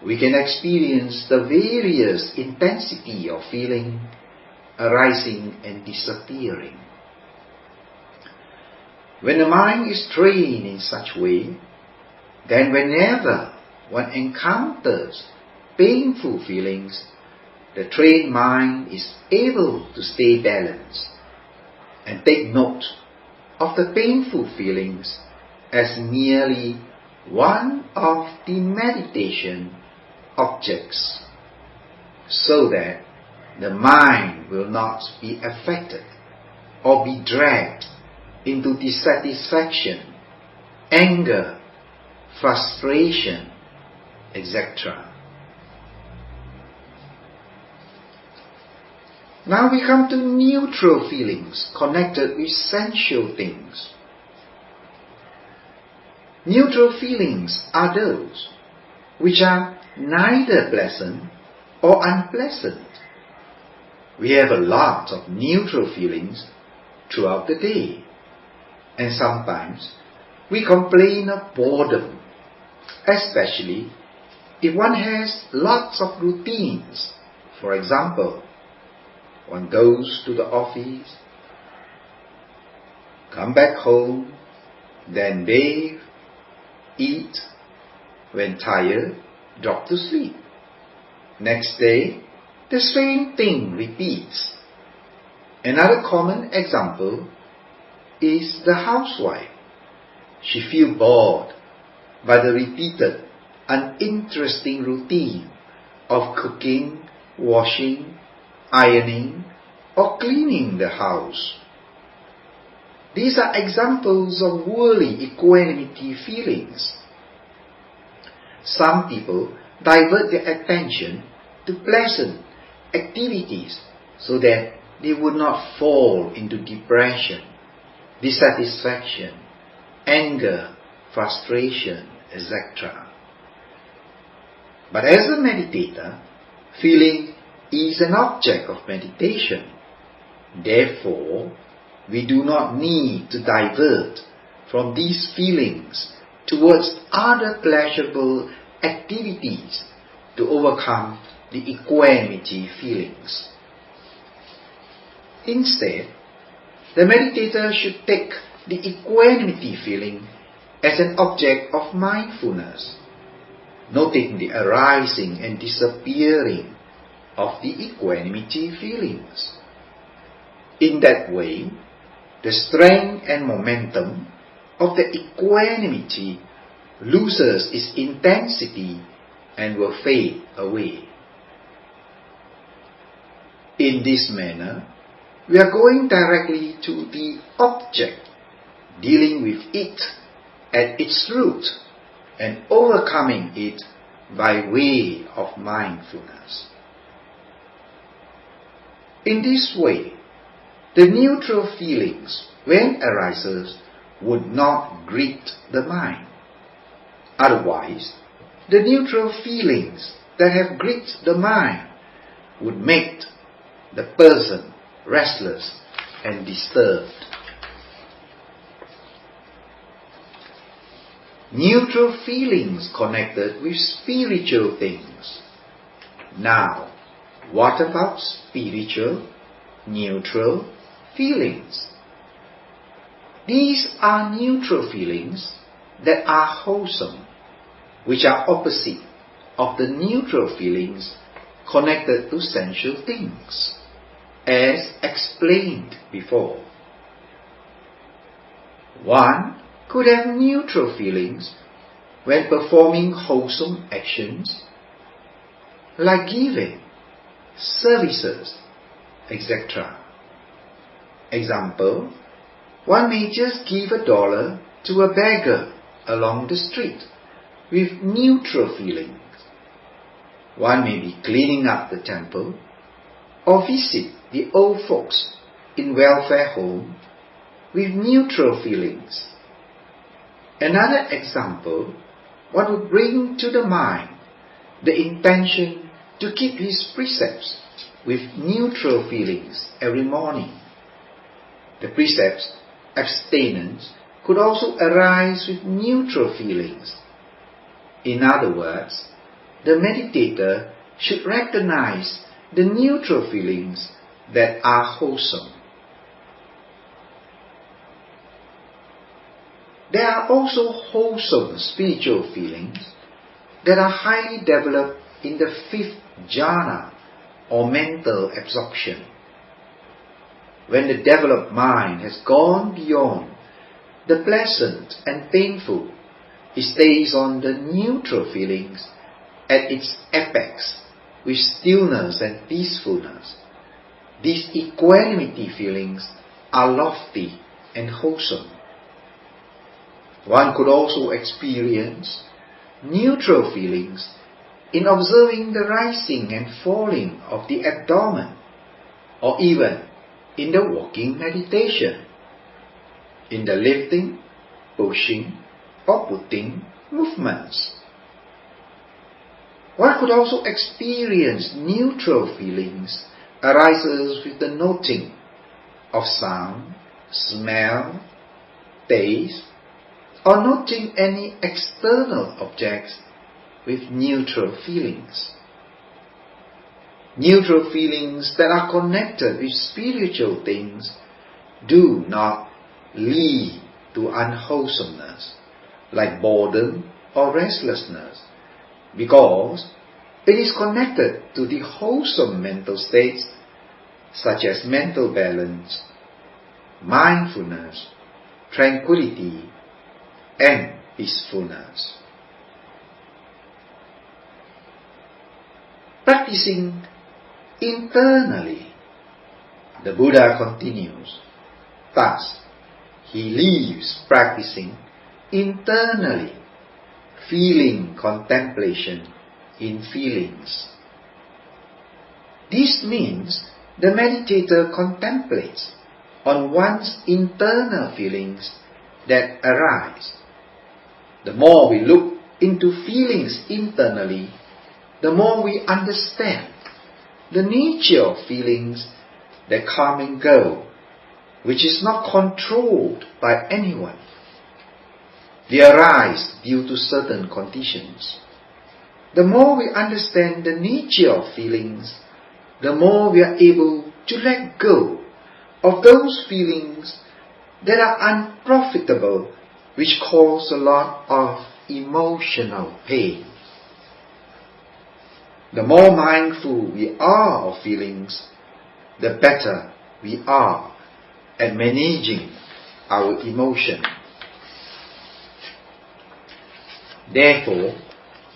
we can experience the various intensity of feeling arising and disappearing. When the mind is trained in such way, then whenever one encounters painful feelings, the trained mind is able to stay balanced and take note of the painful feelings as merely one of the meditation objects, so that the mind will not be affected or be dragged into dissatisfaction, anger, frustration, etc. Now we come to neutral feelings connected with sensual things. Neutral feelings are those which are neither pleasant or unpleasant. We have a lot of neutral feelings throughout the day, and sometimes we complain of boredom, especially if one has lots of routines. For example, one goes to the office, come back home, then bathe, eat, when tired, drop to sleep. Next day, the same thing repeats. Another common example is the housewife. She feels bored by the repeated, uninteresting routine of cooking, washing, ironing, or cleaning the house. These are examples of worldly equanimity feelings. Some people divert their attention to pleasant activities so that they would not fall into depression, dissatisfaction, anger, frustration, etc. But as a meditator, feeling is an object of meditation. Therefore, we do not need to divert from these feelings towards other pleasurable activities to overcome the equanimity feelings. Instead, the meditator should take the equanimity feeling as an object of mindfulness, noting the arising and disappearing of the equanimity feelings. In that way, the strength and momentum of the equanimity loses its intensity and will fade away. In this manner, we are going directly to the object, dealing with it at its root and overcoming it by way of mindfulness. In this way, the neutral feelings, when arises, would not greet the mind. Otherwise, the neutral feelings that have gripped the mind would make the person restless and disturbed. Neutral feelings connected with spiritual things. Now, what about spiritual, neutral feelings? These are neutral feelings that are wholesome, which are opposite of the neutral feelings connected to sensual things, as explained before. One could have neutral feelings when performing wholesome actions like giving, services, etc. Example, one may just give $1 to a beggar along the street with neutral feelings. One may be cleaning up the temple or visit the old folks in welfare home with neutral feelings. Another example, one would bring to the mind the intention to keep his precepts with neutral feelings every morning. The precepts, abstinence, could also arise with neutral feelings. In other words, the meditator should recognize the neutral feelings that are wholesome. There are also wholesome spiritual feelings that are highly developed in the fifth jhana or mental absorption. When the developed mind has gone beyond the pleasant and painful, it stays on the neutral feelings at its apex with stillness and peacefulness. These equanimity feelings are lofty and wholesome. One could also experience neutral feelings in observing the rising and falling of the abdomen, or even in the walking meditation, in the lifting, pushing, or putting movements. One could also experience neutral feelings arises with the noting of sound, smell, taste, or noting any external objects with neutral feelings. Neutral feelings that are connected with spiritual things do not lead to unwholesomeness, like boredom or restlessness, because it is connected to the wholesome mental states such as mental balance, mindfulness, tranquility, and peacefulness. Practicing internally, the Buddha continues, thus he leaves practicing internally, feeling contemplation in feelings. This means the meditator contemplates on one's internal feelings that arise. The more we look into feelings internally, the more we understand the nature of feelings that come and go, which is not controlled by anyone. They arise due to certain conditions. The more we understand the nature of feelings, the more we are able to let go of those feelings that are unprofitable, which cause a lot of emotional pain. The more mindful we are of feelings, the better we are at managing our emotion. Therefore,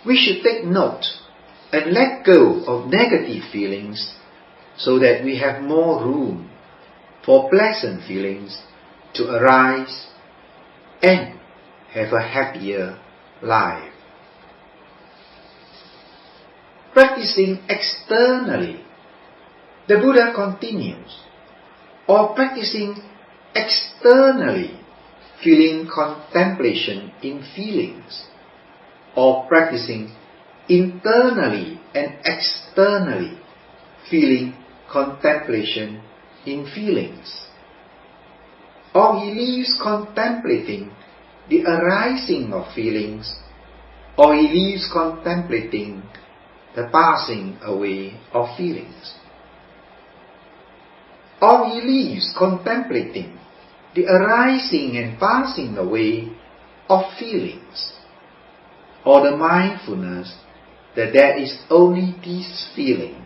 we should take note and let go of negative feelings so that we have more room for pleasant feelings to arise and have a happier life. Practicing externally, the Buddha continues, or practicing externally, feeling contemplation in feelings, or practicing internally and externally, feeling contemplation in feelings. Or he leaves contemplating the arising of feelings, or he leaves contemplating the passing away of feelings. Or he leaves contemplating the arising and passing away of feelings, or the mindfulness that there is only this feeling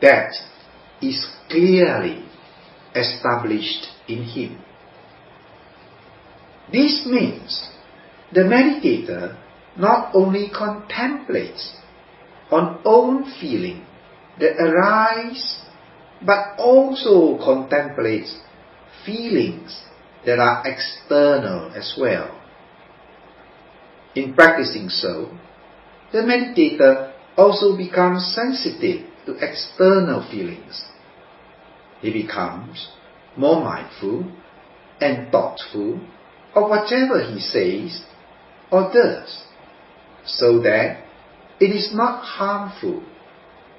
that is clearly established in him. This means the meditator not only contemplates on own feeling that arise, but also contemplates feelings that are external as well. In practicing so, the meditator also becomes sensitive to external feelings. He becomes more mindful and thoughtful of whatever he says or does, so that it is not harmful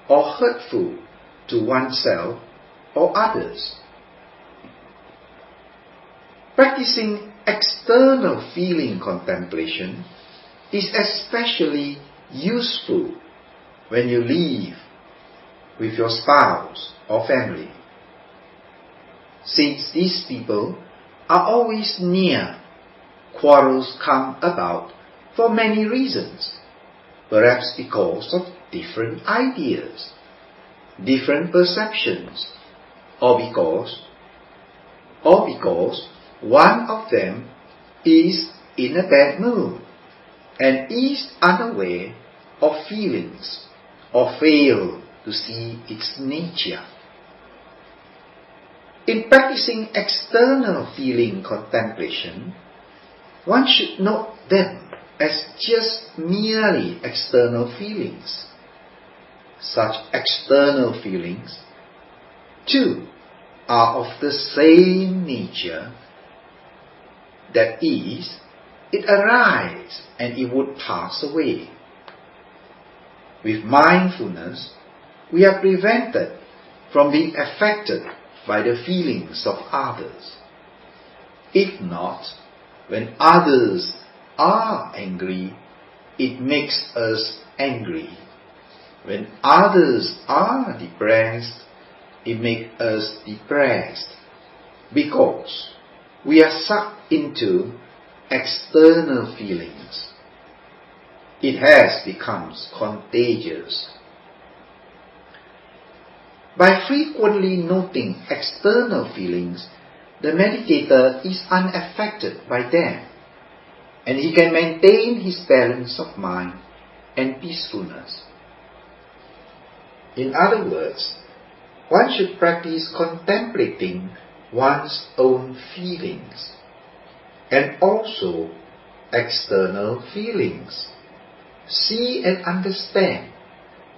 or hurtful to oneself or others. Practicing external feeling contemplation is especially useful when you live with your spouse or family, since these people are always near. Quarrels come about for many reasons, perhaps because of different ideas, different perceptions, or because one of them is in a bad mood and is unaware of feelings or fail to see its nature. In practicing external feeling contemplation, one should note them as just merely external feelings. Such external feelings two are of the same nature, that is, it arises and it would pass away. With mindfulness, we are prevented from being affected by the feelings of others. If not, when others are angry, it makes us angry. When others are depressed, it makes us depressed, because we are sucked into external feelings. It has become contagious. By frequently noting external feelings, the meditator is unaffected by them, and he can maintain his balance of mind and peacefulness. In other words, one should practice contemplating one's own feelings and also external feelings. See and understand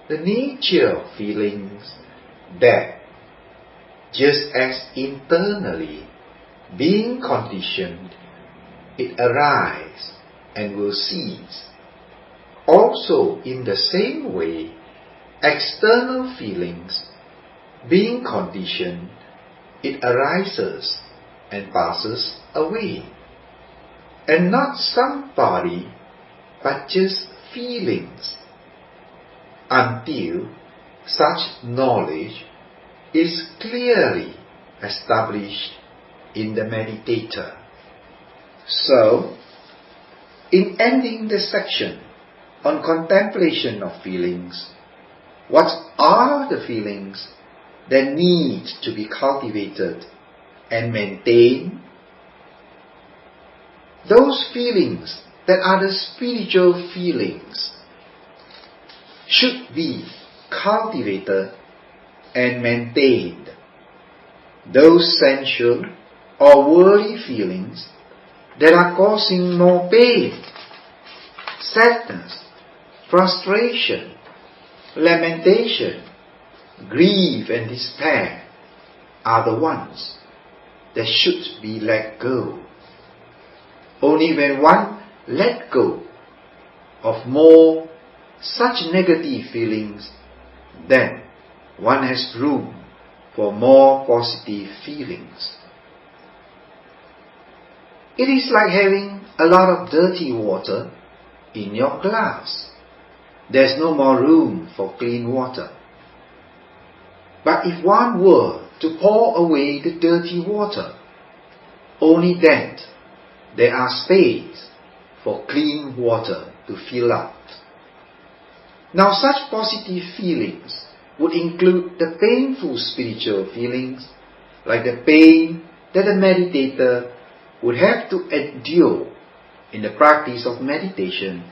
the nature of feelings, that just as internally being conditioned, it arises and will cease. Also in the same way, external feelings, being conditioned, it arises and passes away. And not somebody, but just feelings, until such knowledge is clearly established in the meditator. So, in ending the section on contemplation of feelings, what are the feelings that need to be cultivated and maintained? Those feelings that are the spiritual feelings should be cultivated and maintained. Those sensual or worldly feelings that are causing more pain, sadness, frustration, lamentation, grief and despair are the ones that should be let go. Only when one let go of more such negative feelings, then one has room for more positive feelings. It is like having a lot of dirty water in your glass. There's no more room for clean water. But if one were to pour away the dirty water, only then there are space for clean water to fill up. Now such positive feelings would include the painful spiritual feelings, like the pain that the meditator would have to endure in the practice of meditation,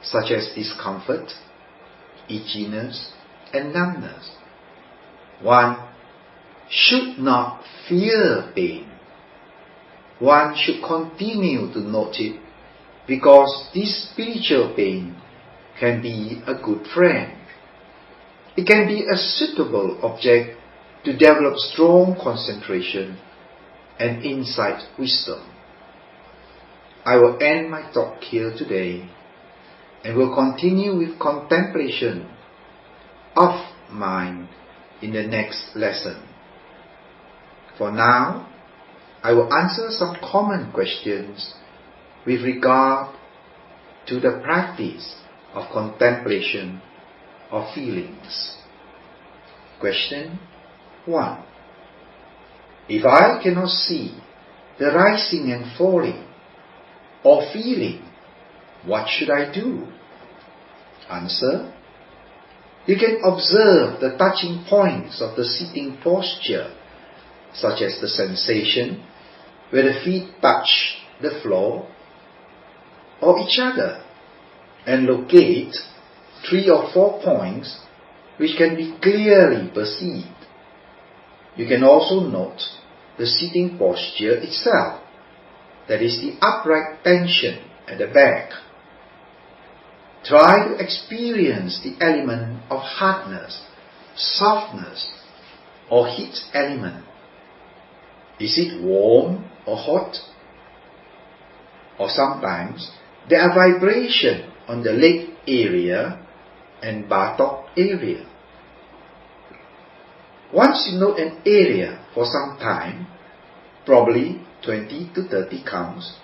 such as discomfort, itchiness, and numbness. One should not fear pain. One should continue to note it, because this spiritual pain can be a good friend. It can be a suitable object to develop strong concentration and insight wisdom. I will end my talk here today, and will continue with contemplation of mind in the next lesson. For now, I will answer some common questions with regard to the practice of contemplation of feelings. Question 1. If I cannot see the rising and falling or feeling, what should I do? Answer. You can observe the touching points of the sitting posture, such as the sensation where the feet touch the floor or each other, and locate 3 or 4 points which can be clearly perceived. You can also note the sitting posture itself, that is the upright tension at the back. Try to experience the element of hardness, softness, or heat element? Is it warm or hot? Or sometimes there are vibrations on the leg area and buttock area. Once you know an area for some time, probably 20 to 30 counts,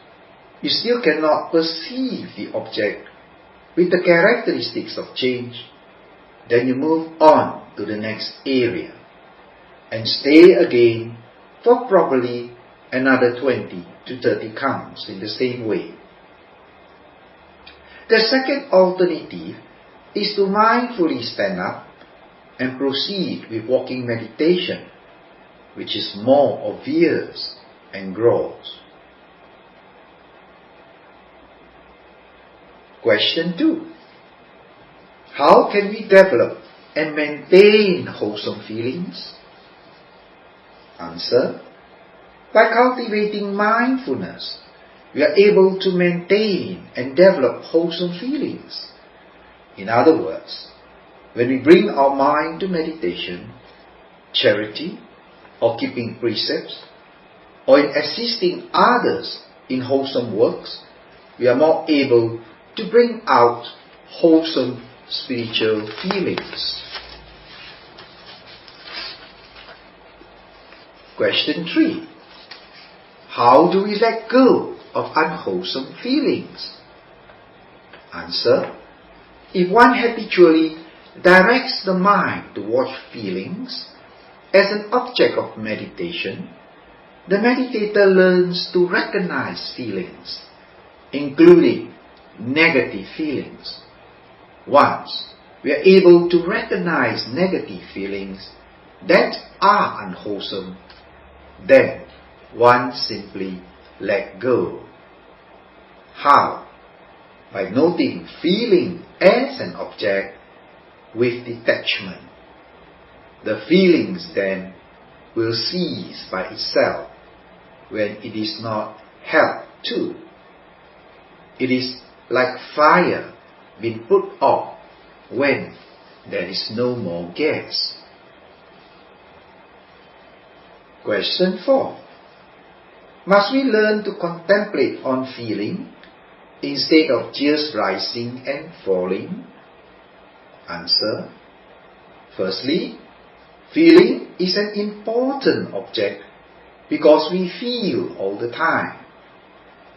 you still cannot perceive the object with the characteristics of change, then you move on to the next area and stay again for probably another 20 to 30 counts in the same way. The second alternative is to mindfully stand up and proceed with walking meditation, which is more obvious and gross. Question 2. How can we develop and maintain wholesome feelings? Answer. By cultivating mindfulness, we are able to maintain and develop wholesome feelings. In other words, when we bring our mind to meditation, charity, or keeping precepts, or in assisting others in wholesome works, we are more able to bring out wholesome spiritual feelings. Question 3. How do we let go of unwholesome feelings? Answer. If one habitually directs the mind to watch feelings as an object of meditation, the meditator learns to recognize feelings, including negative feelings. Once we are able to recognize negative feelings that are unwholesome, then one simply let go. How? By noting feeling as an object with detachment. The feelings then will cease by itself when it is not held to. It is like fire being put off when there is no more gas. Question 4. Must we learn to contemplate on feeling instead of just rising and falling? Answer. Firstly, feeling is an important object because we feel all the time.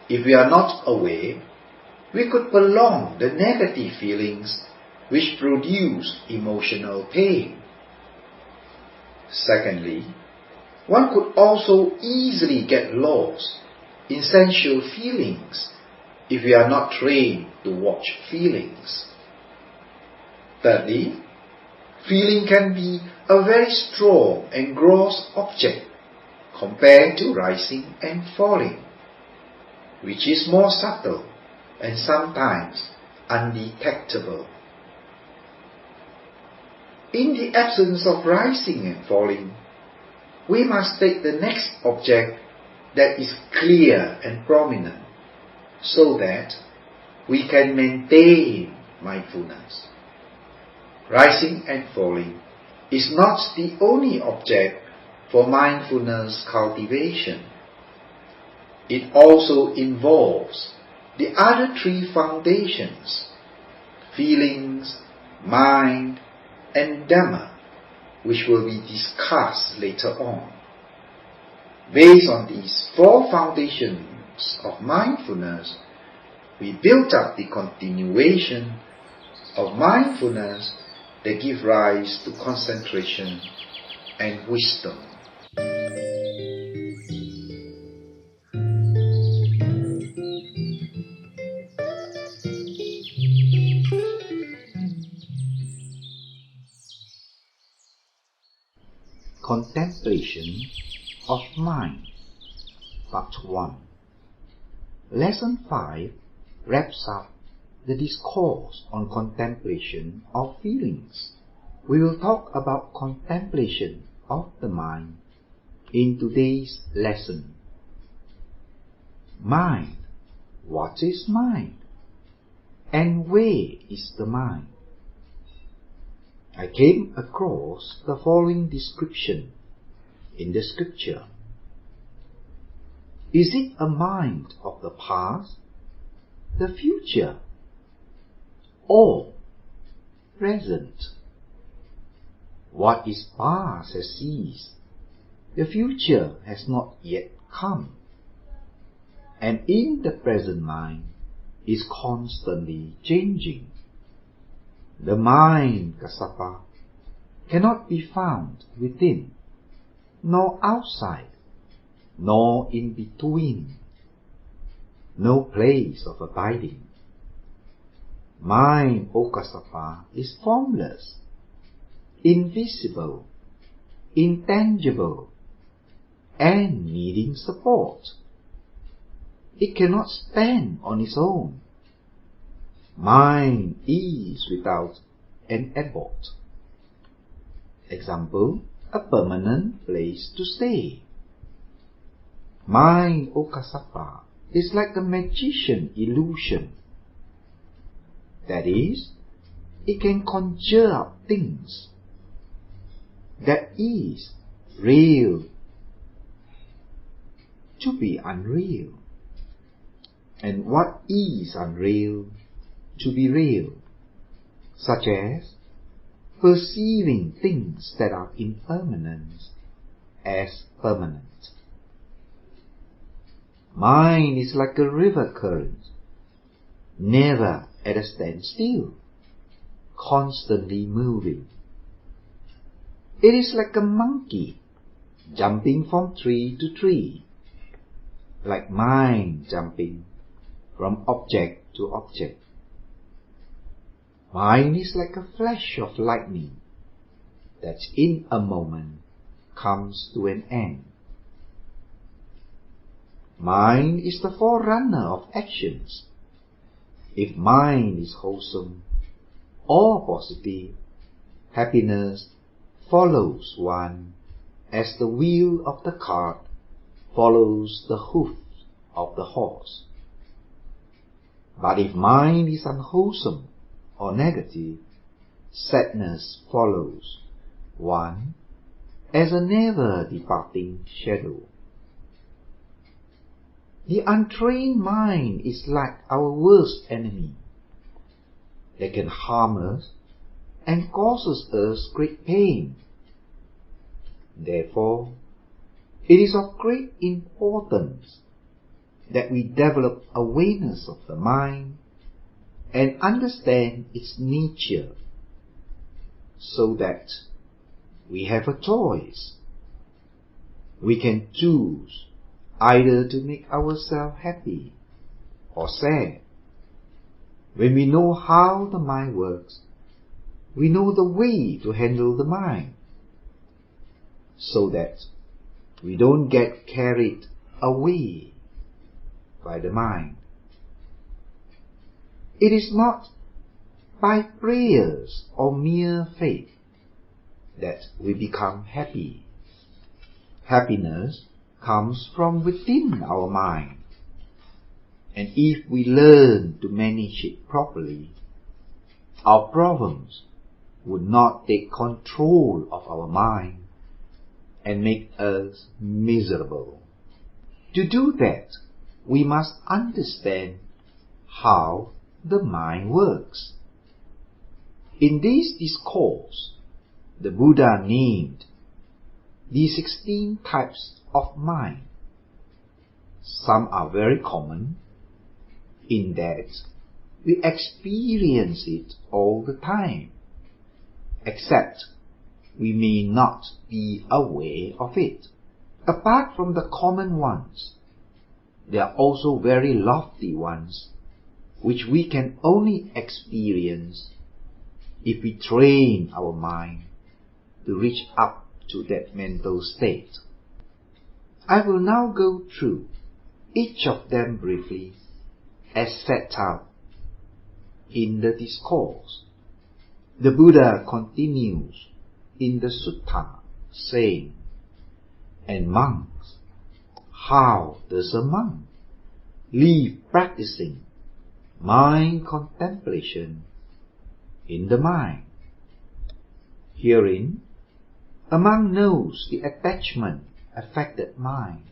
If we are not aware, we could prolong the negative feelings which produce emotional pain. Secondly, one could also easily get lost in sensual feelings if we are not trained to watch feelings. Thirdly, feeling can be a very strong and gross object compared to rising and falling, which is more subtle and sometimes undetectable. In the absence of rising and falling, we must take the next object that is clear and prominent so that we can maintain mindfulness. Rising and falling is not the only object for mindfulness cultivation. It also involves the other three foundations: feelings, mind, and Dhamma, which will be discussed later on. Based on these four foundations of mindfulness, we built up the continuation of mindfulness that give rise to concentration and wisdom. Contemplation of Mind, Part 1. Lesson 5 wraps up the discourse on contemplation of feelings. We will talk about contemplation of the mind in today's lesson. Mind. What is mind? And where is the mind? I came across the following description in the scripture. Is it a mind of the past, the future, or present? What is past has ceased, the future has not yet come, and in the present mind is constantly changing. The mind, Kassapa, cannot be found within, nor outside, nor in between, no place of abiding. Mind, O Kassapa, is formless, invisible, intangible, and needing support. It cannot stand on its own. Mind is without an abode. Example, a permanent place to stay. Mind, O Kassapa, is like a magician illusion. That is, it can conjure up things that is real to be unreal, and what is unreal to be real, such as perceiving things that are impermanent as permanent. Mind is like a river current, never at a standstill, constantly moving. It is like a monkey jumping from tree to tree, like mind jumping from object to object. Mind is like a flash of lightning that in a moment comes to an end. Mind is the forerunner of actions. If mind is wholesome or positive, happiness follows one as the wheel of the cart follows the hoof of the horse. But if mind is unwholesome or negative, sadness follows one as a never-departing shadow. The untrained mind is like our worst enemy. They can harm us and causes us great pain. Therefore, it is of great importance that we develop awareness of the mind and understand its nature, so that we have a choice. We can choose either to make ourselves happy or sad. When we know how the mind works, we know the way to handle the mind, so that we don't get carried away by the mind. It is not by prayers or mere faith that we become happy. Happiness comes from within our mind, and if we learn to manage it properly, our problems would not take control of our mind and make us miserable. To do that, we must understand how the mind works. In this discourse, the Buddha named the 16 types of mind. Some are very common, in that we experience it all the time, except we may not be aware of it. Apart from the common ones, there are also very lofty ones, which we can only experience if we train our mind to reach up to that mental state. I will now go through each of them briefly as set out in the discourse. The Buddha continues in the sutta saying, "And monks, how does a monk live practicing mind contemplation in the mind?" Herein, a monk knows the attachment-affected mind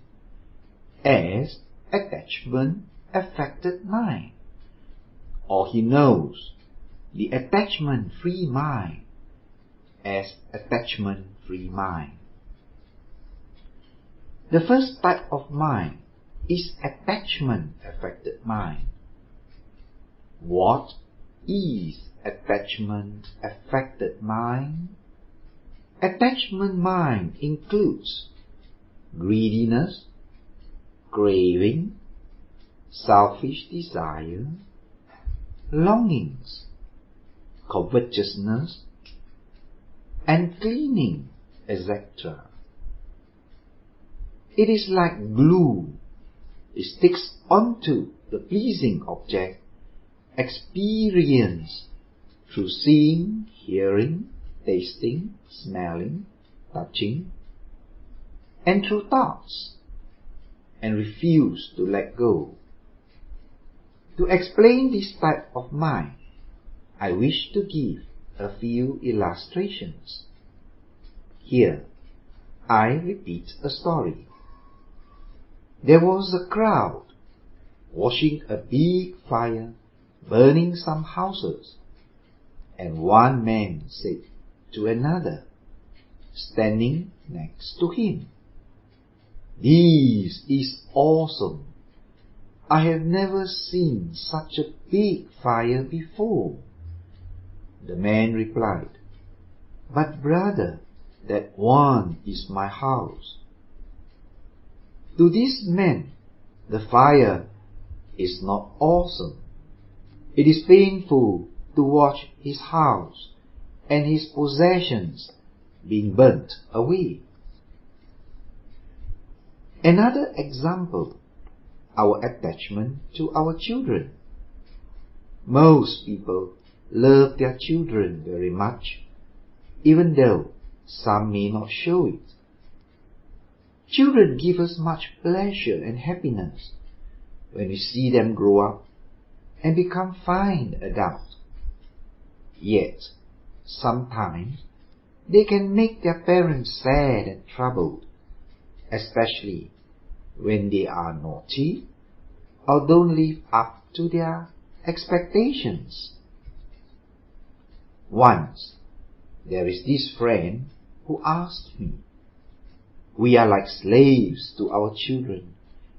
as attachment-affected mind, or he knows the attachment-free mind as attachment-free mind. The first type of mind is attachment-affected mind. What is attachment-affected mind? Attachment mind includes greediness, craving, selfish desire, longings, covetousness, and clinging, etc. It is like glue. It sticks onto the pleasing object experienced through seeing, hearing, tasting, smelling, touching, and through thoughts, and refuse to let go. To explain this type of mind, I wish to give a few illustrations. Here, I repeat a story. There was a crowd watching a big fire burning some houses, and one man said to another, standing next to him, "This is awesome. I have never seen such a big fire before." The man replied, "But brother, that one is my house." To this man, the fire is not awesome. It is painful to watch his house and his possessions being burnt away. Another example, our attachment to our children. Most people love their children very much, even though some may not show it. Children give us much pleasure and happiness when we see them grow up and become fine adults. Yet, sometimes they can make their parents sad and troubled, especially when they are naughty or don't live up to their expectations. Once, there is this friend who asked me, "We are like slaves to our children,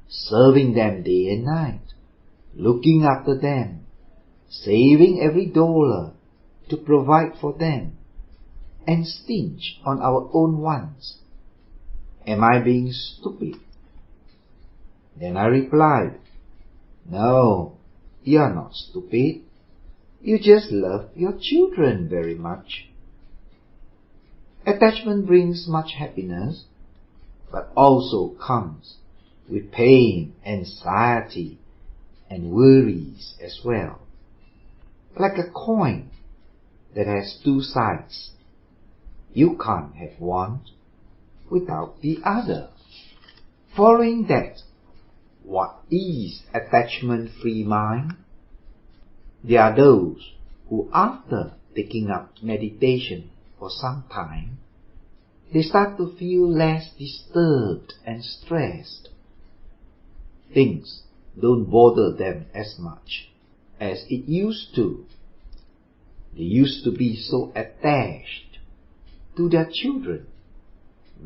serving them day and night, looking after them, saving every dollar to provide for them, and stinge on our own wants. Am I being stupid?" Then I replied, "No, you are not stupid. You just love your children very much." Attachment brings much happiness, but also comes with pain, anxiety, and worries as well. Like a coin that has two sides, you can't have one without the other. Following that, what is attachment-free mind? There are those who, after taking up meditation for some time, they start to feel less disturbed and stressed. Things don't bother them as much as it used to. They used to be so attached to their children,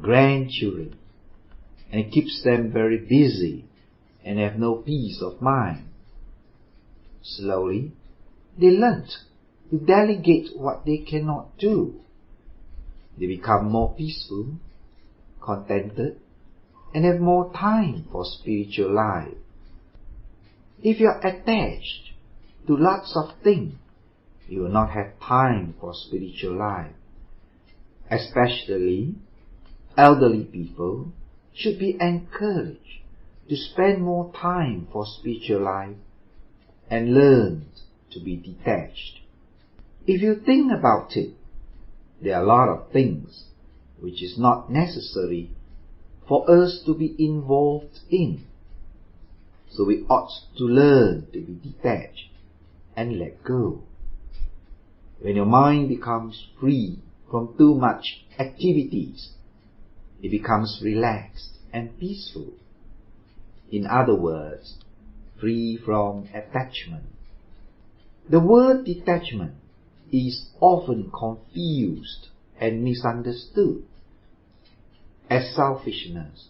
grandchildren, and it keeps them very busy and have no peace of mind. Slowly, they learnt to delegate what they cannot do. They become more peaceful, contented, and have more time for spiritual life. If you are attached to lots of things, you will not have time for spiritual life. Especially, elderly people should be encouraged to spend more time for spiritual life and learn to be detached. If you think about it, there are a lot of things which is not necessary for us to be involved in. So we ought to learn to be detached and let go. When your mind becomes free from too much activities. It becomes relaxed and peaceful. In other words, free from attachment. The word detachment is often confused and misunderstood as selfishness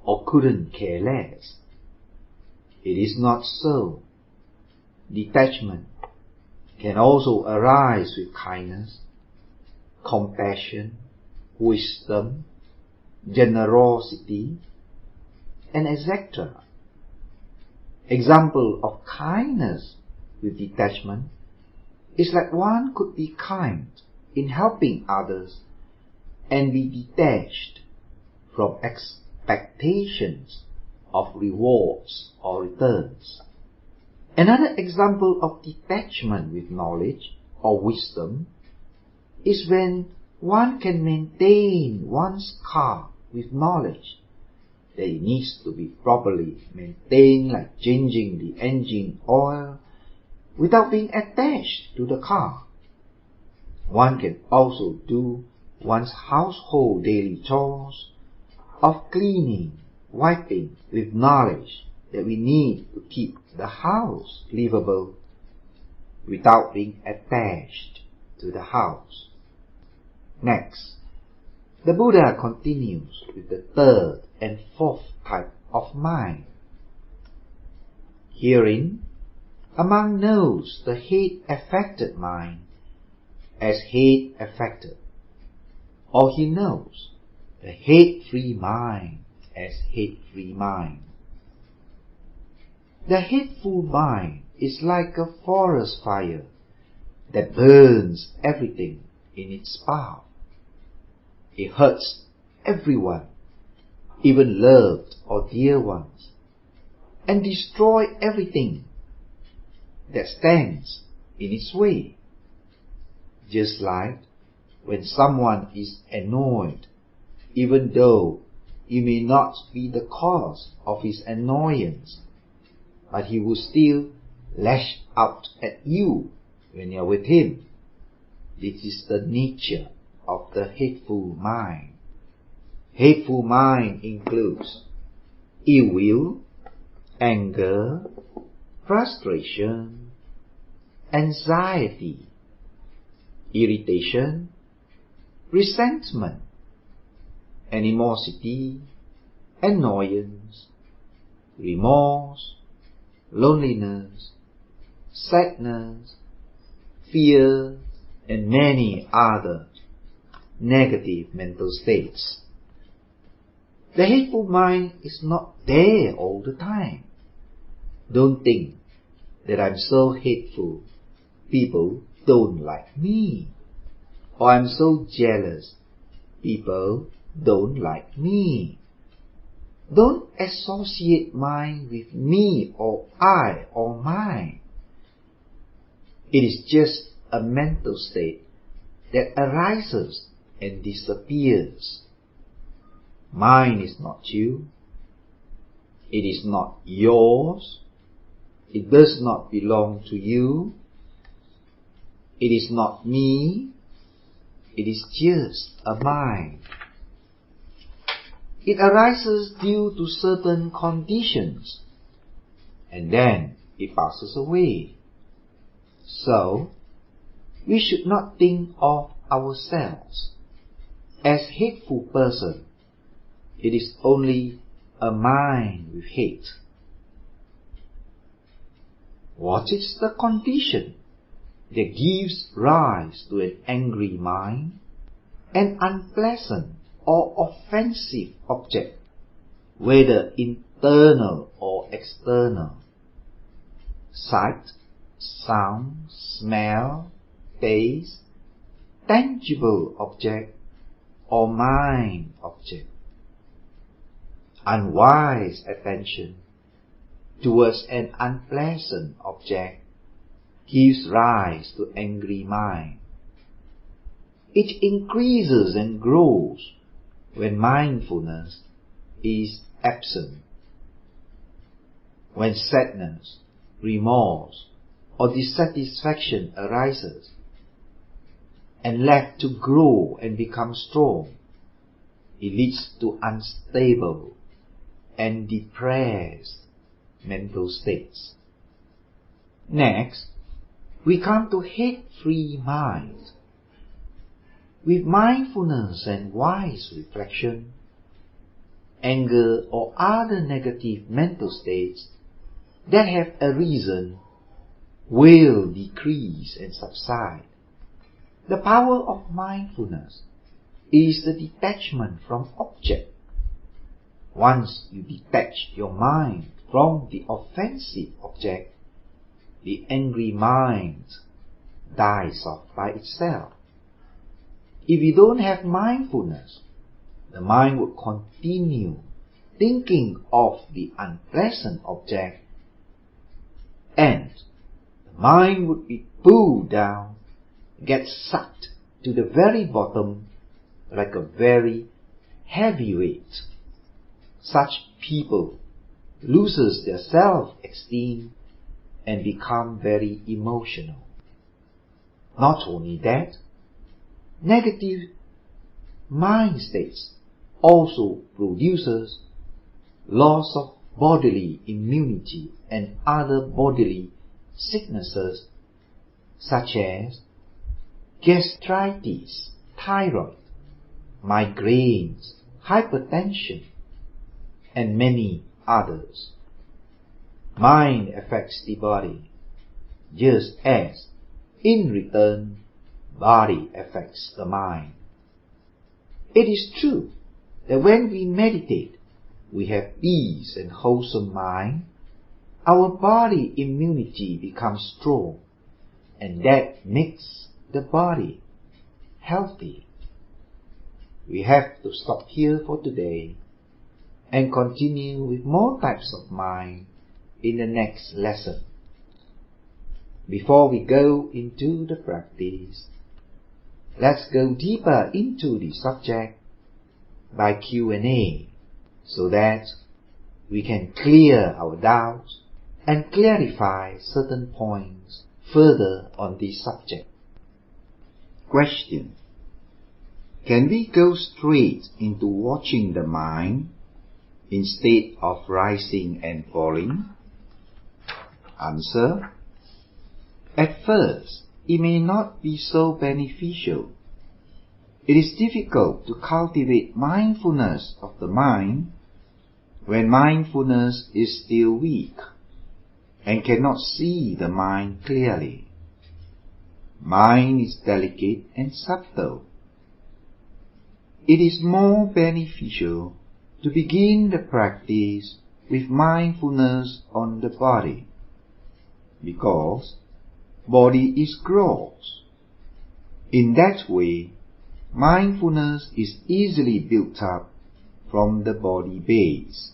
or couldn't care less. It is not so. Detachment can also arise with kindness, compassion, wisdom, generosity, and etc. Example of kindness with detachment is that one could be kind in helping others and be detached from expectations of rewards or returns. Another example of detachment with knowledge or wisdom is when one can maintain one's car with knowledge that it needs to be properly maintained, like changing the engine oil, without being attached to the car. One can also do one's household daily chores of cleaning, wiping, with knowledge that we need to keep the house livable without being attached to the house. Next, the Buddha continues with the third and fourth type of mind. Herein, a monk knows the hate-affected mind as hate-affected, or he knows the hate-free mind as hate-free mind. The hateful mind is like a forest fire that burns everything in its path. It hurts everyone, even loved or dear ones, and destroy everything that stands in its way. Just like when someone is annoyed, even though you may not be the cause of his annoyance, but he will still lash out at you when you are with him. This is the nature of the hateful mind. Hateful mind includes ill will, anger, frustration, anxiety, irritation, resentment, animosity, annoyance, remorse, loneliness, sadness, fear, and many other negative mental states. The hateful mind is not there all the time. Don't think that I'm so hateful, people don't like me, or I'm so jealous, people don't like me. Don't associate mind with me or I or mine. It is just a mental state that arises and disappears. Mine is not you. It is not yours. It does not belong to you. It is not me. It is just a mind. It arises due to certain conditions, and then it passes away. So, we should not think of ourselves as hateful person. It is only a mind with hate. What is the condition that gives rise to an angry mind? An unpleasant or offensive object, whether internal or external. Sight, sound, smell, taste, tangible object, or mind object. Unwise attention towards an unpleasant object gives rise to angry mind. It increases and grows when mindfulness is absent. When sadness, remorse, or dissatisfaction arises, and left to grow and become strong, it leads to unstable and depressed mental states. Next, we come to hate-free mind. With mindfulness and wise reflection, anger or other negative mental states that have arisen will decrease and subside. The power of mindfulness is the detachment from object. Once you detach your mind from the offensive object, the angry mind dies off by itself. If you don't have mindfulness, the mind will continue thinking of the unpleasant object, and the mind would be pulled down, get sucked to the very bottom like a very heavy weight. Such people loses their self-esteem and become very emotional. Not only that, negative mind states also produces loss of bodily immunity and other bodily sicknesses such as gastritis, thyroid, migraines, hypertension, and many others. Mind affects the body, just as, in return, body affects the mind. It is true that when we meditate, we have peace and wholesome mind, our body immunity becomes strong, and that makes the body healthy. We have to stop here for today and continue with more types of mind in the next lesson. Before we go into the practice, let's go deeper into the subject by Q&A so that we can clear our doubts and clarify certain points further on this subject. Question: can we go straight into watching the mind instead of rising and falling? Answer: at first, it may not be so beneficial. It is difficult to cultivate mindfulness of the mind when mindfulness is still weak and cannot see the mind clearly. Mind is delicate and subtle. It is more beneficial to begin the practice with mindfulness on the body, because body is gross. In that way, mindfulness is easily built up from the body base.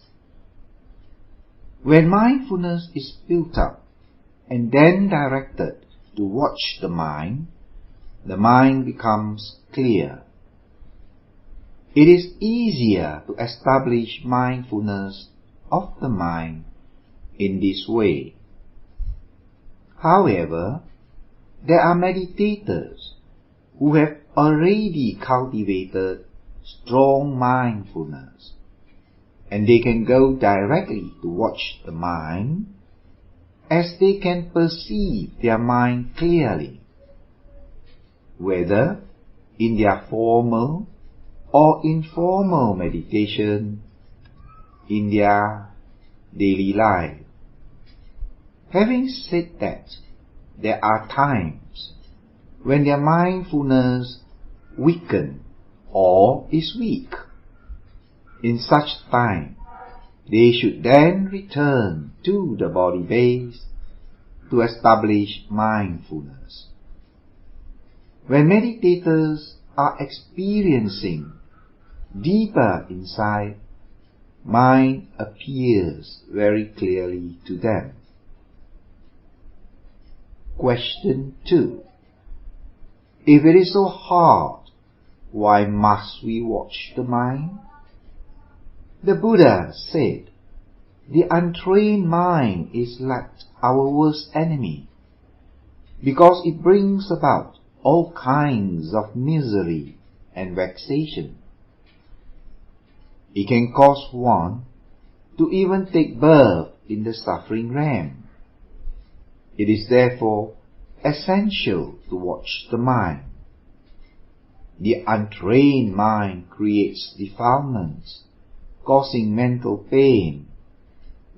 When mindfulness is built up and then directed to watch the mind becomes clear. It is easier to establish mindfulness of the mind in this way. However, there are meditators who have already cultivated strong mindfulness, and they can go directly to watch the mind as they can perceive their mind clearly, whether in their formal or informal meditation in their daily life. Having said that, there are times when their mindfulness weakens or is weak. In such time, they should then return to the body base to establish mindfulness. When meditators are experiencing deeper insight, mind appears very clearly to them. Question 2. If it is so hard, why must we watch the mind? The Buddha said, the untrained mind is like our worst enemy, because it brings about all kinds of misery and vexation. It can cause one to even take birth in the suffering realm. It is therefore essential to watch the mind. The untrained mind creates defilements, causing mental pain,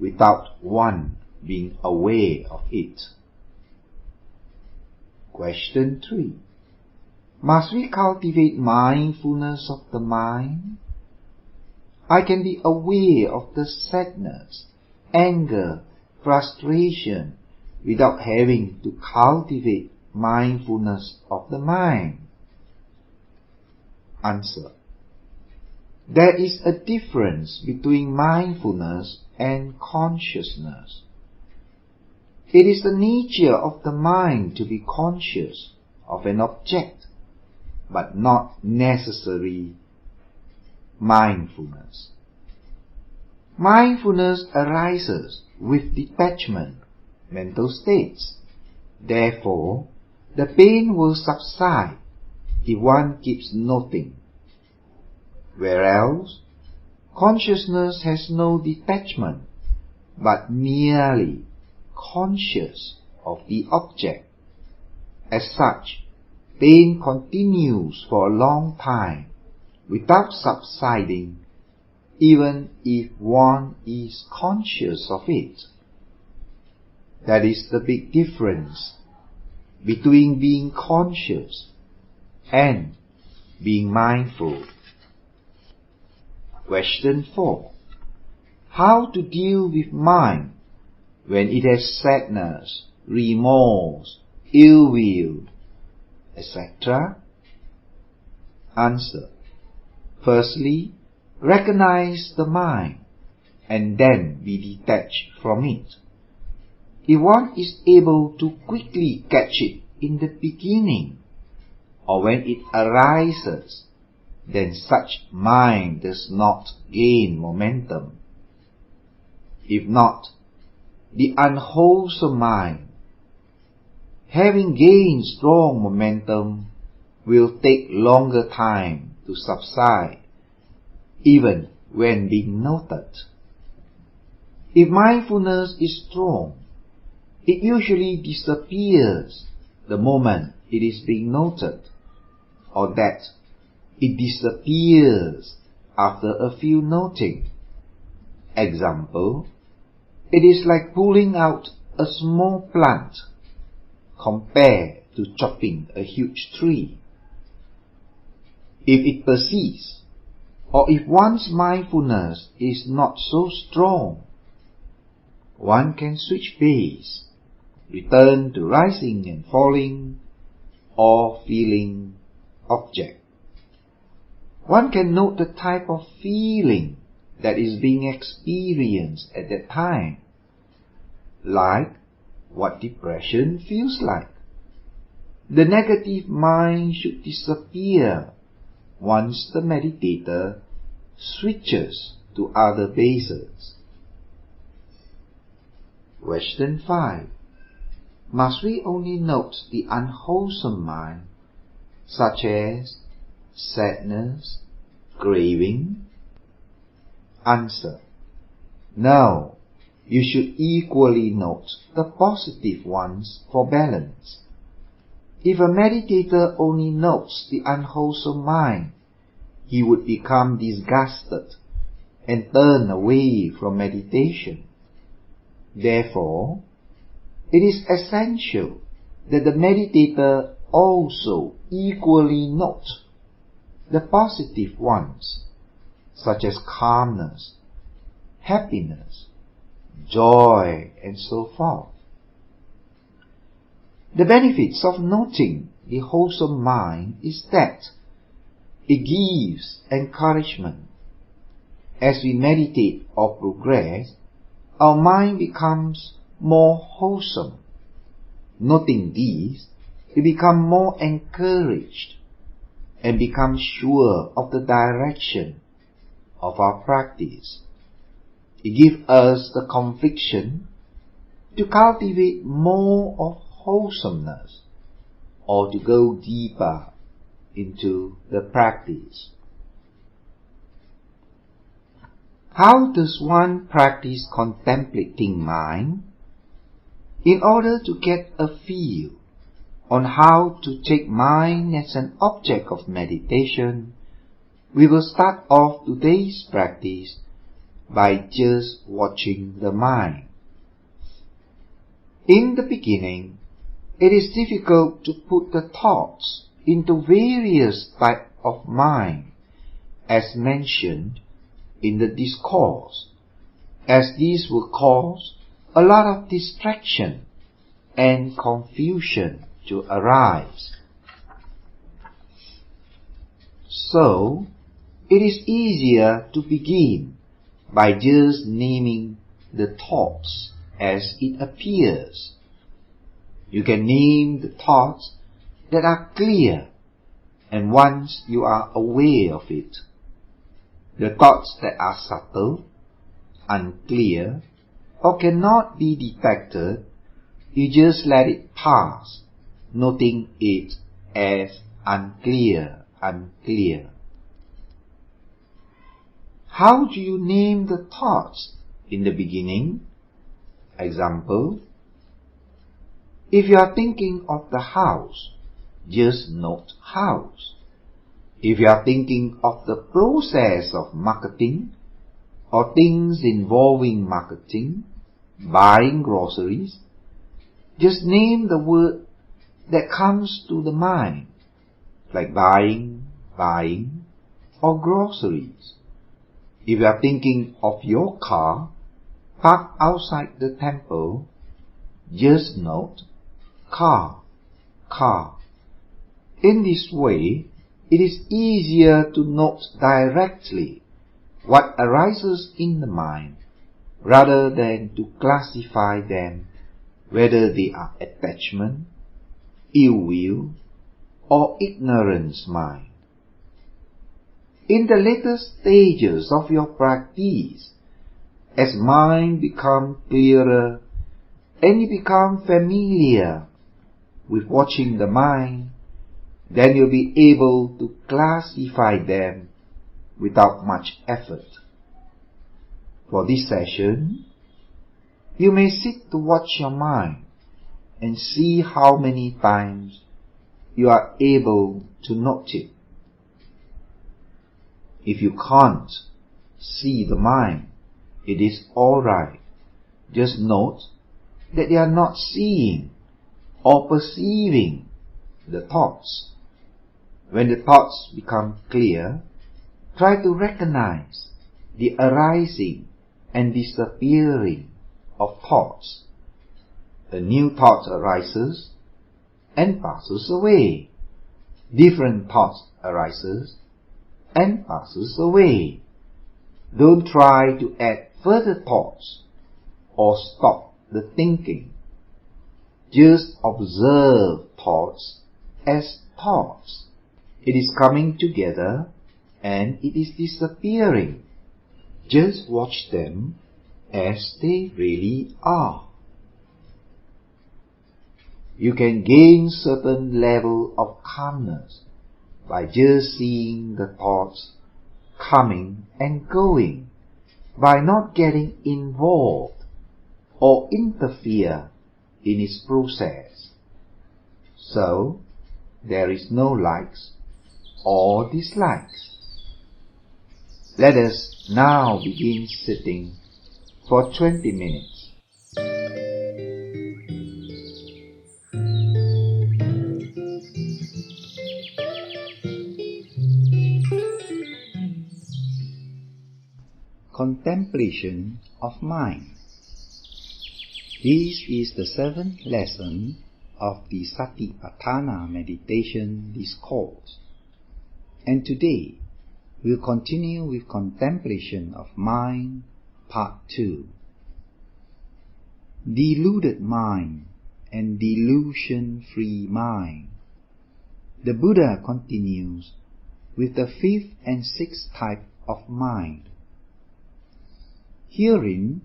without one being aware of it. Question 3. Must we cultivate mindfulness of the mind? I can be aware of the sadness, anger, frustration, without having to cultivate mindfulness of the mind. Answer. There is a difference between mindfulness and consciousness. It is the nature of the mind to be conscious of an object, but not necessarily mindfulness. Mindfulness arises with detachment, mental states. Therefore, the pain will subside if one keeps noting. Whereas, consciousness has no detachment, but merely conscious of the object. As such, pain continues for a long time without subsiding, even if one is conscious of it. That is the big difference between being conscious and being mindful. Question 4. How to deal with mind when it has sadness, remorse, ill will, etc.? Answer. Firstly, recognize the mind and then be detached from it. If one is able to quickly catch it in the beginning or when it arises, then such mind does not gain momentum. If not, the unwholesome mind, having gained strong momentum, will take longer time to subside, even when being noted. If mindfulness is strong, it usually disappears the moment it is being noted, or that it disappears after a few noting. Example, it is like pulling out a small plant compared to chopping a huge tree. If it persists, or if one's mindfulness is not so strong, one can switch base, return to rising and falling, or feeling object. One can note the type of feeling that is being experienced at that time, like what depression feels like. The negative mind should disappear once the meditator switches to other bases. Question 5. Must we only note the unwholesome mind, such as sadness, craving? Answer. No, you should equally note the positive ones for balance. If a meditator only notes the unwholesome mind, he would become disgusted and turn away from meditation. Therefore, it is essential that the meditator also equally note the positive ones, such as calmness, happiness, joy, and so forth. The benefits of noting the wholesome mind is that it gives encouragement. As we meditate or progress, our mind becomes more wholesome. Noting these, we become more encouraged and become sure of the direction of our practice. It gives us the conviction to cultivate more of wholesomeness, or to go deeper into the practice. How does one practice contemplating mind? In order to get a feel on how to take mind as an object of meditation, we will start off today's practice by just watching the mind. In the beginning, it is difficult to put the thoughts into various types of mind, as mentioned in the discourse, as these will cause a lot of distraction and confusion to arise. So, it is easier to begin by just naming the thoughts as it appears. You can name the thoughts that are clear, and once you are aware of it. The thoughts that are subtle, unclear, or cannot be detected, you just let it pass, noting it as unclear. How do you name the thoughts in the beginning? Example, if you are thinking of the house, just note house. If you are thinking of the process of marketing or things involving marketing, buying groceries, just name the word that comes to the mind, like buying, or groceries. If you are thinking of your car parked outside the temple, just note car. In this way, it is easier to note directly what arises in the mind, rather than to classify them, whether they are attachment, ill will, or ignorance mind. In the later stages of your practice, as mind becomes clearer and you become familiar with watching the mind, then you'll be able to classify them without much effort. For this session, you may sit to watch your mind and see how many times you are able to note it. If you can't see the mind, it is alright. Just note that you are not seeing or perceiving the thoughts. When the thoughts become clear, try to recognize the arising and disappearing of thoughts. A new thought arises and passes away. Different thoughts arises and passes away. Don't try to add further thoughts or stop the thinking. Just observe thoughts as thoughts. It is coming together and it is disappearing. Just watch them as they really are. You can gain certain level of calmness by just seeing the thoughts coming and going, by not getting involved or interfere in its process. So, there is no likes or dislikes. Let us now begin sitting for 20 minutes. Contemplation of mind. This is the 7th lesson of the Satipatthana meditation discourse, and today we'll continue with contemplation of mind, part 2. Deluded mind and delusion-free mind. The Buddha continues with the 5th and 6th type of mind. Herein,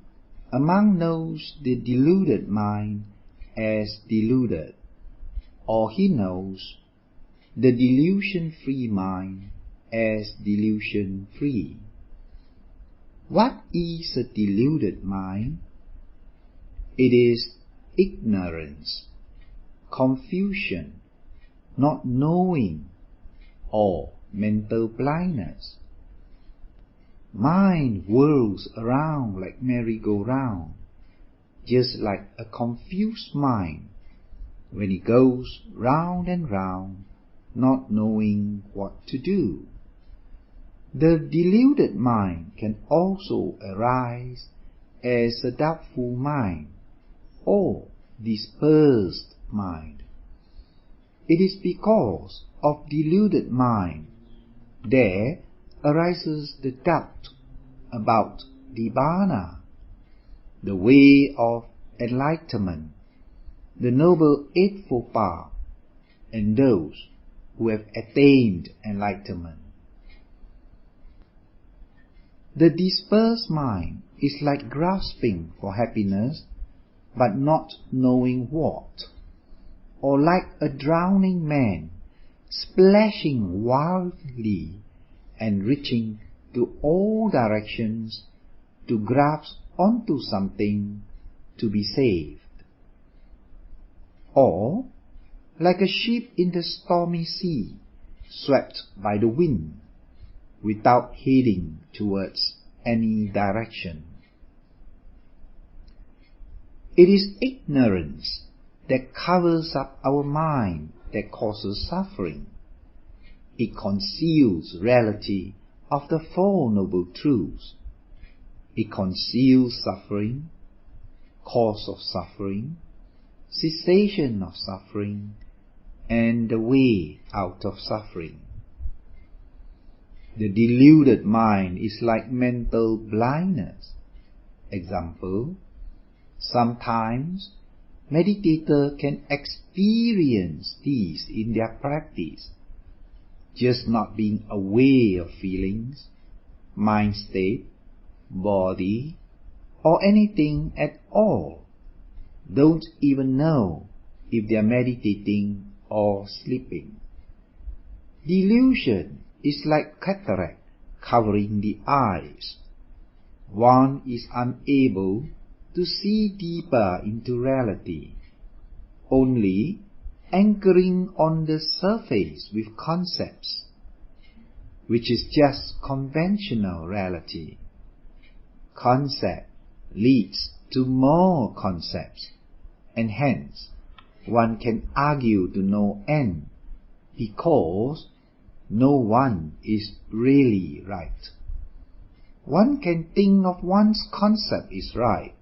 a monk knows the deluded mind as deluded, or he knows the delusion-free mind as delusion-free. What is a deluded mind? It is ignorance, confusion, not knowing, or mental blindness. Mind whirls around like merry-go-round, just like a confused mind when it goes round and round, not knowing what to do. The deluded mind can also arise as a doubtful mind or dispersed mind. It is because of deluded mind there arises the doubt about Nibbana, the way of enlightenment, the Noble Eightfold Path, and those who have attained enlightenment. The dispersed mind is like grasping for happiness but not knowing what, or like a drowning man splashing wildly and reaching to all directions to grasp onto something to be saved. Or like a ship in the stormy sea, swept by the wind, without heading towards any direction. It is ignorance that covers up our mind that causes suffering. It conceals reality of the Four Noble Truths. It conceals suffering, cause of suffering, cessation of suffering, and the way out of suffering. The deluded mind is like mental blindness. Example, sometimes meditators can experience these in their practice, just not being aware of feelings, mind state, body, or anything at all. Don't even know if they are meditating or sleeping. Delusion is like cataract covering the eyes. One is unable to see deeper into reality, only anchoring on the surface with concepts, which is just conventional reality. Concept leads to more concepts, and hence one can argue to no end, because no one is really right. One can think of one's concept is right,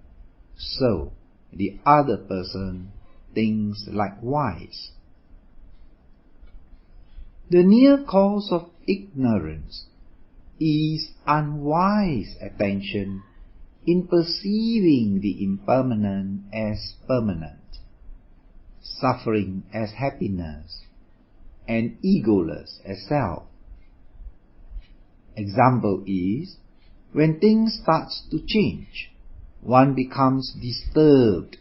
so the other person thinks likewise. The near cause of ignorance is unwise attention in perceiving the impermanent as permanent, suffering as happiness, and egoless as self. Example is, when things start to change, one becomes disturbed,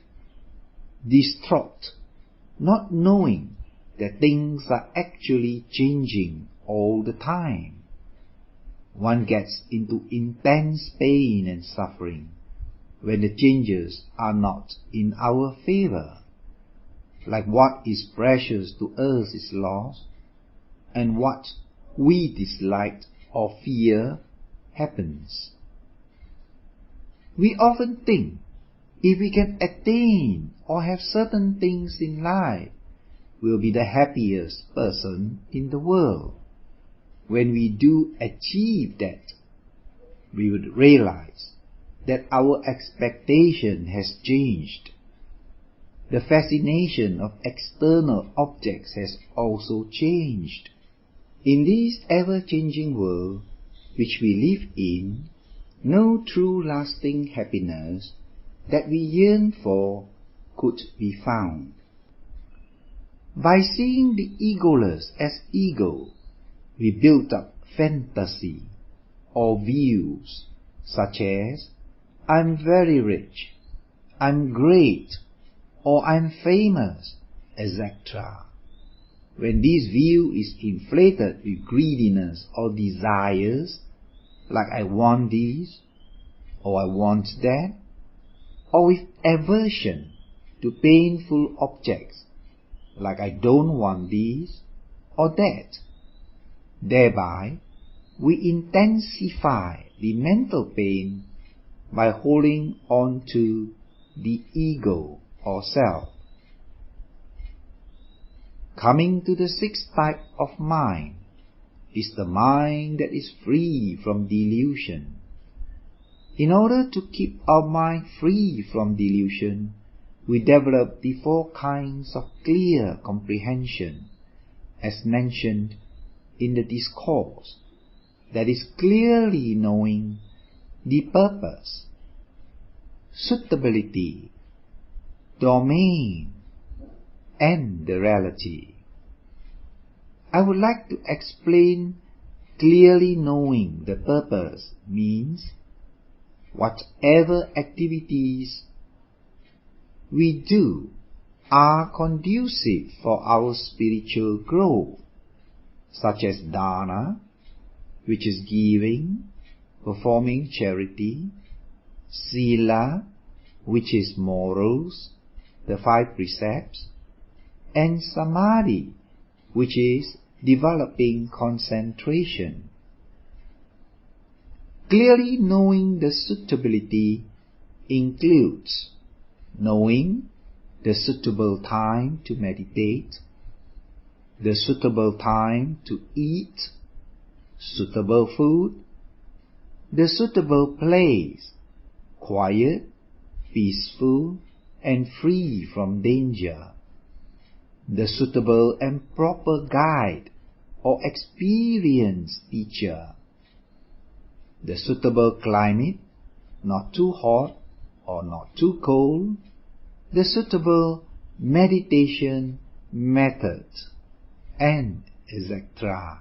distraught, not knowing that things are actually changing all the time. One gets into intense pain and suffering when the changes are not in our favor. Like what is precious to us is lost, and what we dislike or fear happens. We often think if we can attain or have certain things in life, we'll be the happiest person in the world. When we do achieve that, we would realize that our expectation has changed. The fascination of external objects has also changed. In this ever-changing world which we live in, no true lasting happiness that we yearn for could be found. By seeing the egoless as ego, we build up fantasy or views such as, I'm very rich, I'm great, or I'm famous, etc. when this view is inflated with greediness or desires, like I want this, or I want that, or with aversion to painful objects, like I don't want this or that, thereby we intensify the mental pain by holding on to the ego or self. Coming to the sixth type of mind is the mind that is free from delusion. In order to keep our mind free from delusion, we develop the four kinds of clear comprehension, as mentioned in the discourse, that is clearly knowing the purpose, suitability, domain, and the reality. I would like to explain clearly knowing the purpose means whatever activities we do are conducive for our spiritual growth, such as dana, which is giving, performing charity, sila, which is morals, the 5 precepts, and samadhi, which is developing concentration. Clearly knowing the suitability includes knowing the suitable time to meditate, the suitable time to eat, suitable food, the suitable place, quiet, peaceful, and free from danger, the suitable and proper guide or experienced teacher, the suitable climate, not too hot or not too cold, the suitable meditation method, and etc.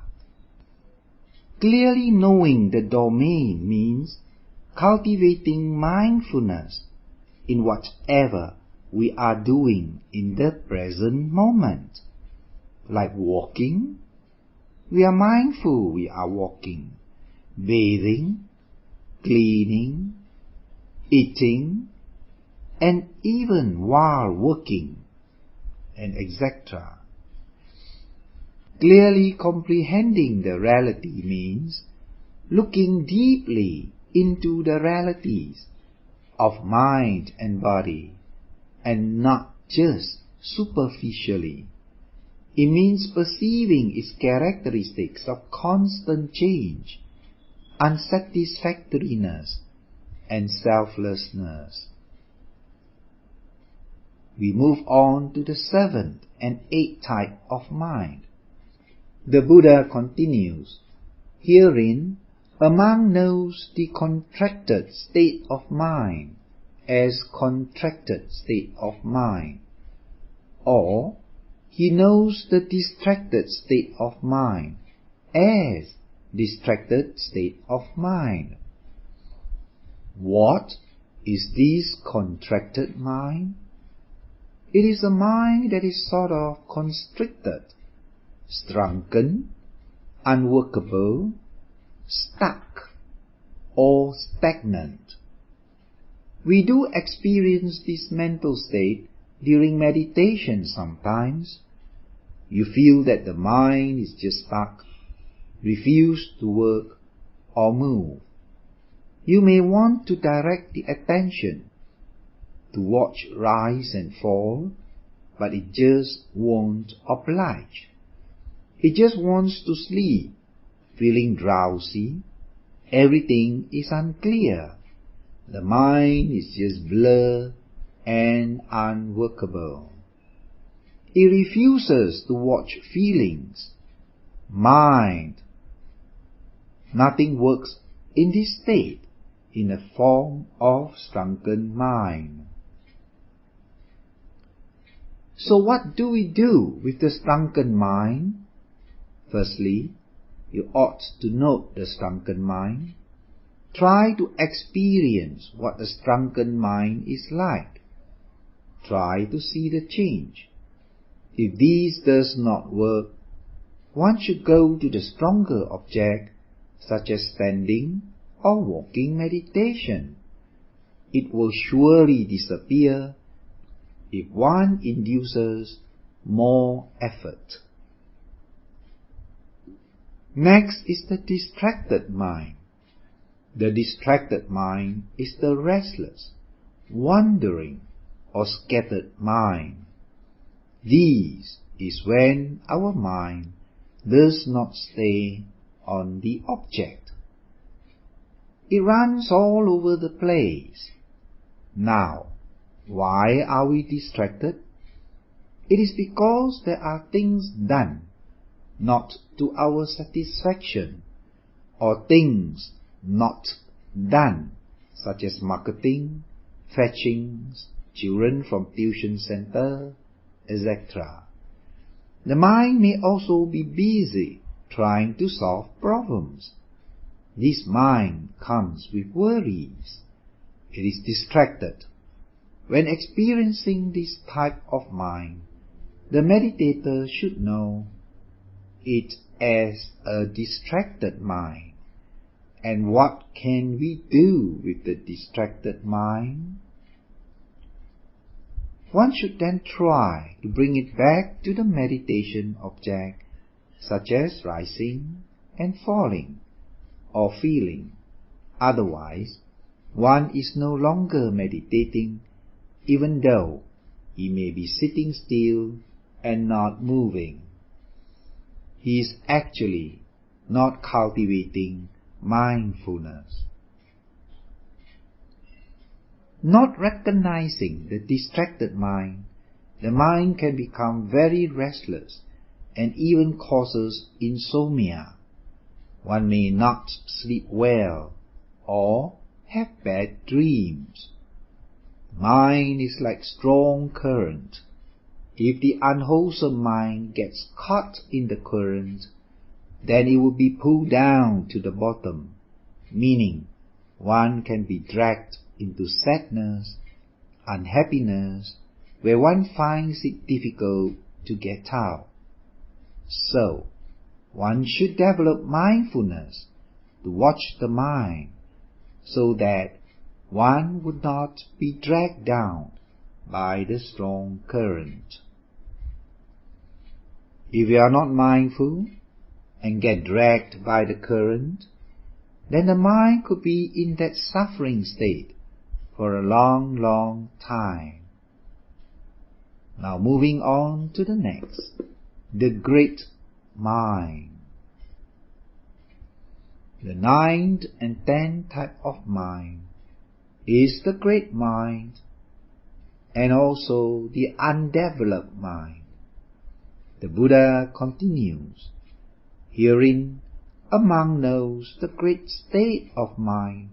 Clearly knowing the domain means cultivating mindfulness in whatever we are doing in the present moment. Like walking, we are mindful we are walking. Bathing, cleaning, eating, and even while working, and etc. Clearly comprehending the reality means looking deeply into the realities of mind and body, and not just superficially. It means perceiving its characteristics of constant change, unsatisfactoriness, and selflessness. We move on to the 7th and 8th type of mind. The Buddha continues, herein a monk knows the contracted state of mind as contracted state of mind, or he knows the distracted state of mind as distracted state of mind. What is this contracted mind? It is a mind that is sort of constricted, shrunken, unworkable, stuck, or stagnant. We do experience this mental state during meditation sometimes. You feel that the mind is just stuck, refused to work or move. You may want to direct the attention to watch rise and fall, but it just won't oblige. It just wants to sleep, feeling drowsy. Everything is unclear. The mind is just blurred and unworkable. It refuses to watch feelings, mind. Nothing works in this state, in the form of shrunken mind. So what do we do with the shrunken mind? Firstly, you ought to note the shrunken mind. Try to experience what the shrunken mind is like. Try to see the change. If this does not work, one should go to the stronger object, such as standing or walking meditation. It will surely disappear if one induces more effort. Next is the distracted mind. The distracted mind is the restless, wandering, or scattered mind. This is when our mind does not stay on the object. It runs all over the place. Now, why are we distracted? It is because there are things done not to our satisfaction, or things not done, such as marketing, fetching children from tuition center, etc. The mind may also be busy trying to solve problems. This mind comes with worries. It is distracted. When experiencing this type of mind, the meditator should know it as a distracted mind. And what can we do with the distracted mind? One should then try to bring it back to the meditation object, such as rising and falling, or feeling. Otherwise, one is no longer meditating, even though he may be sitting still and not moving. He is actually not cultivating mindfulness. Not recognizing the distracted mind, the mind can become very restless and even causes insomnia. One may not sleep well or have bad dreams. Mind is like strong current. If the unwholesome mind gets caught in the current, then it will be pulled down to the bottom, meaning one can be dragged into sadness, unhappiness, where one finds it difficult to get out. So, one should develop mindfulness to watch the mind, so that one would not be dragged down by the strong current. If you are not mindful and get dragged by the current, then the mind could be in that suffering state for a long, long time. Now moving on to the next, the great mind. The 9th and 10th type of mind is the great mind and also the undeveloped mind. The Buddha continues, herein among knows the great state of mind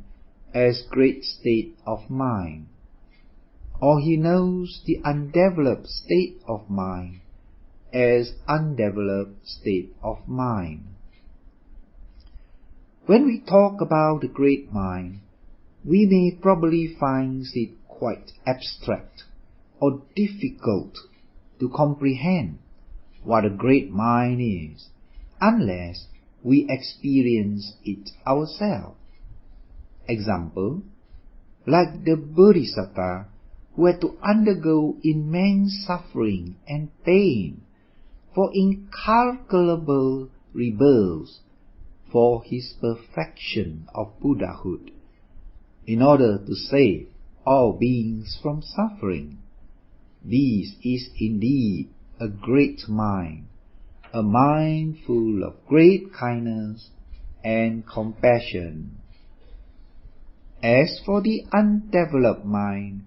as great state of mind, or he knows the undeveloped state of mind as undeveloped state of mind. When we talk about the great mind, we may probably find it quite abstract or difficult to comprehend what a great mind is, unless we experience it ourselves. Example, like the Bodhisattva who had to undergo immense suffering and pain for incalculable rebirths for his perfection of Buddhahood, in order to save all beings from suffering. This is indeed a great mind, a mind full of great kindness and compassion. As for the undeveloped mind,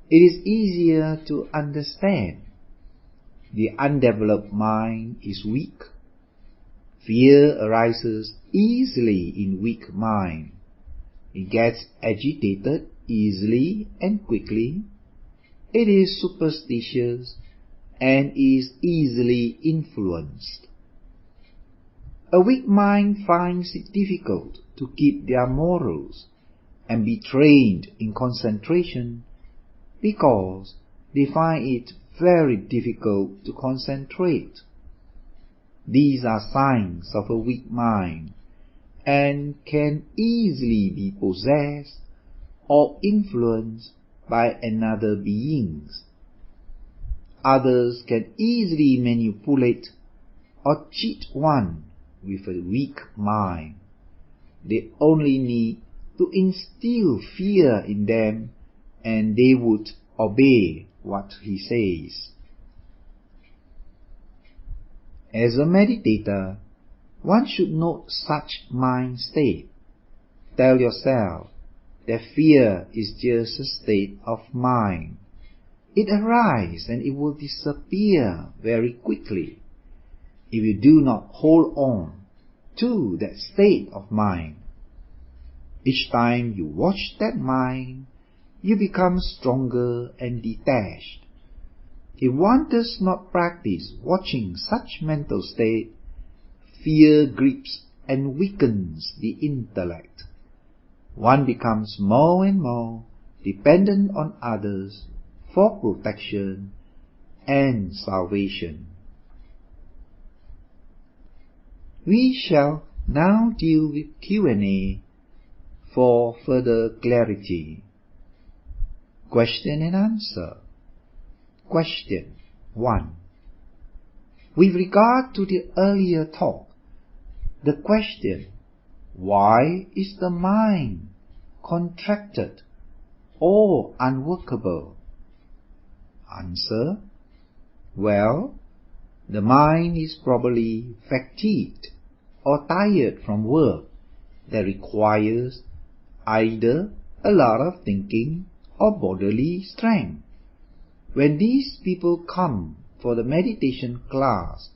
it is easier to understand. The undeveloped mind is weak. Fear arises easily in weak mind. It gets agitated easily and quickly. It is superstitious and is easily influenced. A weak mind finds it difficult to keep their morals and be trained in concentration because they find it very difficult to concentrate. These are signs of a weak mind and can easily be possessed or influenced by another being. Others can easily manipulate or cheat one with a weak mind. They only need to instill fear in them and they would obey what he says. As a meditator, one should note such mind state. Tell yourself that fear is just a state of mind. It arises and it will disappear very quickly if you do not hold on to that state of mind. Each time you watch that mind, you become stronger and detached. If one does not practice watching such mental state, fear grips and weakens the intellect. One becomes more and more dependent on others for protection and salvation. We shall now deal with Q&A for further clarity. Question and answer. Question 1. With regard to the earlier talk, the question, why is the mind contracted or unworkable? Answer. Well, the mind is probably fatigued or tired from work that requires either a lot of thinking or bodily strength. When these people come for the meditation class,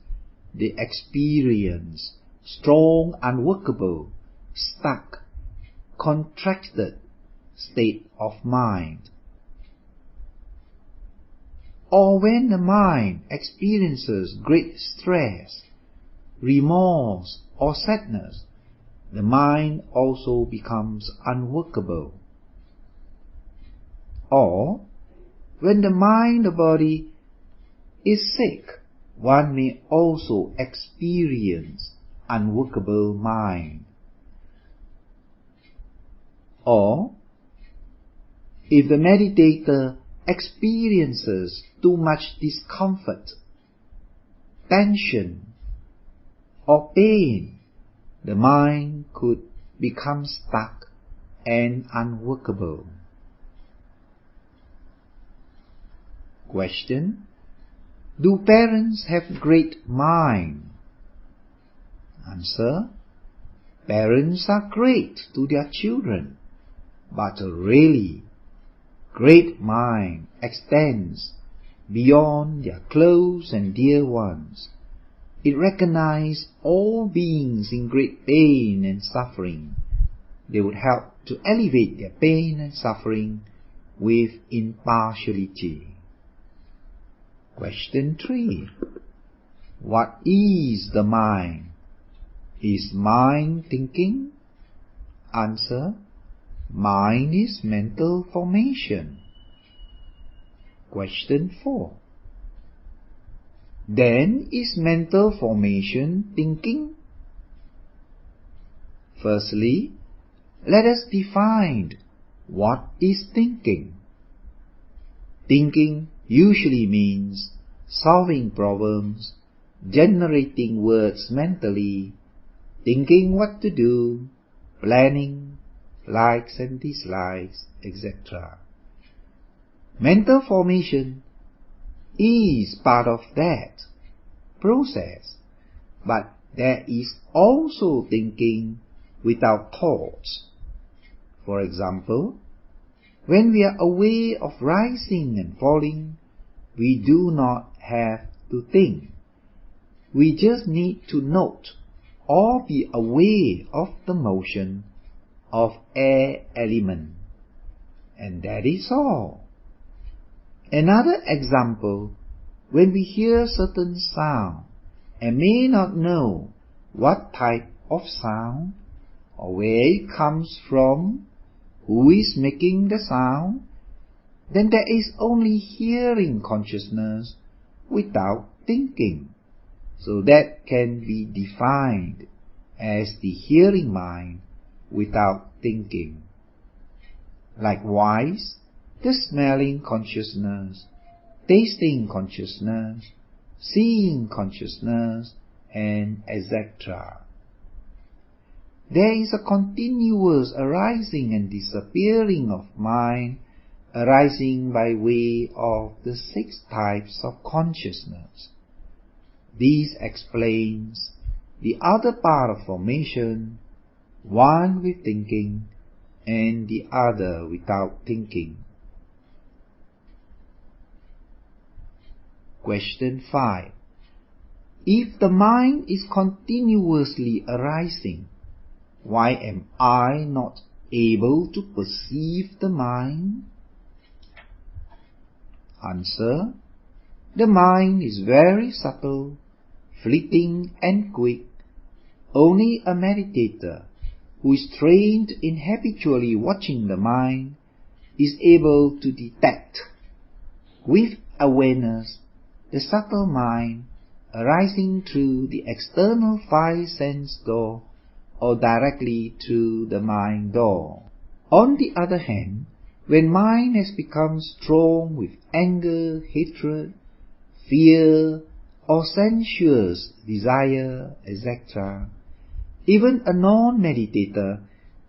they experience strong, unworkable, stuck, contracted state of mind. Or when the mind experiences great stress, remorse, or sadness, the mind also becomes unworkable. Or when the mind or body is sick, one may also experience unworkable mind. Or if the meditator experiences too much discomfort, tension, or pain, the mind could become stuck and unworkable. Question. Do parents have great mind? Answer. Parents are great to their children, but a really great mind extends beyond their close and dear ones. It recognizes all beings in great pain and suffering. They would help to elevate their pain and suffering with impartiality. Question 3. What is the mind? Is mind thinking? Answer. Mind is mental formation. Question 4. Then is mental formation thinking? Firstly, let us define what is thinking. Thinking usually means solving problems, generating words mentally, thinking what to do, planning, likes and dislikes, etc. Mental formation is part of that process, but there is also thinking without thoughts. For example, when we are aware of rising and falling, we do not have to think. We just need to note or be aware of the motion of air element, and that is all. Another example, when we hear certain sound and may not know what type of sound or where it comes from, who is making the sound, then there is only hearing consciousness without thinking. So that can be defined as the hearing mind without thinking. Likewise, the smelling consciousness, tasting consciousness, seeing consciousness, and etc. There is a continuous arising and disappearing of mind, arising by way of the 6 types of consciousness. This explains the other part of formation, one with thinking and the other without thinking. Question 5. If the mind is continuously arising, why am I not able to perceive the mind? Answer. The mind is very subtle, fleeting and quick. Only a meditator who is trained in habitually watching the mind is able to detect with awareness the subtle mind arising through the external 5 sense door or directly through the mind door. On the other hand, when mind has become strong with anger, hatred, fear, or sensuous desire, etc., even a non-meditator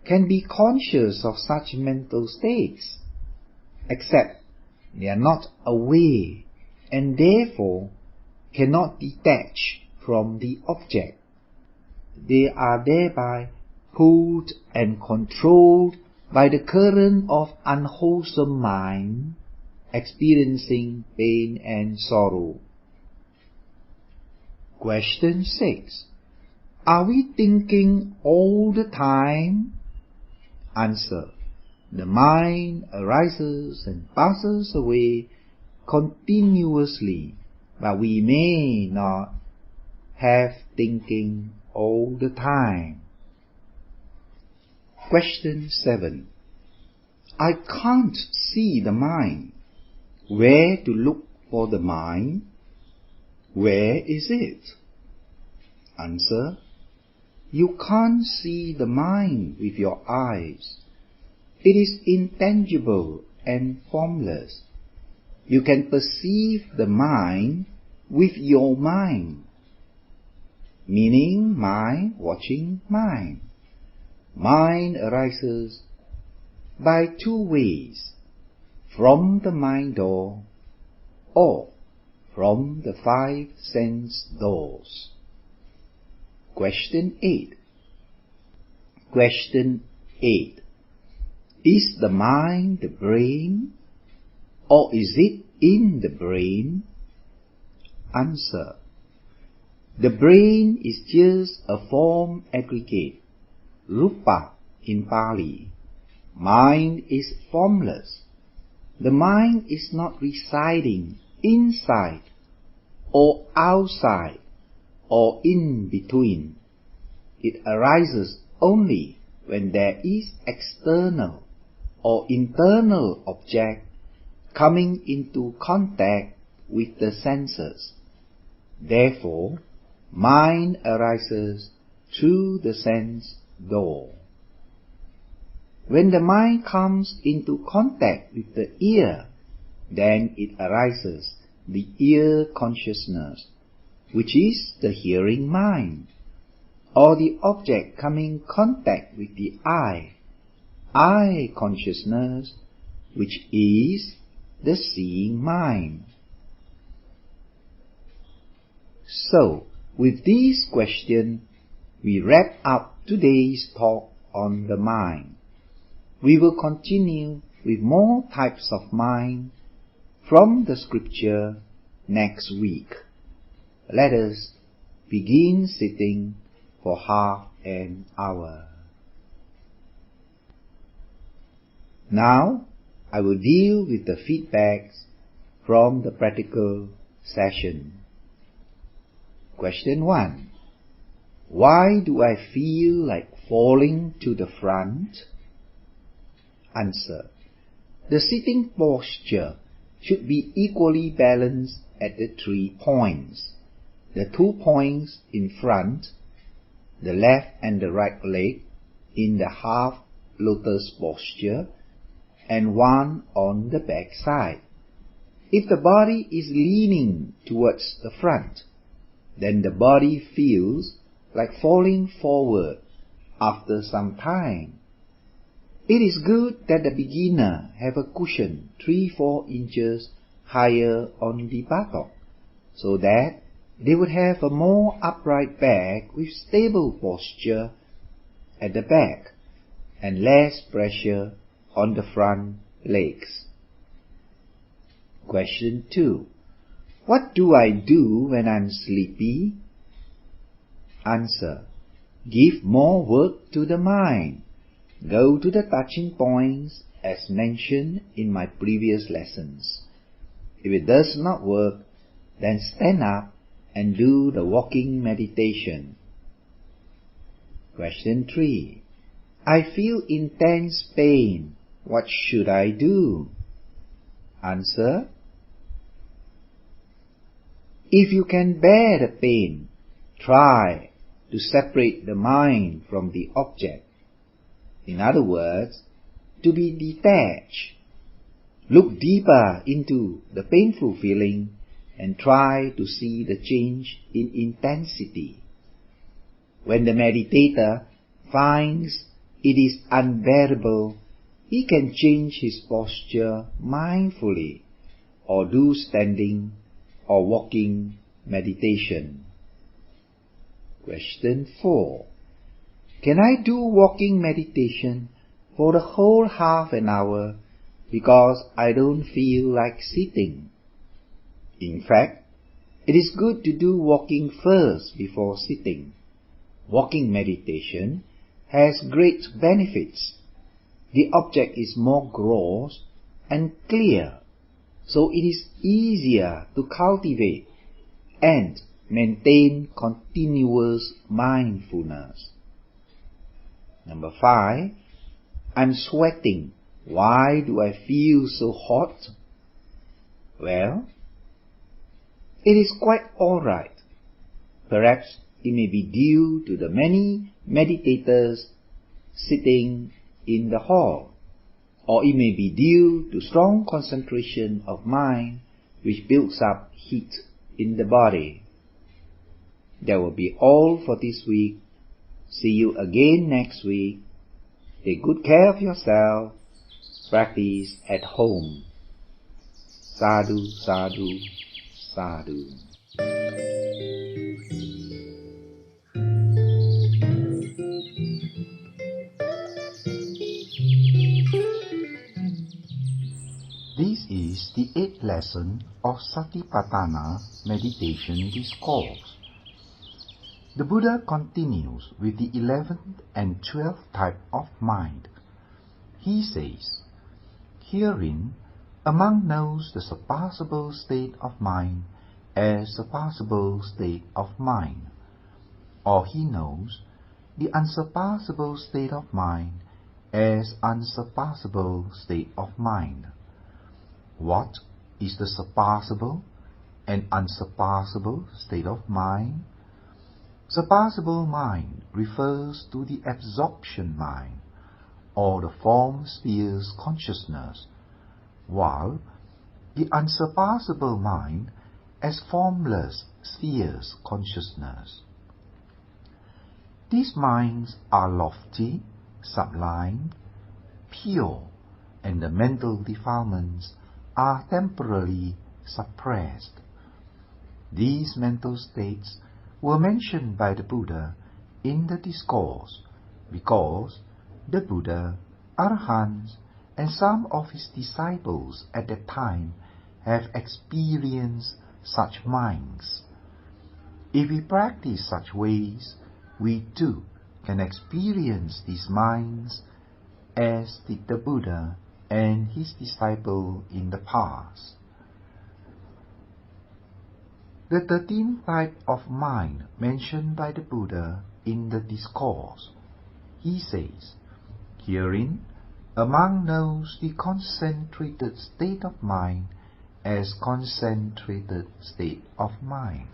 can be conscious of such mental states, except they are not aware and therefore cannot detach from the object. They are thereby pulled and controlled by the current of unwholesome mind, experiencing pain and sorrow. Question 6. Are we thinking all the time? Answer. The mind arises and passes away continuously, but we may not have thinking all the time. Question 7. I can't see the mind. Where to look for the mind? Where is it? Answer. You can't see the mind with your eyes. It is intangible and formless. You can perceive the mind with your mind, meaning mind watching mind. Mind arises by 2 ways, from the mind door or from the 5 sense doors. Question 8. Question 8. Is the mind the brain, or is it in the brain? Answer. The brain is just a form aggregate, rupa in Pali. Mind is formless. The mind is not residing inside or outside or in between. It arises only when there is external or internal object coming into contact with the senses. Therefore, mind arises through the sense door. When the mind comes into contact with the ear, then it arises the ear consciousness, which is the hearing mind, or the object coming contact with the eye consciousness, which is the seeing mind. So, with this question, we wrap up today's talk on the mind. We will continue with more types of mind from the scripture next week. Let us begin sitting for half an hour. Now, I will deal with the feedbacks from the practical session. Question 1. Why do I feel like falling to the front? Answer. The sitting posture should be equally balanced at the 3 points. The 2 points in front, the left and the right leg in the half lotus posture, and one on the back side. If the body is leaning towards the front, then the body feels like falling forward after some time. It is good that the beginner have a cushion 3-4 inches higher on the buttock, so that they would have a more upright back with stable posture at the back and less pressure on the front legs. Question 2. What do I do when I'm sleepy? Answer. Give more work to the mind. Go to the touching points as mentioned in my previous lessons. If it does not work, then stand up and do the walking meditation. Question 3. I feel intense pain. What should I do? Answer. If you can bear the pain, try to separate the mind from the object. In other words, to be detached. Look deeper into the painful feeling and try to see the change in intensity. When the meditator finds it is unbearable, he can change his posture mindfully or do standing or walking meditation. Question 4. Can I do walking meditation for the whole half an hour because I don't feel like sitting? In fact, it is good to do walking first before sitting. Walking meditation has great benefits. The object is more gross and clear, so it is easier to cultivate and maintain continuous mindfulness. Number 5. I'm sweating. Why do I feel so hot? Well, it is quite alright. Perhaps it may be due to the many meditators sitting in the hall, or it may be due to strong concentration of mind which builds up heat in the body. That will be all for this week. See you again next week. Take good care of yourself. Practice at home. Sadhu, sadhu, sadhu. This is the 8th lesson of Satipatthana Meditation Discourse. The Buddha continues with the 11th and 12th type of mind. He says, Herein, a monk knows the surpassable state of mind as surpassable state of mind, or he knows the unsurpassable state of mind as unsurpassable state of mind. What is the surpassable and unsurpassable state of mind? Surpassable mind refers to the absorption mind, or the form spheres consciousness, while the unsurpassable mind as formless spheres consciousness. These minds are lofty, sublime, pure, and the mental defilements are temporarily suppressed. These mental states were mentioned by the Buddha in the discourse because the Buddha, Arahants, and some of his disciples at that time have experienced such minds. If we practice such ways, we too can experience these minds as did the Buddha and his disciple in the past. The 13th type of mind mentioned by the Buddha in the discourse, he says, Herein, A monk knows the concentrated state of mind as concentrated state of mind.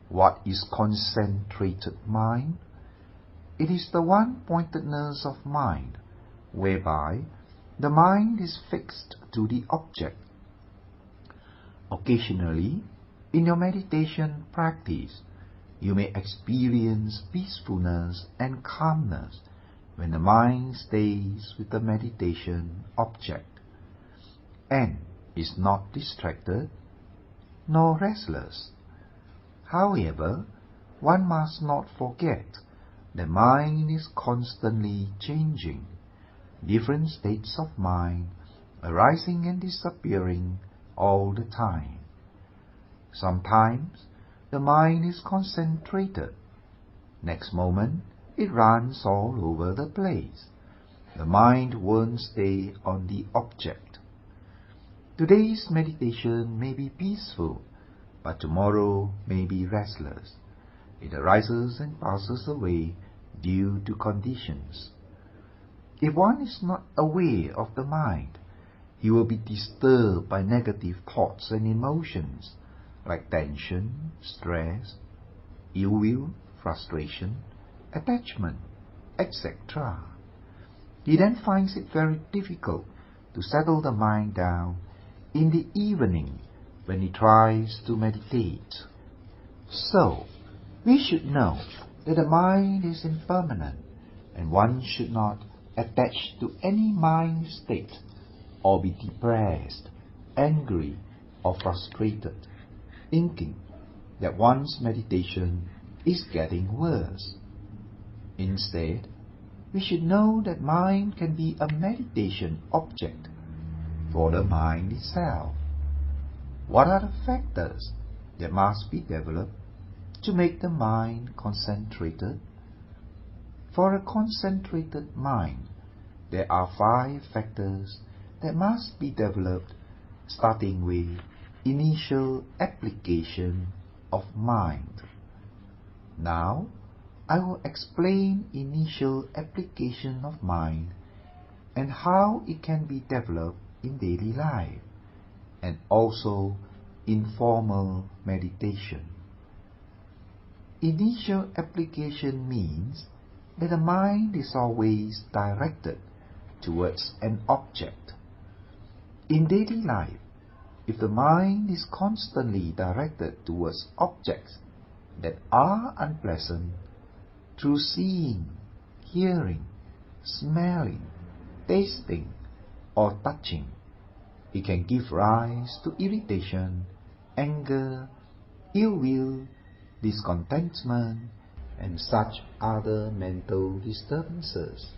What is concentrated mind? It is the one-pointedness of mind, whereby the mind is fixed to the object. Occasionally, in your meditation practice, you may experience peacefulness and calmness when the mind stays with the meditation object and is not distracted nor restless. However, one must not forget the mind is constantly changing, different states of mind arising and disappearing all the time. Sometimes the mind is concentrated. Next moment, it runs all over the place. The mind won't stay on the object. Today's meditation may be peaceful, but tomorrow may be restless. It arises and passes away due to conditions. If one is not aware of the mind, he will be disturbed by negative thoughts and emotions like tension, stress, ill will, frustration, attachment, etc. He then finds it very difficult to settle the mind down in the evening when he tries to meditate. So, we should know that the mind is impermanent, and one should not attach to any mind state or be depressed, angry, or frustrated, thinking that one's meditation is getting worse. Instead, we should know that mind can be a meditation object for the mind itself. What are the factors that must be developed to make the mind concentrated? For a concentrated mind, there are 5 factors that must be developed, starting with initial application of mind. Now, I will explain initial application of mind and how it can be developed in daily life and also in formal meditation. Initial application means that the mind is always directed towards an object. In daily life, if the mind is constantly directed towards objects that are unpleasant, through seeing, hearing, smelling, tasting, or touching, it can give rise to irritation, anger, ill will, discontentment, and such other mental disturbances.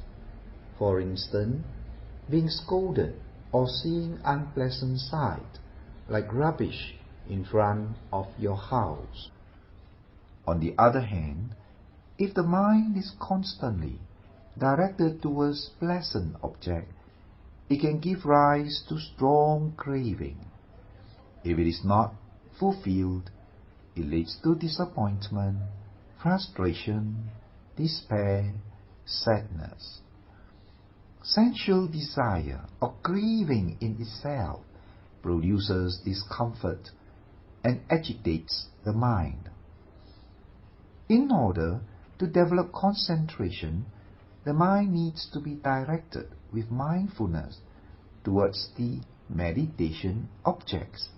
For instance, being scolded or seeing unpleasant sight, like rubbish in front of your house. On the other hand, if the mind is constantly directed towards pleasant objects, it can give rise to strong craving. If it is not fulfilled, it leads to disappointment, frustration, despair, sadness. Sensual desire or craving in itself produces discomfort and agitates the mind. In order to develop concentration, the mind needs to be directed with mindfulness towards the meditation objects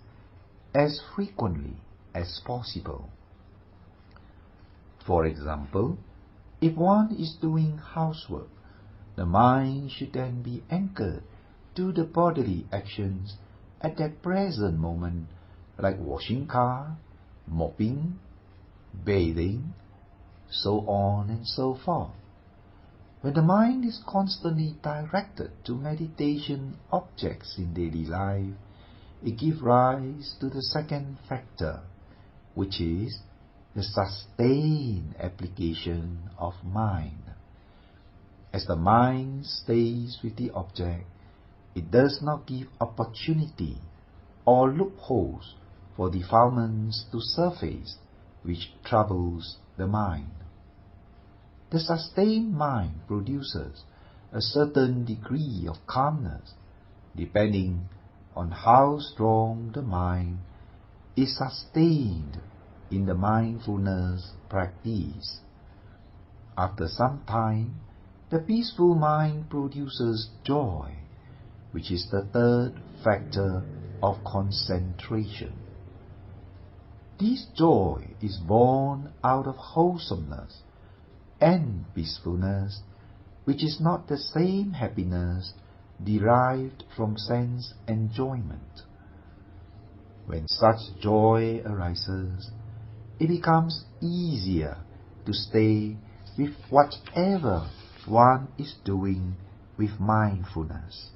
as frequently as possible. For example, if one is doing housework, the mind should then be anchored to the bodily actions at that present moment, like washing car, mopping, bathing, so on and so forth. When the mind is constantly directed to meditation objects in daily life, it gives rise to the second factor, which is the sustained application of mind. As the mind stays with the object, it does not give opportunity or loopholes for defilements to surface which troubles the mind. The sustained mind produces a certain degree of calmness, depending on how strong the mind is sustained in the mindfulness practice. After some time, the peaceful mind produces joy, which is the third factor of concentration. This joy is born out of wholesomeness and peacefulness, which is not the same happiness derived from sense enjoyment. When such joy arises, it becomes easier to stay with whatever one is doing with mindfulness,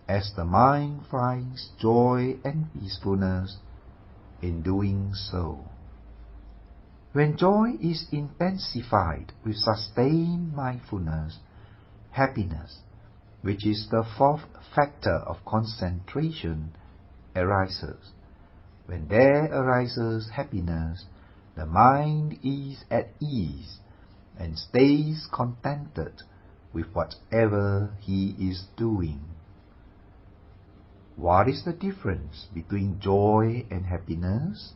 as the mind finds joy and peacefulness in doing so. When joy is intensified with sustained mindfulness, happiness, which is the fourth factor of concentration, arises. When there arises happiness, the mind is at ease and stays contented with whatever he is doing. What is the difference between joy and happiness?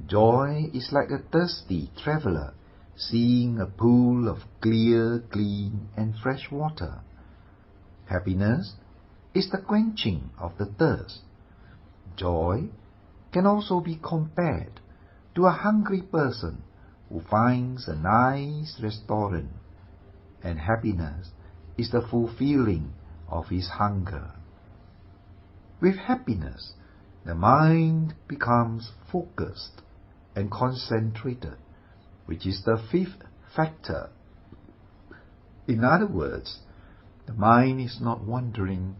Joy is like a thirsty traveler seeing a pool of clear, clean, and fresh water. Happiness is the quenching of the thirst. Joy can also be compared to a hungry person who finds a nice restaurant, and happiness is the fulfilling of his hunger. With happiness, the mind becomes focused and concentrated, which is the fifth factor. In other words, the mind is not wandering,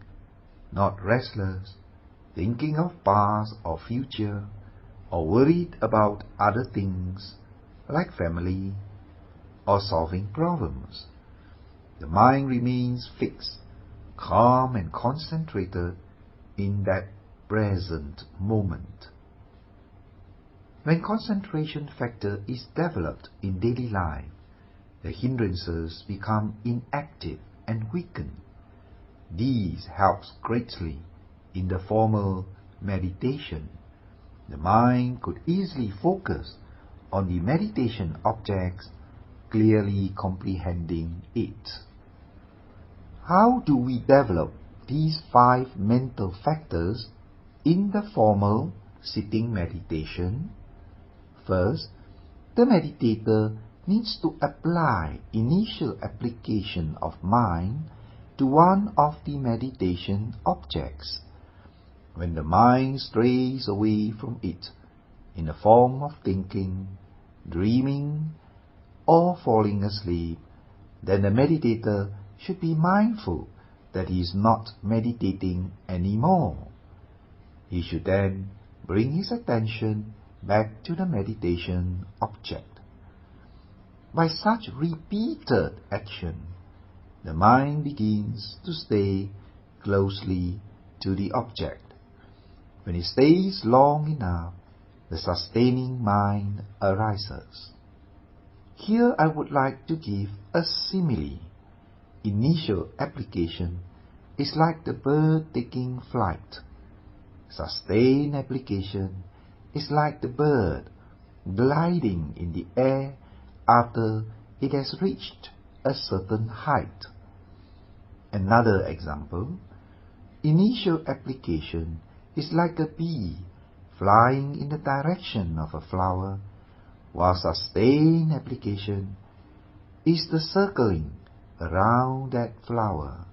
not restless, thinking of past or future, or worried about other things like family or solving problems. The mind remains fixed, calm and concentrated in that present moment. When concentration factor is developed in daily life, the hindrances become inactive and weaken. This helps greatly in the formal meditation. The mind could easily focus on the meditation objects, clearly comprehending it. How do we develop these 5 mental factors in the formal sitting meditation? First, the meditator needs to apply initial application of mind to one of the meditation objects. When the mind strays away from it in the form of thinking, dreaming, or falling asleep, then the meditator should be mindful that he is not meditating anymore. He should then bring his attention back to the meditation object. By such repeated action, the mind begins to stay closely to the object. When it stays long enough, the sustaining mind arises. Here I would like to give a simile. Initial application is like the bird taking flight. Sustained application is like the bird gliding in the air after it has reached a certain height. Another example, initial application is like a bee flying in the direction of a flower, while sustained application is the circling around that flower.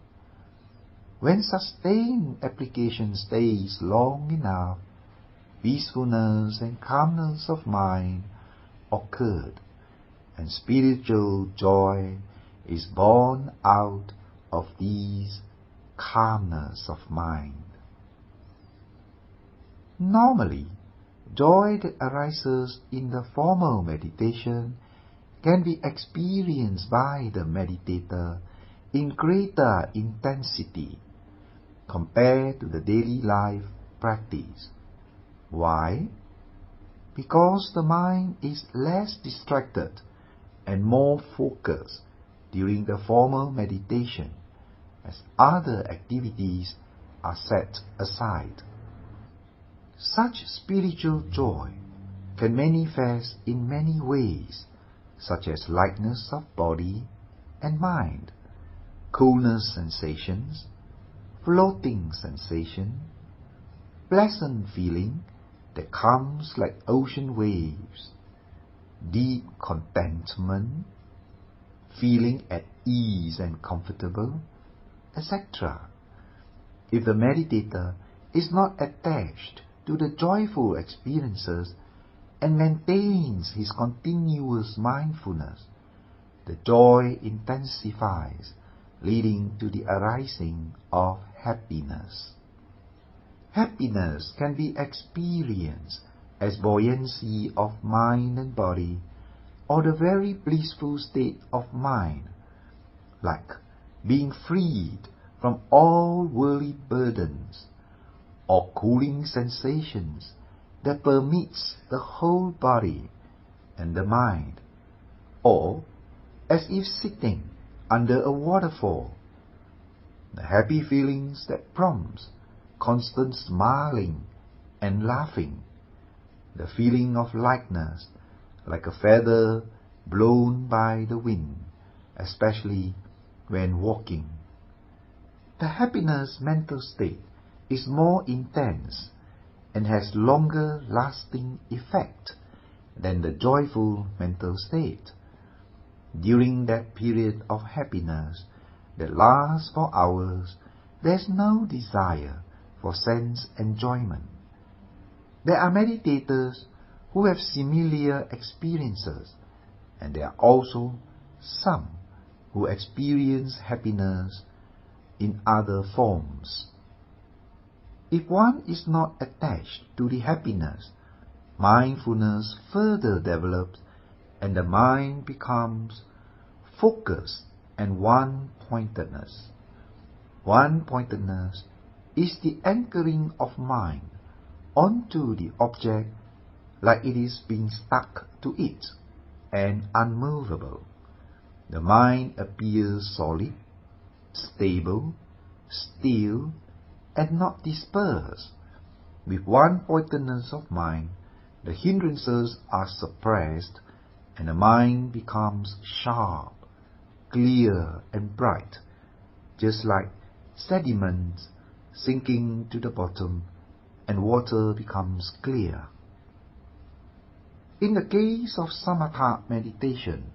When sustained application stays long enough, peacefulness and calmness of mind occurred, and spiritual joy is born out of these calmness of mind. Normally, joy that arises in the formal meditation can be experienced by the meditator in greater intensity compared to the daily life practice. Why? Because the mind is less distracted and more focused, during the formal meditation, as other activities are set aside. Such spiritual joy can manifest in many ways, such as lightness of body and mind, coolness sensations, floating sensation, pleasant feeling that comes like ocean waves, deep contentment, feeling at ease and comfortable, etc. If the meditator is not attached to the joyful experiences and maintains his continuous mindfulness, the joy intensifies, leading to the arising of happiness. Happiness can be experienced as buoyancy of mind and body, or the very blissful state of mind, like being freed from all worldly burdens, or cooling sensations that permits the whole body and the mind, or as if sitting under a waterfall, the happy feelings that prompts constant smiling and laughing, the feeling of lightness like a feather blown by the wind, especially when walking. The happiness mental state is more intense and has longer lasting effect than the joyful mental state. During that period of happiness that lasts for hours, there is no desire for sense enjoyment. There are meditators who have similar experiences, and there are also some who experience happiness in other forms. If one is not attached to the happiness, mindfulness further develops and the mind becomes focused and one-pointedness. One-pointedness is the anchoring of mind onto the object like it is being stuck to it and unmovable. The mind appears solid, stable, still, and not dispersed. With one-pointedness of mind, the hindrances are suppressed and the mind becomes sharp, clear and bright, just like sediments sinking to the bottom and water becomes clear. In the case of samatha meditation,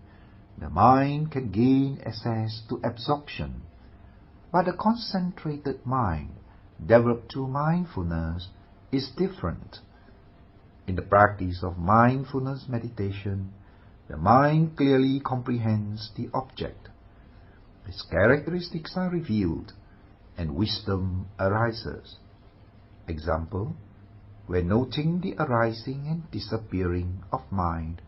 the mind can gain access to absorption, but the concentrated mind developed through mindfulness is different. In the practice of mindfulness meditation, the mind clearly comprehends the object. Its characteristics are revealed, and wisdom arises. Example, when noting the arising and disappearing of mind,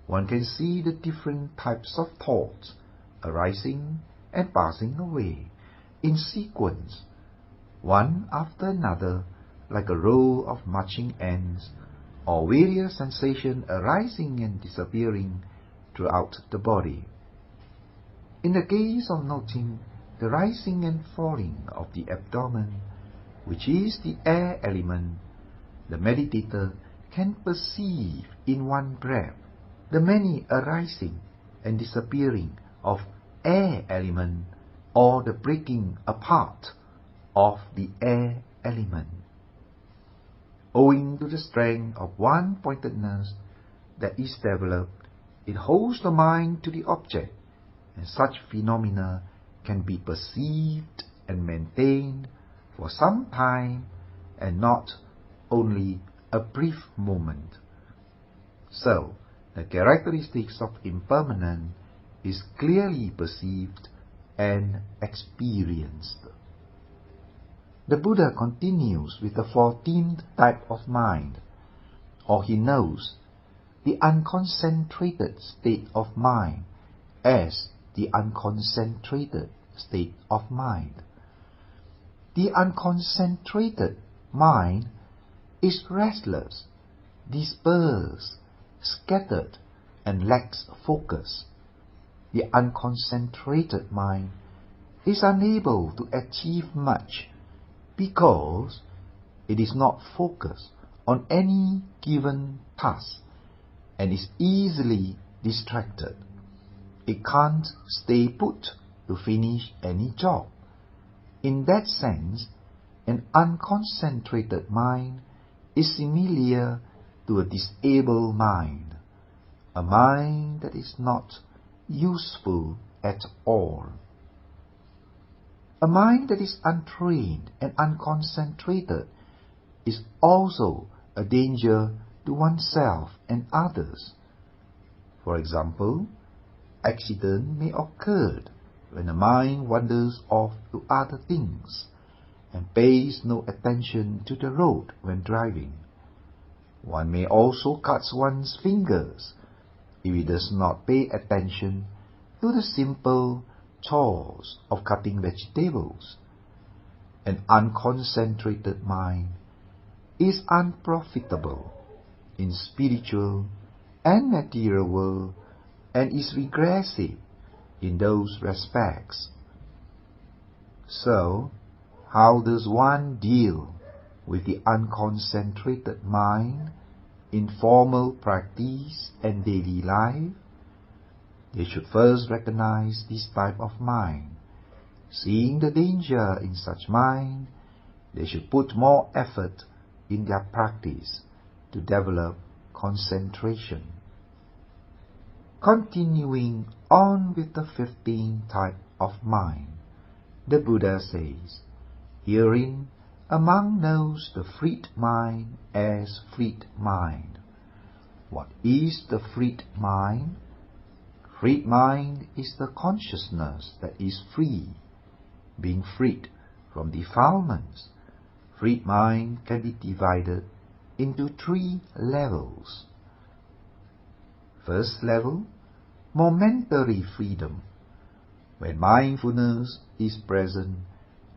one can see the different types of thoughts arising and passing away in sequence, one after another, like a row of marching ants, or various sensations arising and disappearing throughout the body. In the case of noting the rising and falling of the abdomen, which is the air element, the meditator can perceive in one breath the many arising and disappearing of air element, or the breaking apart of the air element. Owing to the strength of one-pointedness that is developed, it holds the mind to the object, and such phenomena can be perceived and maintained for some time and not only a brief moment. So, the characteristics of impermanence is clearly perceived and experienced. The Buddha continues with the 14th type of mind, or he knows the unconcentrated state of mind as the unconcentrated state of mind. The unconcentrated mind is restless, dispersed, scattered, and lacks focus. the unconcentrated mind is unable to achieve much because it is not focused on any given task and is easily distracted. It can't stay put to finish any job. In that sense, an unconcentrated mind is similar to a disabled mind, a mind that is not useful at all. A mind that is untrained and unconcentrated is also a danger to oneself and others. For example, accident may occur when the mind wanders off to other things and pays no attention to the road when driving. One may also cut one's fingers if he does not pay attention to the simple chores of cutting vegetables. An unconcentrated mind is unprofitable in spiritual and material world and is regressive in those respects. So, how does one deal with the unconcentrated mind in formal practice and daily life? They should first recognize this type of mind. Seeing the danger in such mind, they should put more effort in their practice to develop concentration. Continuing on with the 15th type of mind, the Buddha says, "Herein a monk knows the freed mind as freed mind." What is the freed mind? Freed mind is the consciousness that is free, being freed from defilements. Freed mind can be divided into 3 levels. First level, momentary freedom. When mindfulness is present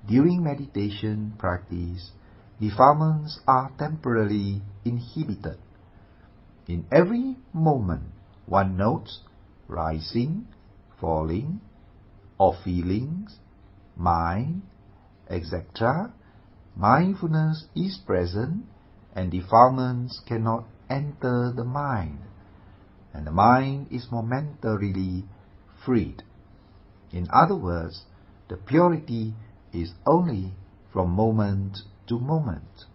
during meditation practice, defilements are temporarily inhibited. In every moment, one notes rising, falling, of feelings, mind, etc. Mindfulness is present and defilements cannot enter the mind, and the mind is momentarily freed. In other words, the purity is only from moment to moment.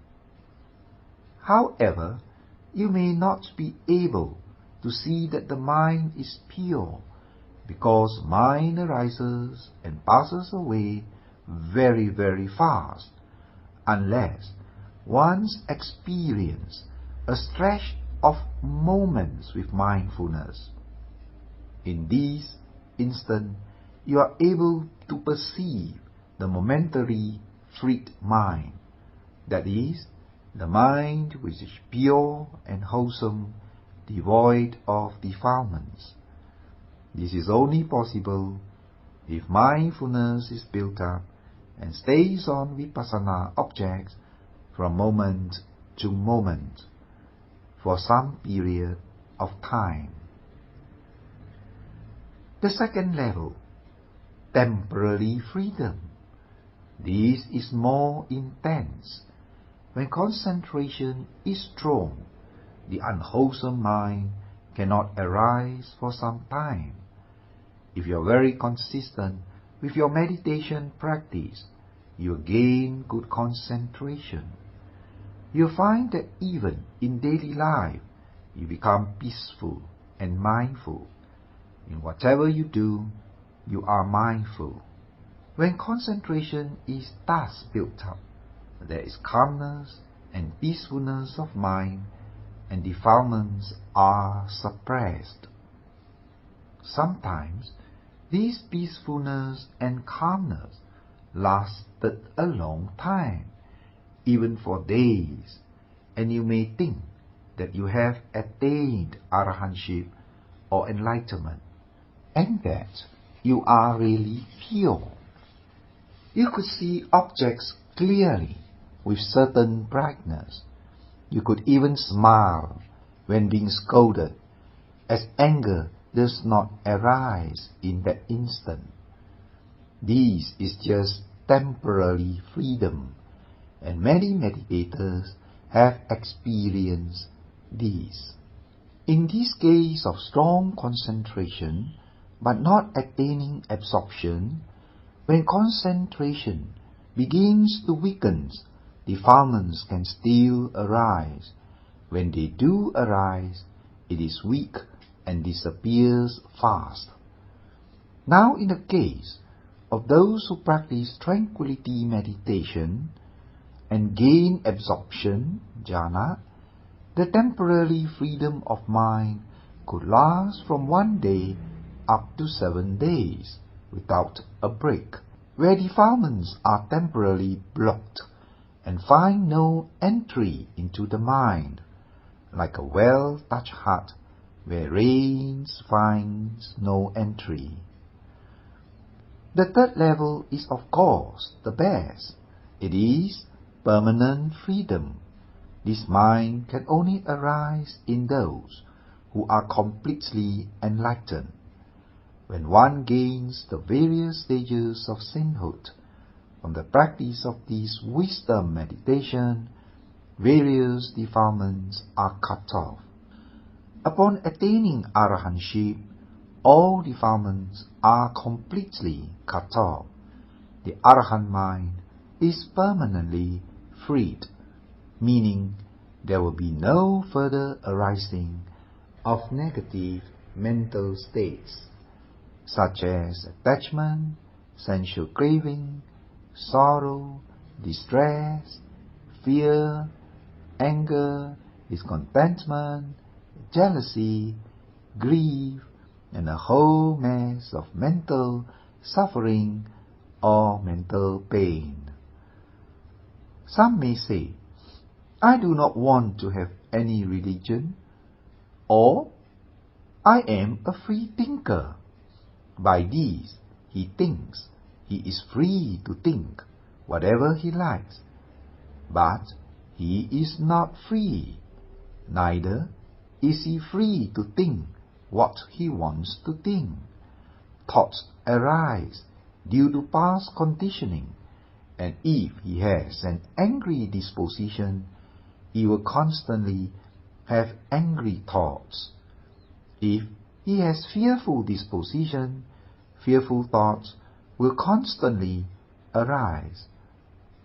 However, you may not be able to see that the mind is pure, because mind arises and passes away very, very fast, unless one's experience a stretch of moments with mindfulness. In this instant, you are able to perceive the momentary freed mind, that is, the mind which is pure and wholesome, devoid of defilements. This is only possible if mindfulness is built up and stays on vipassana objects from moment to moment for some period of time. The second level, temporary freedom. This is more intense. When concentration is strong, the unwholesome mind cannot arise for some time. If you are very consistent with your meditation practice, you gain good concentration. You find that even in daily life, you become peaceful and mindful. In whatever you do, you are mindful. When concentration is thus built up, there is calmness and peacefulness of mind, and defilements are suppressed. Sometimes this peacefulness and calmness lasted a long time, even for days, and you may think that you have attained arahantship or enlightenment, and that you are really pure. You could see objects clearly with certain brightness. You could even smile when being scolded, as anger does not arise in that instant. This is just temporary freedom, and many meditators have experienced this. In this case of strong concentration, but not attaining absorption, when concentration begins to weaken, defilements can still arise. When they do arise, it is weak and disappears fast. Now, in the case of those who practice tranquility meditation and gain absorption, jhana, the temporary freedom of mind could last from 1 day up to 7 days without a break, where defilements are temporarily blocked and find no entry into the mind, like a well-touched hut where rain finds no entry. The third level is of course the best. It is permanent freedom. This mind can only arise in those who are completely enlightened. When one gains the various stages of sainthood from the practice of this wisdom meditation, various defilements are cut off. Upon attaining arahantship, all defilements are completely cut off. The arahant mind is permanently freed, meaning there will be no further arising of negative mental states, such as attachment, sensual craving, sorrow, distress, fear, anger, discontentment, jealousy, grief, and a whole mass of mental suffering or mental pain. Some may say, I do not want to have any religion, or I am a free thinker. By these, he thinks he is free to think whatever he likes, but he is not free. Neither is he free to think what he wants to think. Thoughts arise due to past conditioning, and if he has an angry disposition, he will constantly have angry thoughts. If he has fearful disposition, fearful thoughts will constantly arise.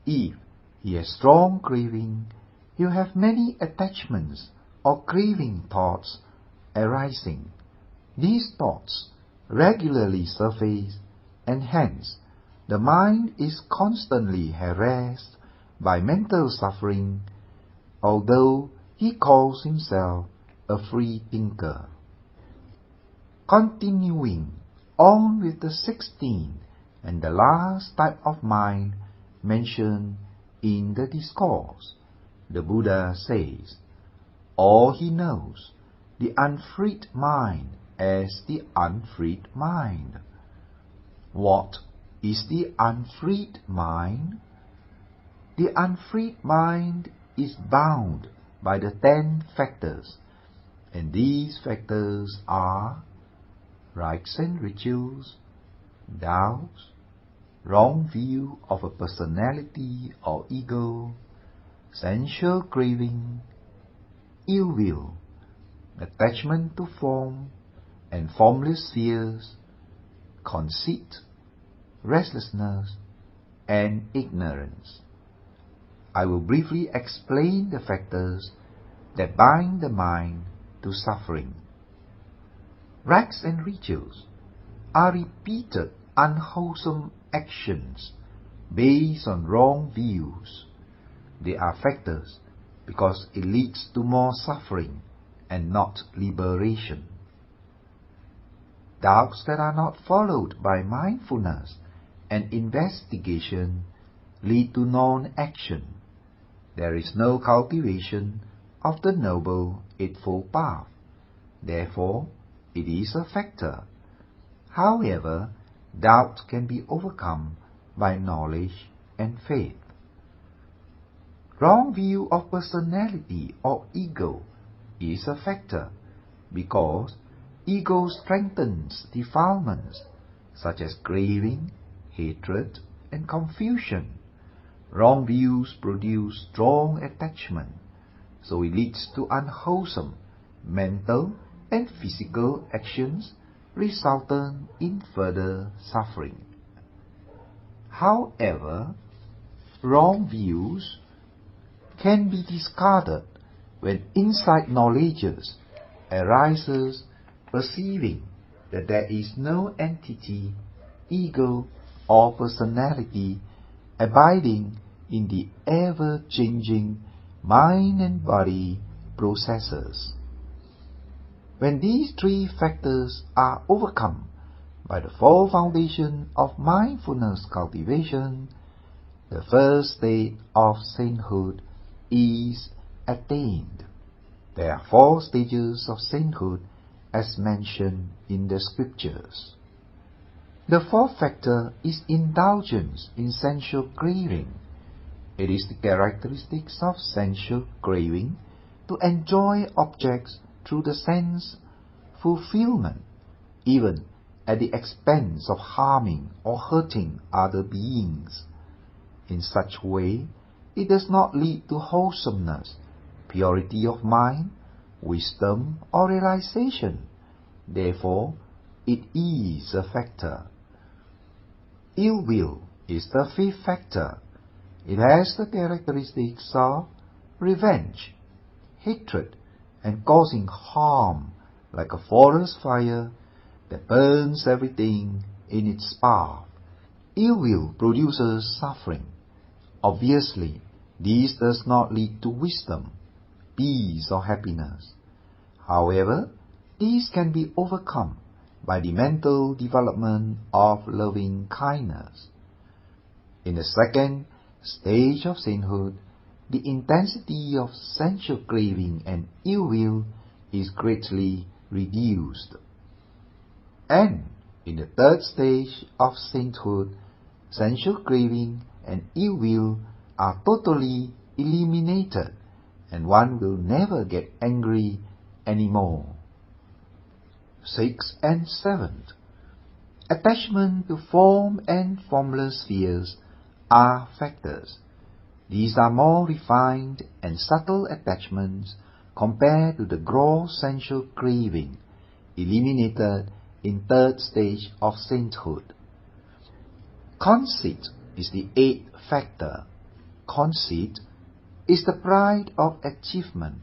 If he has strong craving, he will have many attachments or craving thoughts arising. These thoughts regularly surface, and hence the mind is constantly harassed by mental suffering, although he calls himself a free thinker. Continuing on with the 16th and the last type of mind mentioned in the discourse, the Buddha says, or he knows the unfreed mind as the unfreed mind. What is the unfreed mind? The unfreed mind is bound by the 10 factors, and these factors are rites and rituals, doubts, wrong view of a personality or ego, sensual craving, ill will, attachment to form and formless fears, conceit, restlessness, and ignorance. I will briefly explain the factors that bind the mind to suffering. Rites and rituals are repeated unwholesome actions based on wrong views. They are factors because it leads to more suffering and not liberation. Doubts that are not followed by mindfulness and investigation lead to non-action. There is no cultivation of the Noble Eightfold Path. Therefore, it is a factor. However, doubt can be overcome by knowledge and faith. Wrong view of personality or ego is a factor because ego strengthens defilements such as craving, hatred, and confusion. Wrong views produce strong attachment, so it leads to unwholesome mental and physical actions resulting in further suffering. However, wrong views can be discarded when insight knowledge arises, perceiving that there is no entity, ego, or personality abiding in the ever-changing mind and body processes. When these three factors are overcome by the four foundations of mindfulness cultivation, the first state of sainthood is attained. There are 4 stages of sainthood as mentioned in the scriptures. The fourth factor is indulgence in sensual craving. It is the characteristics of sensual craving to enjoy objects through the sense fulfillment, even at the expense of harming or hurting other beings. In such way, it does not lead to wholesomeness, purity of mind, wisdom, or realization. Therefore, it is a factor. Ill will is the fifth factor. It has the characteristics of revenge, hatred, and causing harm, like a forest fire that burns everything in its path. Ill will produces suffering. Obviously, this does not lead to wisdom, peace, or happiness. However, these can be overcome by the mental development of loving kindness. In the second stage of sainthood, the intensity of sensual craving and ill will is greatly reduced. And in the third stage of sainthood, sensual craving and ill will are totally eliminated, and one will never get angry anymore. 6th and 7th. Attachment to form and formless spheres are factors. These are more refined and subtle attachments compared to the gross sensual craving, eliminated in third stage of sainthood. Conceit is the 8th factor. Conceit is the pride of achievement,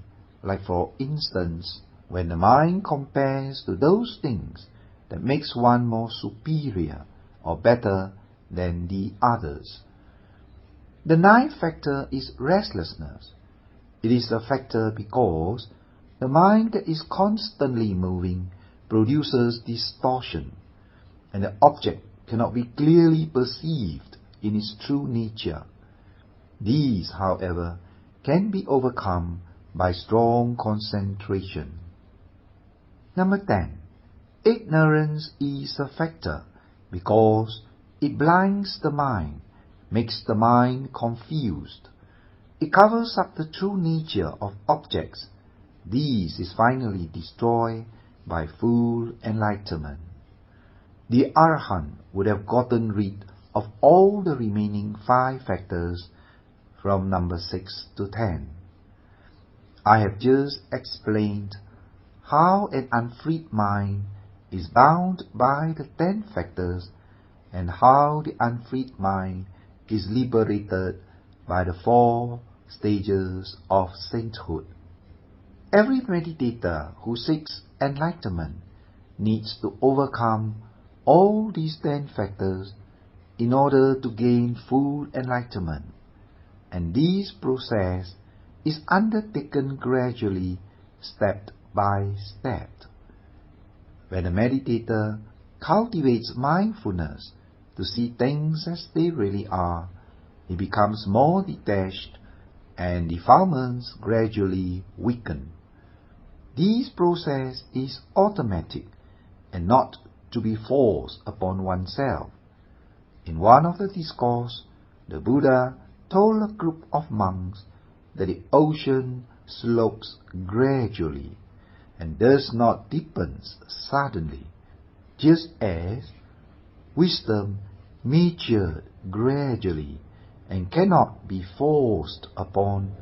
like for instance, when the mind compares to those things that makes one more superior or better than the others. The 9th factor is restlessness. It is a factor because the mind that is constantly moving produces distortion, and the object cannot be clearly perceived in its true nature. These, however, can be overcome by strong concentration. Number 10. Ignorance is a factor because it blinds the mind, makes the mind confused. It covers up the true nature of objects. This is finally destroyed by full enlightenment. The Arahant would have gotten rid of all the remaining 5 factors from number 6 to 10. I have just explained how an unfreed mind is bound by the 10 factors and how the unfreed mind is liberated by the 4 stages of sainthood. Every meditator who seeks enlightenment needs to overcome all these 10 factors in order to gain full enlightenment, and this process is undertaken gradually, step by step. When a meditator cultivates mindfulness to see things as they really are, he becomes more detached and defilements gradually weaken. This process is automatic and not to be forced upon oneself. In one of the discourses, the Buddha told a group of monks that the ocean slopes gradually, and does not deepen suddenly, just as wisdom matured gradually and cannot be forced upon.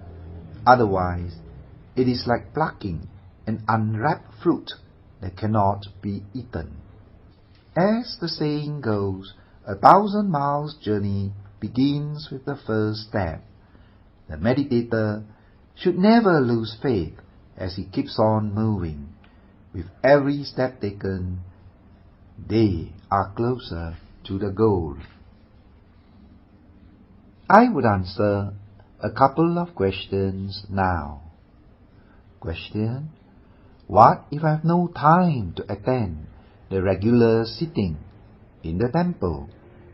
Otherwise, it is like plucking an unripe fruit that cannot be eaten. As the saying goes, 1,000 miles journey begins with the first step. The meditator should never lose faith as he keeps on moving. With every step taken, they are closer to the goal. I would answer a couple of questions now. Question: what if I have no time to attend the regular sitting in the temple?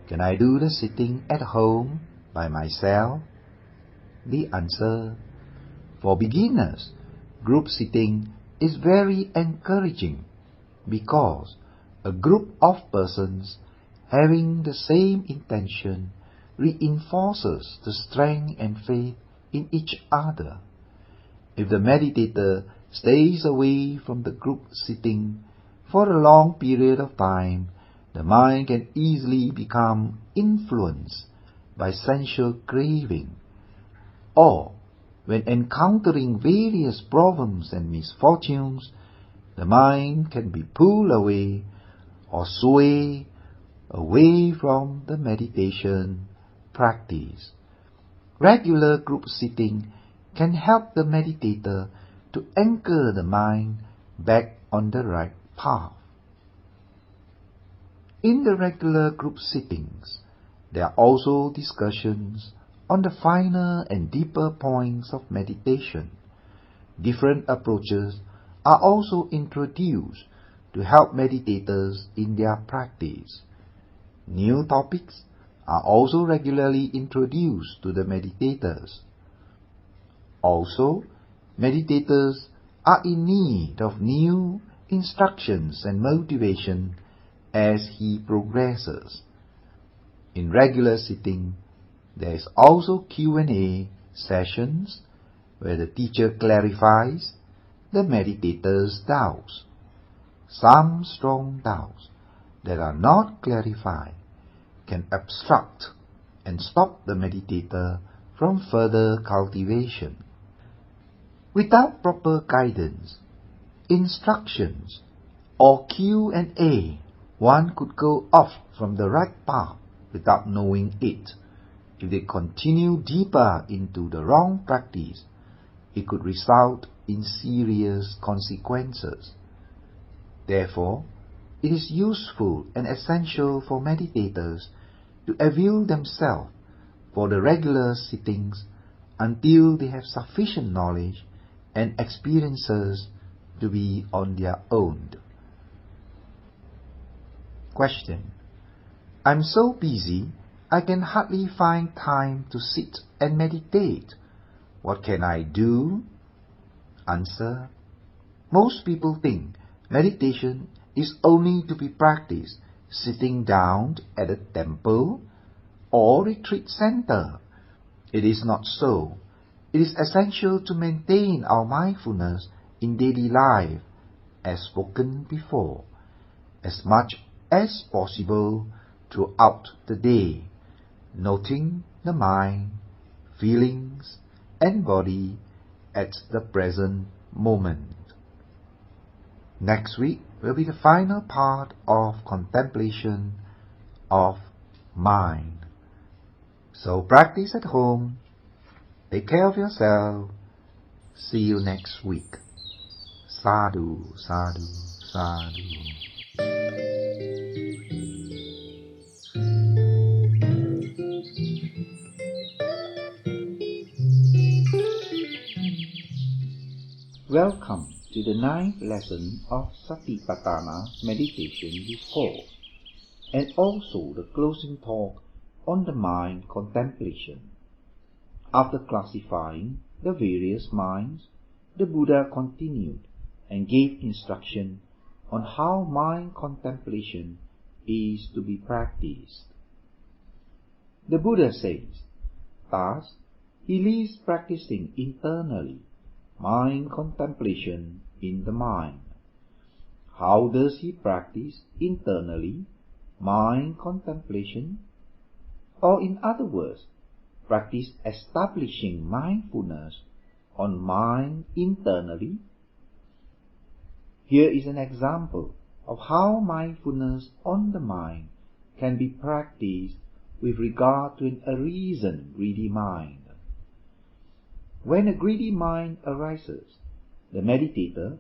Can I do the sitting at home by myself? The answer: for beginners, group sitting is very encouraging because a group of persons having the same intention reinforces the strength and faith in each other. If the meditator stays away from the group sitting for a long period of time, the mind can easily become influenced by sensual craving, or when encountering various problems and misfortunes, the mind can be pulled away or sway away from the meditation practice. Regular group sitting can help the meditator to anchor the mind back on the right path. In the regular group sittings, there are also discussions on the finer and deeper points of meditation. Different approaches are also introduced to help meditators in their practice. New topics are also regularly introduced to the meditators. Also, meditators are in need of new instructions and motivation as he progresses. In regular sitting, there is also Q&A sessions where the teacher clarifies the meditator's doubts. Some strong doubts that are not clarified can obstruct and stop the meditator from further cultivation. Without proper guidance, instructions, or Q&A, one could go off from the right path without knowing it. If they continue deeper into the wrong practice, it could result in serious consequences. Therefore, it is useful and essential for meditators to avail themselves for the regular sittings until they have sufficient knowledge and experiences to be on their own. Question: I'm so busy, I can hardly find time to sit and meditate. What can I do? Answer: most people think meditation is only to be practiced sitting down at a temple or retreat center. It is not so. It is essential to maintain our mindfulness in daily life, as spoken before, as much as possible throughout the day, noting the mind, feelings, and body at the present moment. Next week will be the final part of contemplation of mind. So practice at home. Take care of yourself. See you next week. Sadhu, sadhu, sadhu. Welcome to the 9th lesson of Satipatthana meditation discourse, and also the closing talk on the mind contemplation. After classifying the various minds, the Buddha continued and gave instruction on how mind contemplation is to be practiced. The Buddha says, thus, he lives practicing internally mind contemplation in the mind. How does he practice internally mind contemplation? Or in other words, practice establishing mindfulness on mind internally? Here is an example of how mindfulness on the mind can be practiced with regard to an arisen greedy mind. When a greedy mind arises, the meditator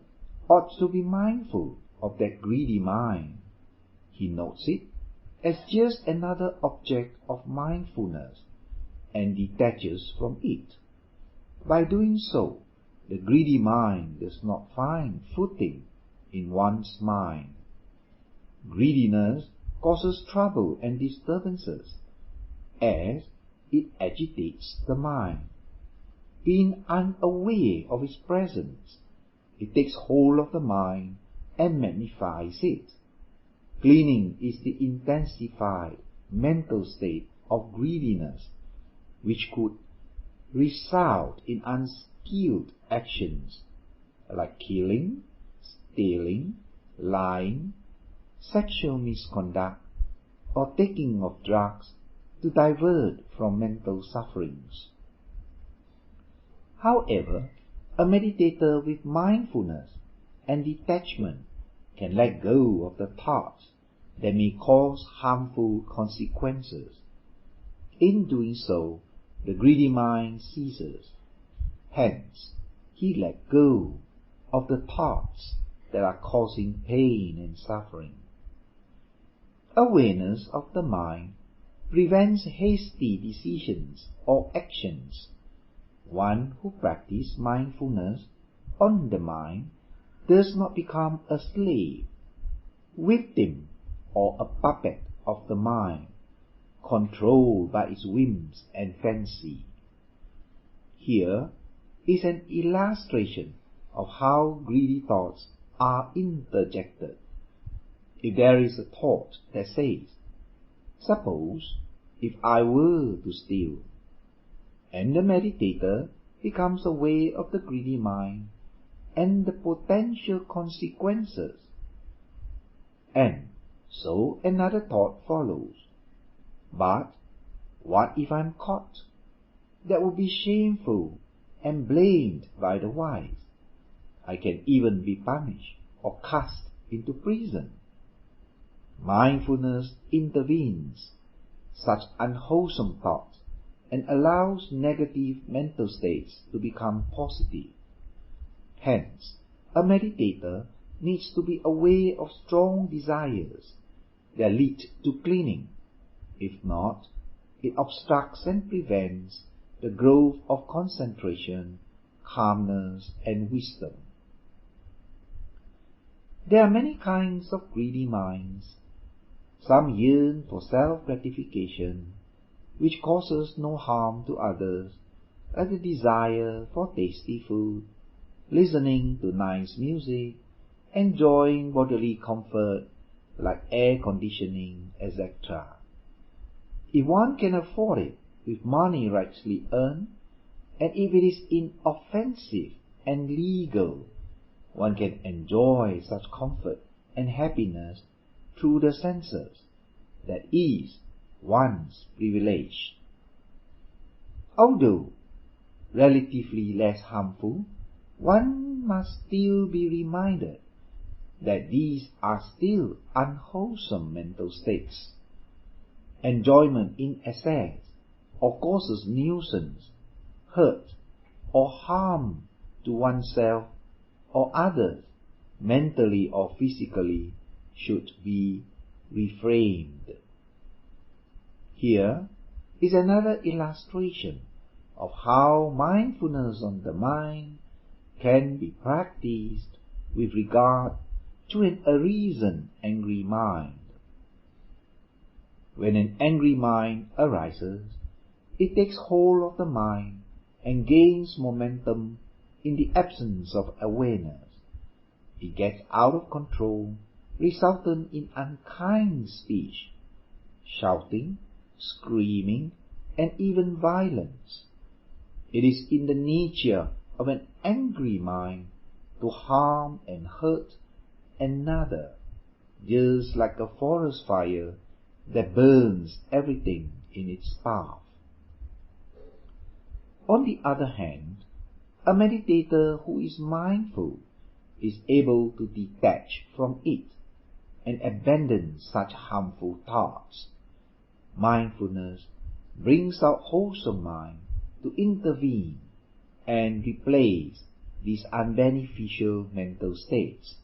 ought to be mindful of that greedy mind. He notes it as just another object of mindfulness and detaches from it. By doing so, the greedy mind does not find footing in one's mind. Greediness causes trouble and disturbances as it agitates the mind. Being unaware of its presence, it takes hold of the mind and magnifies it. Clinging is the intensified mental state of greediness, which could result in unskilled actions like killing, stealing, lying, sexual misconduct, or taking of drugs to divert from mental sufferings. However, a meditator with mindfulness and detachment can let go of the thoughts that may cause harmful consequences. In doing so, the greedy mind ceases. Hence, he let go of the thoughts that are causing pain and suffering. Awareness of the mind prevents hasty decisions or actions. One who practices mindfulness on the mind does not become a slave, victim, or a puppet of the mind, controlled by its whims and fancy. Here is an illustration of how greedy thoughts are interjected. If there is a thought that says, "Suppose if I were to steal," and the meditator becomes aware of the greedy mind and the potential consequences, and so another thought follows. "But what if I'm caught? That would be shameful and blamed by the wise. I can even be punished or cast into prison." Mindfulness intervenes such unwholesome thoughts and allows negative mental states to become positive. Hence, a meditator needs to be aware of strong desires that lead to clinging. If not, it obstructs and prevents the growth of concentration, calmness, and wisdom. There are many kinds of greedy minds. Some yearn for self-gratification, which causes no harm to others, like the desire for tasty food, listening to nice music, enjoying bodily comfort like air conditioning, etc. If one can afford it with money rightly earned, and if it is inoffensive and legal, one can enjoy such comfort and happiness through the senses. That is one's privilege. Although relatively less harmful, one must still be reminded that these are still unwholesome mental states. Enjoyment in excess or causes nuisance, hurt, or harm to oneself or others, mentally or physically, should be refrained. Here is another illustration of how mindfulness on the mind can be practiced with regard to an arisen angry mind. When an angry mind arises, it takes hold of the mind and gains momentum in the absence of awareness. It gets out of control, resulting in unkind speech, shouting, screaming, and even violence. It is in the nature of an angry mind to harm and hurt another, just like a forest fire that burns everything in its path. On the other hand, a meditator who is mindful is able to detach from it and abandon such harmful thoughts. Mindfulness brings out wholesome mind to intervene and replace these unbeneficial mental states.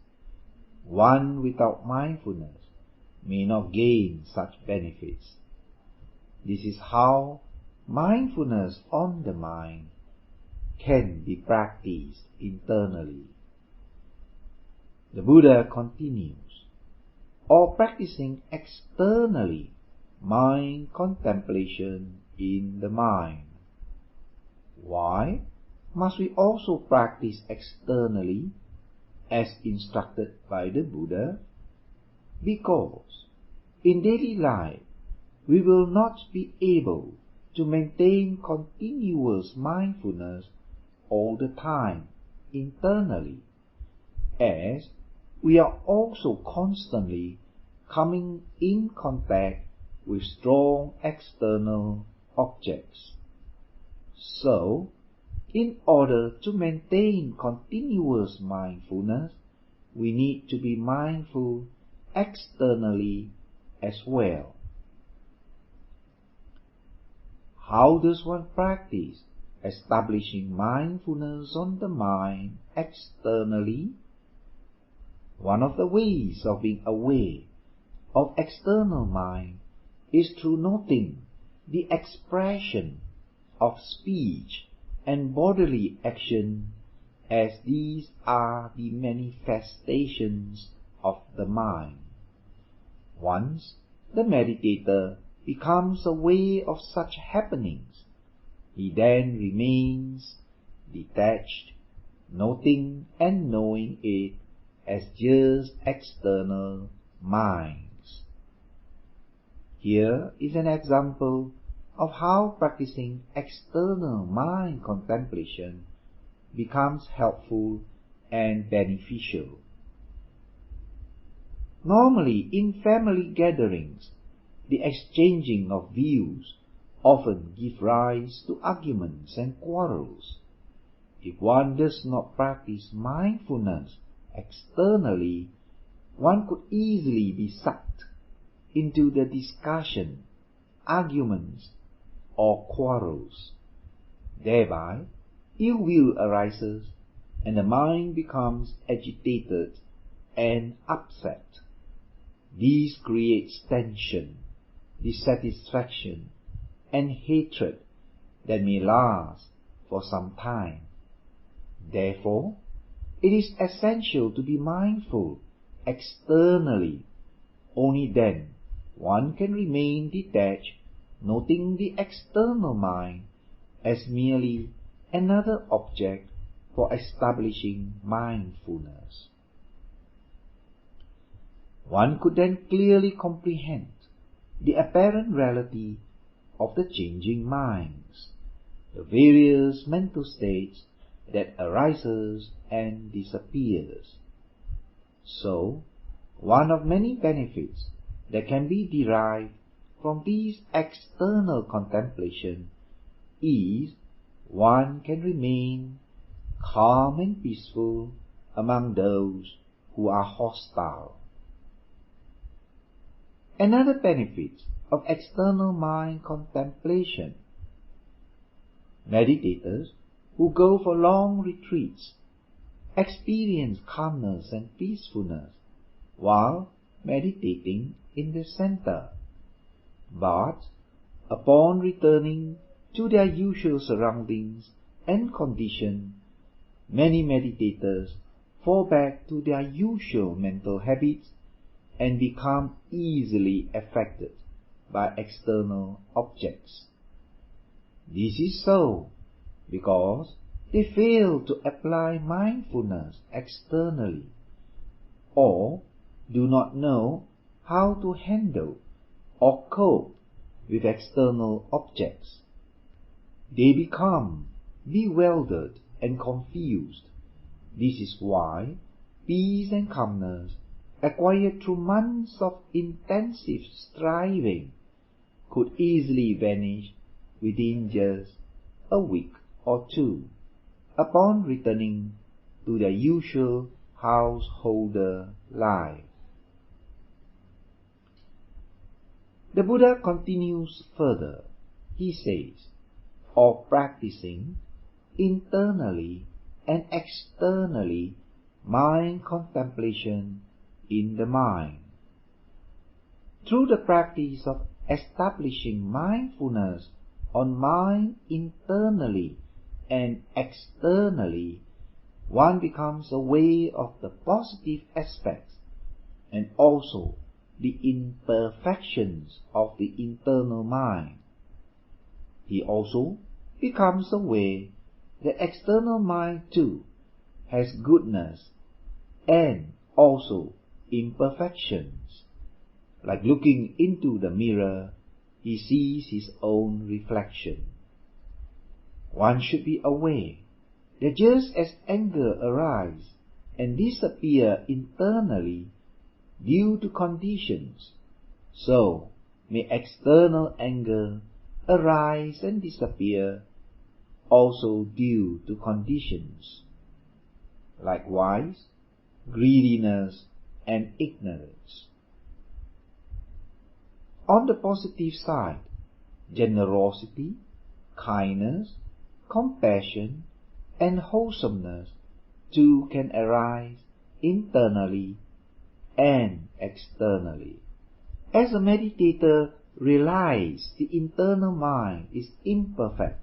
One without mindfulness may not gain such benefits. This is how mindfulness on the mind can be practiced internally. The Buddha continues, or practicing externally mind contemplation in the mind. Why must we also practice externally as instructed by the Buddha? Because in daily life we will not be able to maintain continuous mindfulness all the time internally, as we are also constantly coming in contact with strong external objects. So, in order to maintain continuous mindfulness, we need to be mindful externally as well. How does one practice establishing mindfulness on the mind externally? One of the ways of being aware of external mind is through noting the expression of speech and bodily action, as these are the manifestations of the mind. Once the meditator becomes aware of such happenings, he then remains detached, noting and knowing it as just external minds. Here is an example of how practicing external mind contemplation becomes helpful and beneficial. Normally, in family gatherings, the exchanging of views often give rise to arguments and quarrels. If one does not practice mindfulness externally, one could easily be sucked into the discussion, arguments, or quarrels. Thereby, ill will arises and the mind becomes agitated and upset. This creates tension, dissatisfaction, and hatred that may last for some time. Therefore, it is essential to be mindful externally. Only then one can remain detached, noting the external mind as merely another object for establishing mindfulness. One could then clearly comprehend the apparent reality of the changing minds, the various mental states that arises and disappears. So, one of many benefits that can be derived from these external contemplation is one can remain calm and peaceful among those who are hostile. Another benefit of external mind contemplation: meditators who go for long retreats experience calmness and peacefulness while meditating in the center. But upon returning to their usual surroundings and condition, many meditators fall back to their usual mental habits and become easily affected by external objects. This is so because they fail to apply mindfulness externally, or do not know how to handle or cope with external objects. They become bewildered and confused, This is why peace and calmness, acquired through months of intensive striving, could easily vanish within just a week or two upon returning to their usual householder life. The Buddha continues further. He says, of practicing internally and externally mind contemplation in the mind. Through the practice of establishing mindfulness on mind internally and externally, one becomes aware of the positive aspects and also the imperfections of the internal mind. He also becomes aware that external mind too has goodness and also imperfections. Like looking into the mirror, he sees his own reflection. One should be aware that just as anger arises and disappears internally due to conditions, so may external anger arise and disappear also due to conditions. Likewise, greediness and ignorance. On the positive side, generosity, kindness, compassion, and wholesomeness too can arise internally and externally. As a meditator realizes the internal mind is imperfect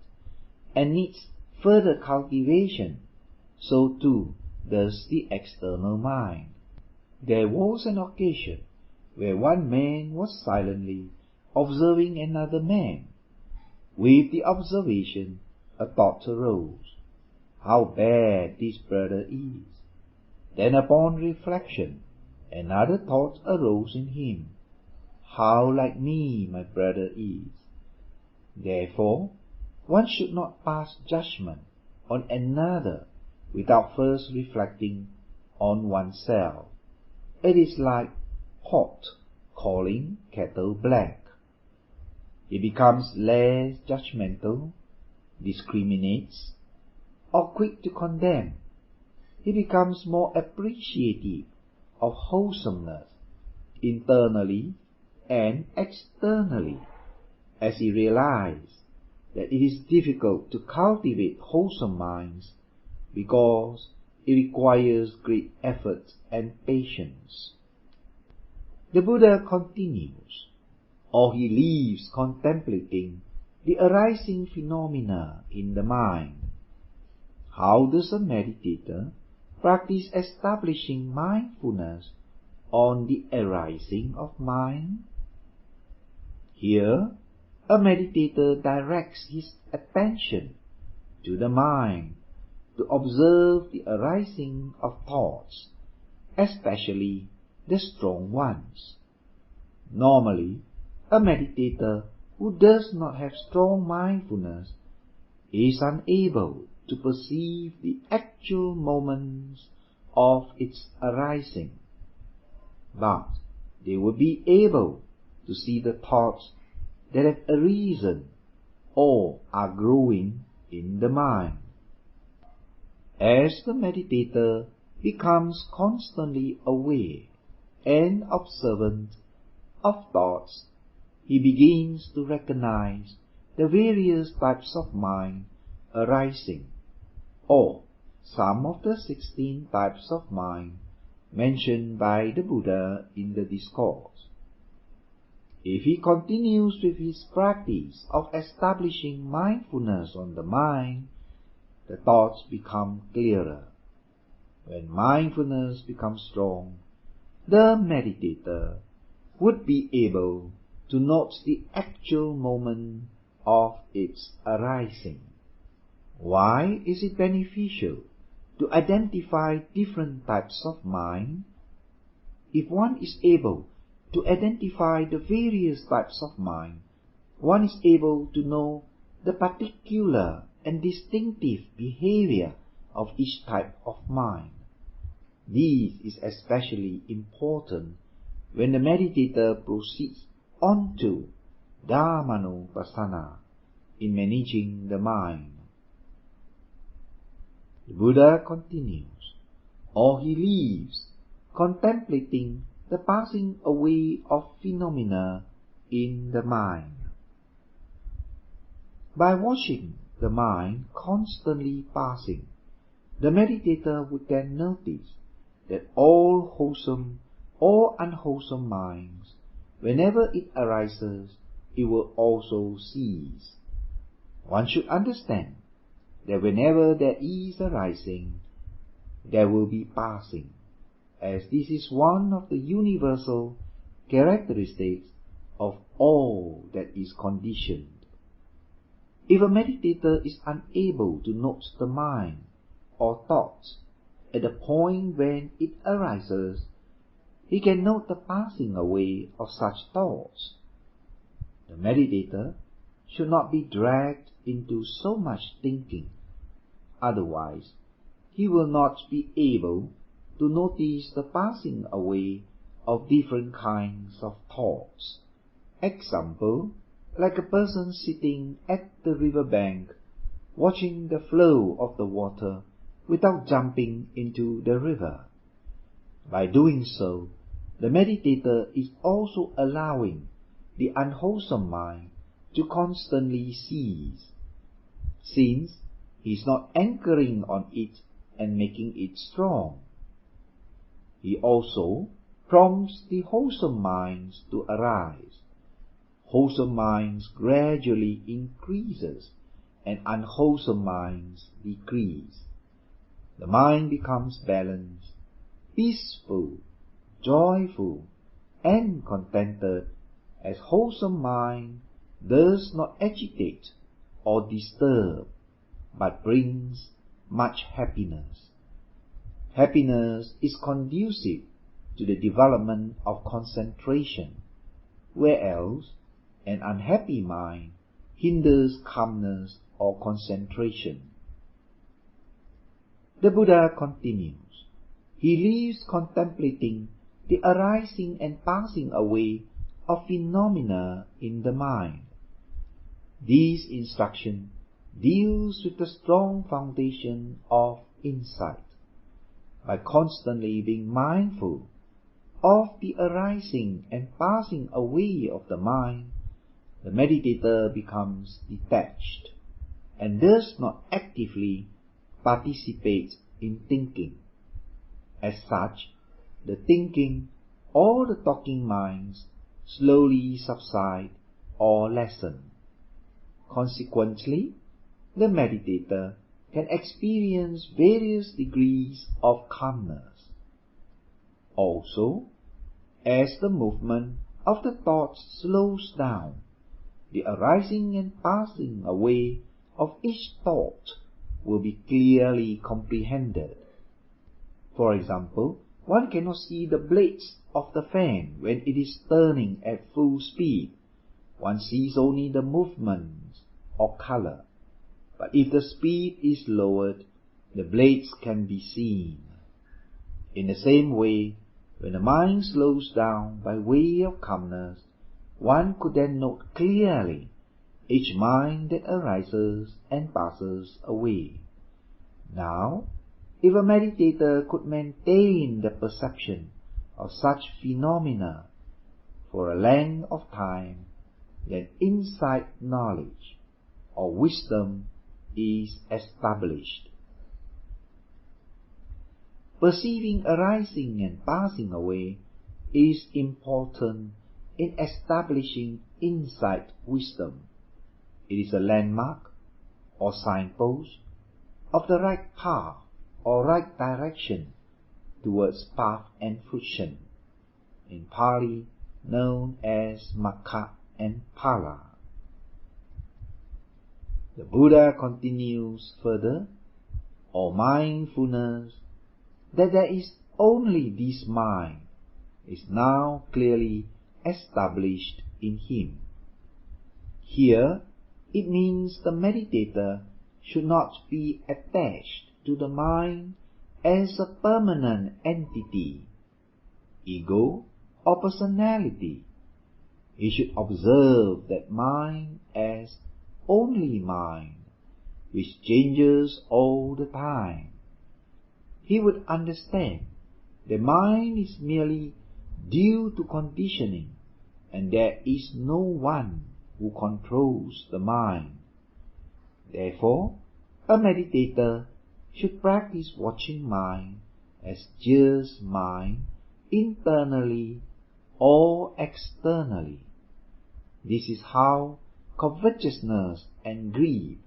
and needs further cultivation, so too does the external mind. There was an occasion where one man was silently observing another man. With the observation, a thought arose, how bad this brother is. Then upon reflection, another thought arose in him, how like me my brother is. Therefore, one should not pass judgment on another without first reflecting on oneself. It is like pot calling kettle black. He becomes less judgmental, discriminates, or quick to condemn. He becomes more appreciative of wholesomeness internally and externally, as he realizes that it is difficult to cultivate wholesome minds because it requires great effort and patience. The Buddha continues, or he leaves contemplating the arising phenomena in the mind. How does a meditator practice establishing mindfulness on the arising of mind? Here, a meditator directs his attention to the mind to observe the arising of thoughts, especially the strong ones. Normally, a meditator who does not have strong mindfulness is unable to perceive the actual moments of its arising, but they will be able to see the thoughts that have arisen or are growing in the mind. As the meditator becomes constantly aware and observant of thoughts, he begins to recognize the various types of mind arising, or some of the 16 types of mind mentioned by the Buddha in the discourse. If he continues with his practice of establishing mindfulness on the mind, the thoughts become clearer. When mindfulness becomes strong, the meditator would be able to note the actual moment of its arising. Why is it beneficial to identify different types of mind? If one is able to identify the various types of mind, one is able to know the particular and distinctive behavior of each type of mind. This is especially important when the meditator proceeds on to Dhammanupassana in managing the mind. The Buddha continues, or he lives contemplating the passing away of phenomena in the mind. By watching the mind constantly passing, the meditator would then notice that all wholesome or unwholesome minds, whenever it arises, it will also cease. One should understand that whenever there is arising, there will be passing, as this is one of the universal characteristics of all that is conditioned. If a meditator is unable to note the mind or thoughts at the point when it arises, he can note the passing away of such thoughts. The meditator should not be dragged into so much thinking, otherwise he will not be able to notice the passing away of different kinds of thoughts. Example, like a person sitting at the river bank, watching the flow of the water without jumping into the river. By doing so, the meditator is also allowing the unwholesome mind to constantly cease, since he is not anchoring on it and making it strong. He also prompts the wholesome minds to arise. Wholesome minds gradually increases and unwholesome minds decrease. The mind becomes balanced, peaceful, joyful, and contented, as wholesome mind does not agitate or disturb, but brings much happiness. Happiness is conducive to the development of concentration, whereas an unhappy mind hinders calmness or concentration. The Buddha continues, he lives contemplating the arising and passing away of phenomena in the mind. This instruction deals with the strong foundation of insight. By constantly being mindful of the arising and passing away of the mind, the meditator becomes detached and does not actively participate in thinking. As such, the thinking or the talking minds slowly subside or lessen. Consequently, the meditator can experience various degrees of calmness. Also, as the movement of the thoughts slows down, the arising and passing away of each thought will be clearly comprehended. For example, one cannot see the blades of the fan when it is turning at full speed. One sees only the movements or color. But if the speed is lowered, the blades can be seen. In the same way, when the mind slows down by way of calmness, one could then note clearly each mind that arises and passes away. Now, if a meditator could maintain the perception of such phenomena for a length of time, then insight knowledge or wisdom is established. Perceiving arising and passing away is important in establishing insight wisdom. It is a landmark or signpost of the right path or right direction towards path and fruition, in Pali known as Makha and Phala. The Buddha continues further, or mindfulness, that there is only this mind is now clearly established in him. Here, it means the meditator should not be attached to the mind as a permanent entity, ego or personality. He should observe that mind as only mind, which changes all the time. He would understand the mind is merely due to conditioning, and there is no one who controls the mind. Therefore, a meditator should practice watching mind as just mind internally or externally. This is how covetousness and greed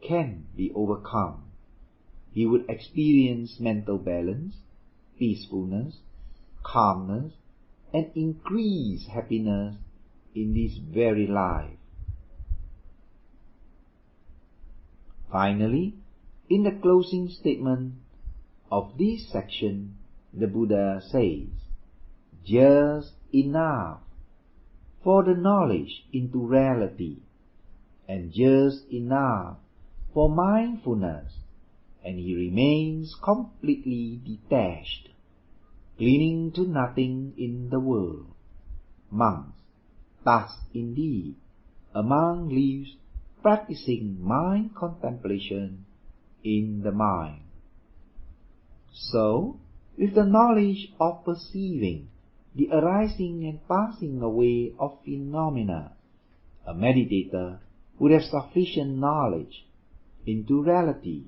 can be overcome. He would experience mental balance, peacefulness, calmness, and increased happiness in this very life. Finally, in the closing statement of this section, the Buddha says, "Just enough for the knowledge into reality, and just enough for mindfulness," and he remains completely detached, clinging to nothing in the world. Monks, thus indeed, a monk lives practicing mind contemplation in the mind. So, with the knowledge of perceiving the arising and passing away of phenomena, a meditator would have sufficient knowledge into reality,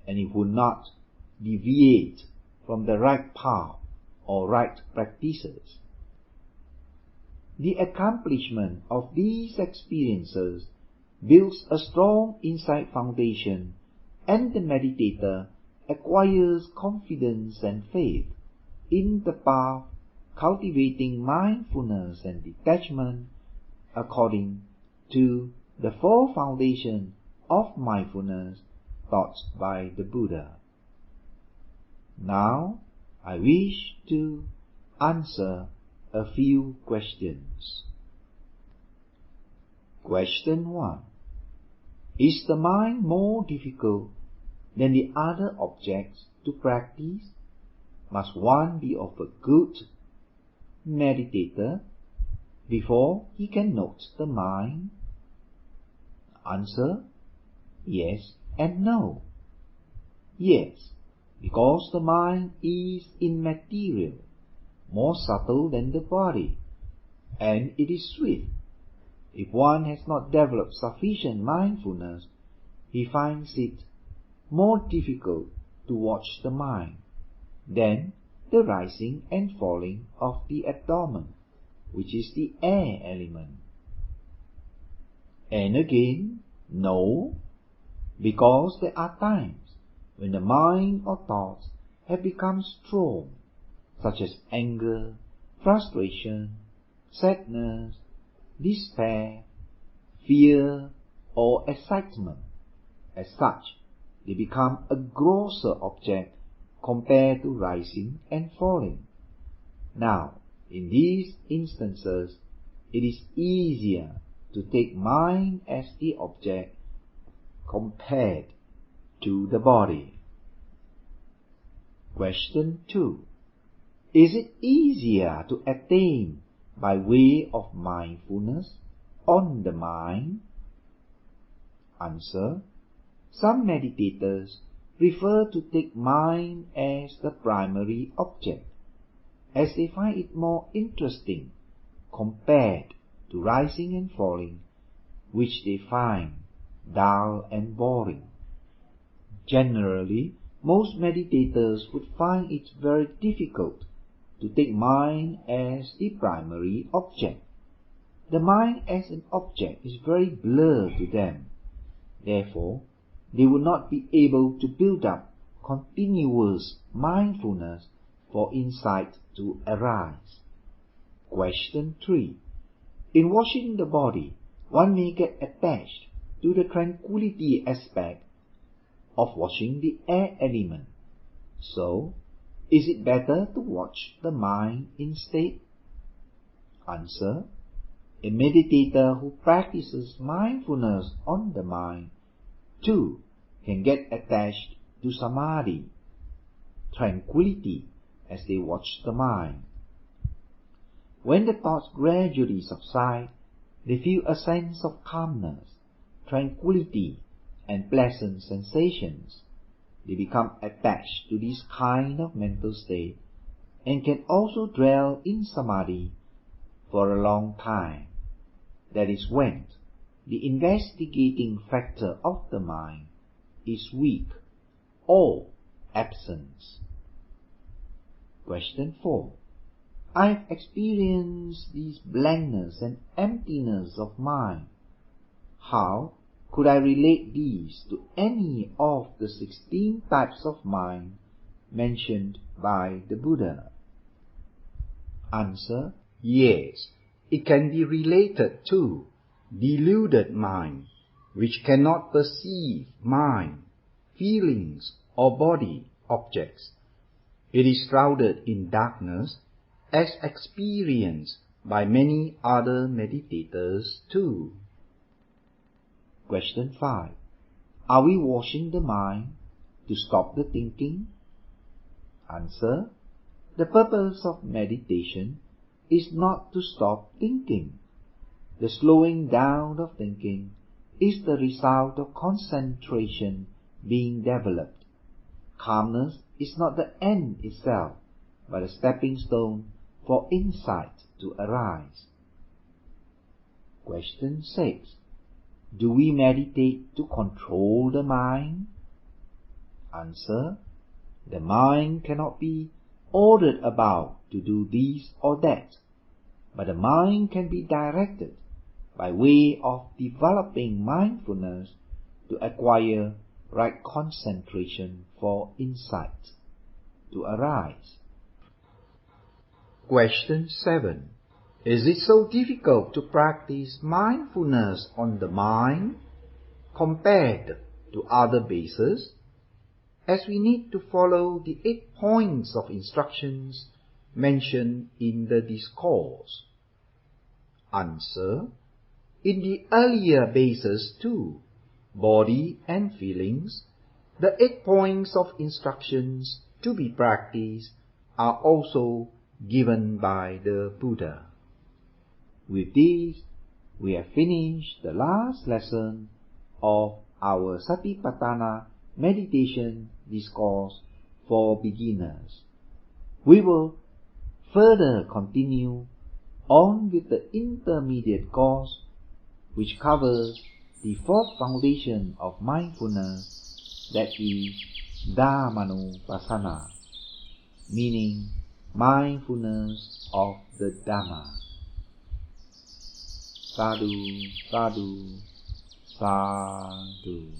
and he would not deviate from the right path or right practices. The accomplishment of these experiences builds a strong inside foundation, and the meditator acquires confidence and faith in the path, cultivating mindfulness and detachment according to the four foundations of mindfulness taught by the Buddha. Now, I wish to answer a few questions. Question 1. Is the mind more difficult than the other objects to practice? Must one be of a good meditator before he can note the mind? Answer: yes and no. Yes, because the mind is immaterial, more subtle than the body, and it is swift. If one has not developed sufficient mindfulness, he finds it more difficult to watch the mind than the rising and falling of the abdomen, which is the air element. And again, no, because there are times when the mind or thoughts have become strong, such as anger, frustration, sadness, despair, fear, or excitement. As such, they become a grosser object compared to rising and falling. Now, in these instances, it is easier to take mind as the object compared to the body. Question 2. Is it easier to attain by way of mindfulness on the mind? Answer: some meditators prefer to take mind as the primary object, as they find it more interesting compared to rising and falling, which they find dull and boring. Generally, most meditators would find it very difficult to take mind as the primary object. The mind as an object is very blurred to them. Therefore, they would not be able to build up continuous mindfulness for insight to arise. Question 3. In watching the body, one may get attached to the tranquility aspect of watching the air element. So, is it better to watch the mind instead? Answer: a meditator who practices mindfulness on the mind too can get attached to samadhi, tranquility, as they watch the mind. When the thoughts gradually subside, they feel a sense of calmness, tranquility, and pleasant sensations. They become attached to this kind of mental state and can also dwell in samadhi for a long time. That is when the investigating factor of the mind is weak or absent. Question 4. I've experienced this blankness and emptiness of mind. How could I relate these to any of the 16 types of mind mentioned by the Buddha? Answer: yes, it can be related to deluded mind, which cannot perceive mind, feelings, or body objects. It is shrouded in darkness, as experienced by many other meditators too. Question 5. Are we washing the mind to stop the thinking? Answer: the purpose of meditation is not to stop thinking. The slowing down of thinking is the result of concentration being developed. Calmness is not the end itself, but a stepping stone for insight to arise. Question 6. Do we meditate to control the mind? Answer: the mind cannot be ordered about to do this or that, but the mind can be directed by way of developing mindfulness to acquire right concentration for insight to arise. Question 7. Is it so difficult to practice mindfulness on the mind compared to other bases, as we need to follow the 8 points of instructions mentioned in the discourse? Answer: in the earlier bases too, body and feelings, the 8 points of instructions to be practiced are also given by the Buddha. With this, we have finished the last lesson of our Satipatthana meditation discourse for beginners. We will further continue on with the intermediate course, which covers the 4th foundation of mindfulness, that is Dhammanupassana, meaning mindfulness of the Dhamma. Sadhu, sadhu, sadhu.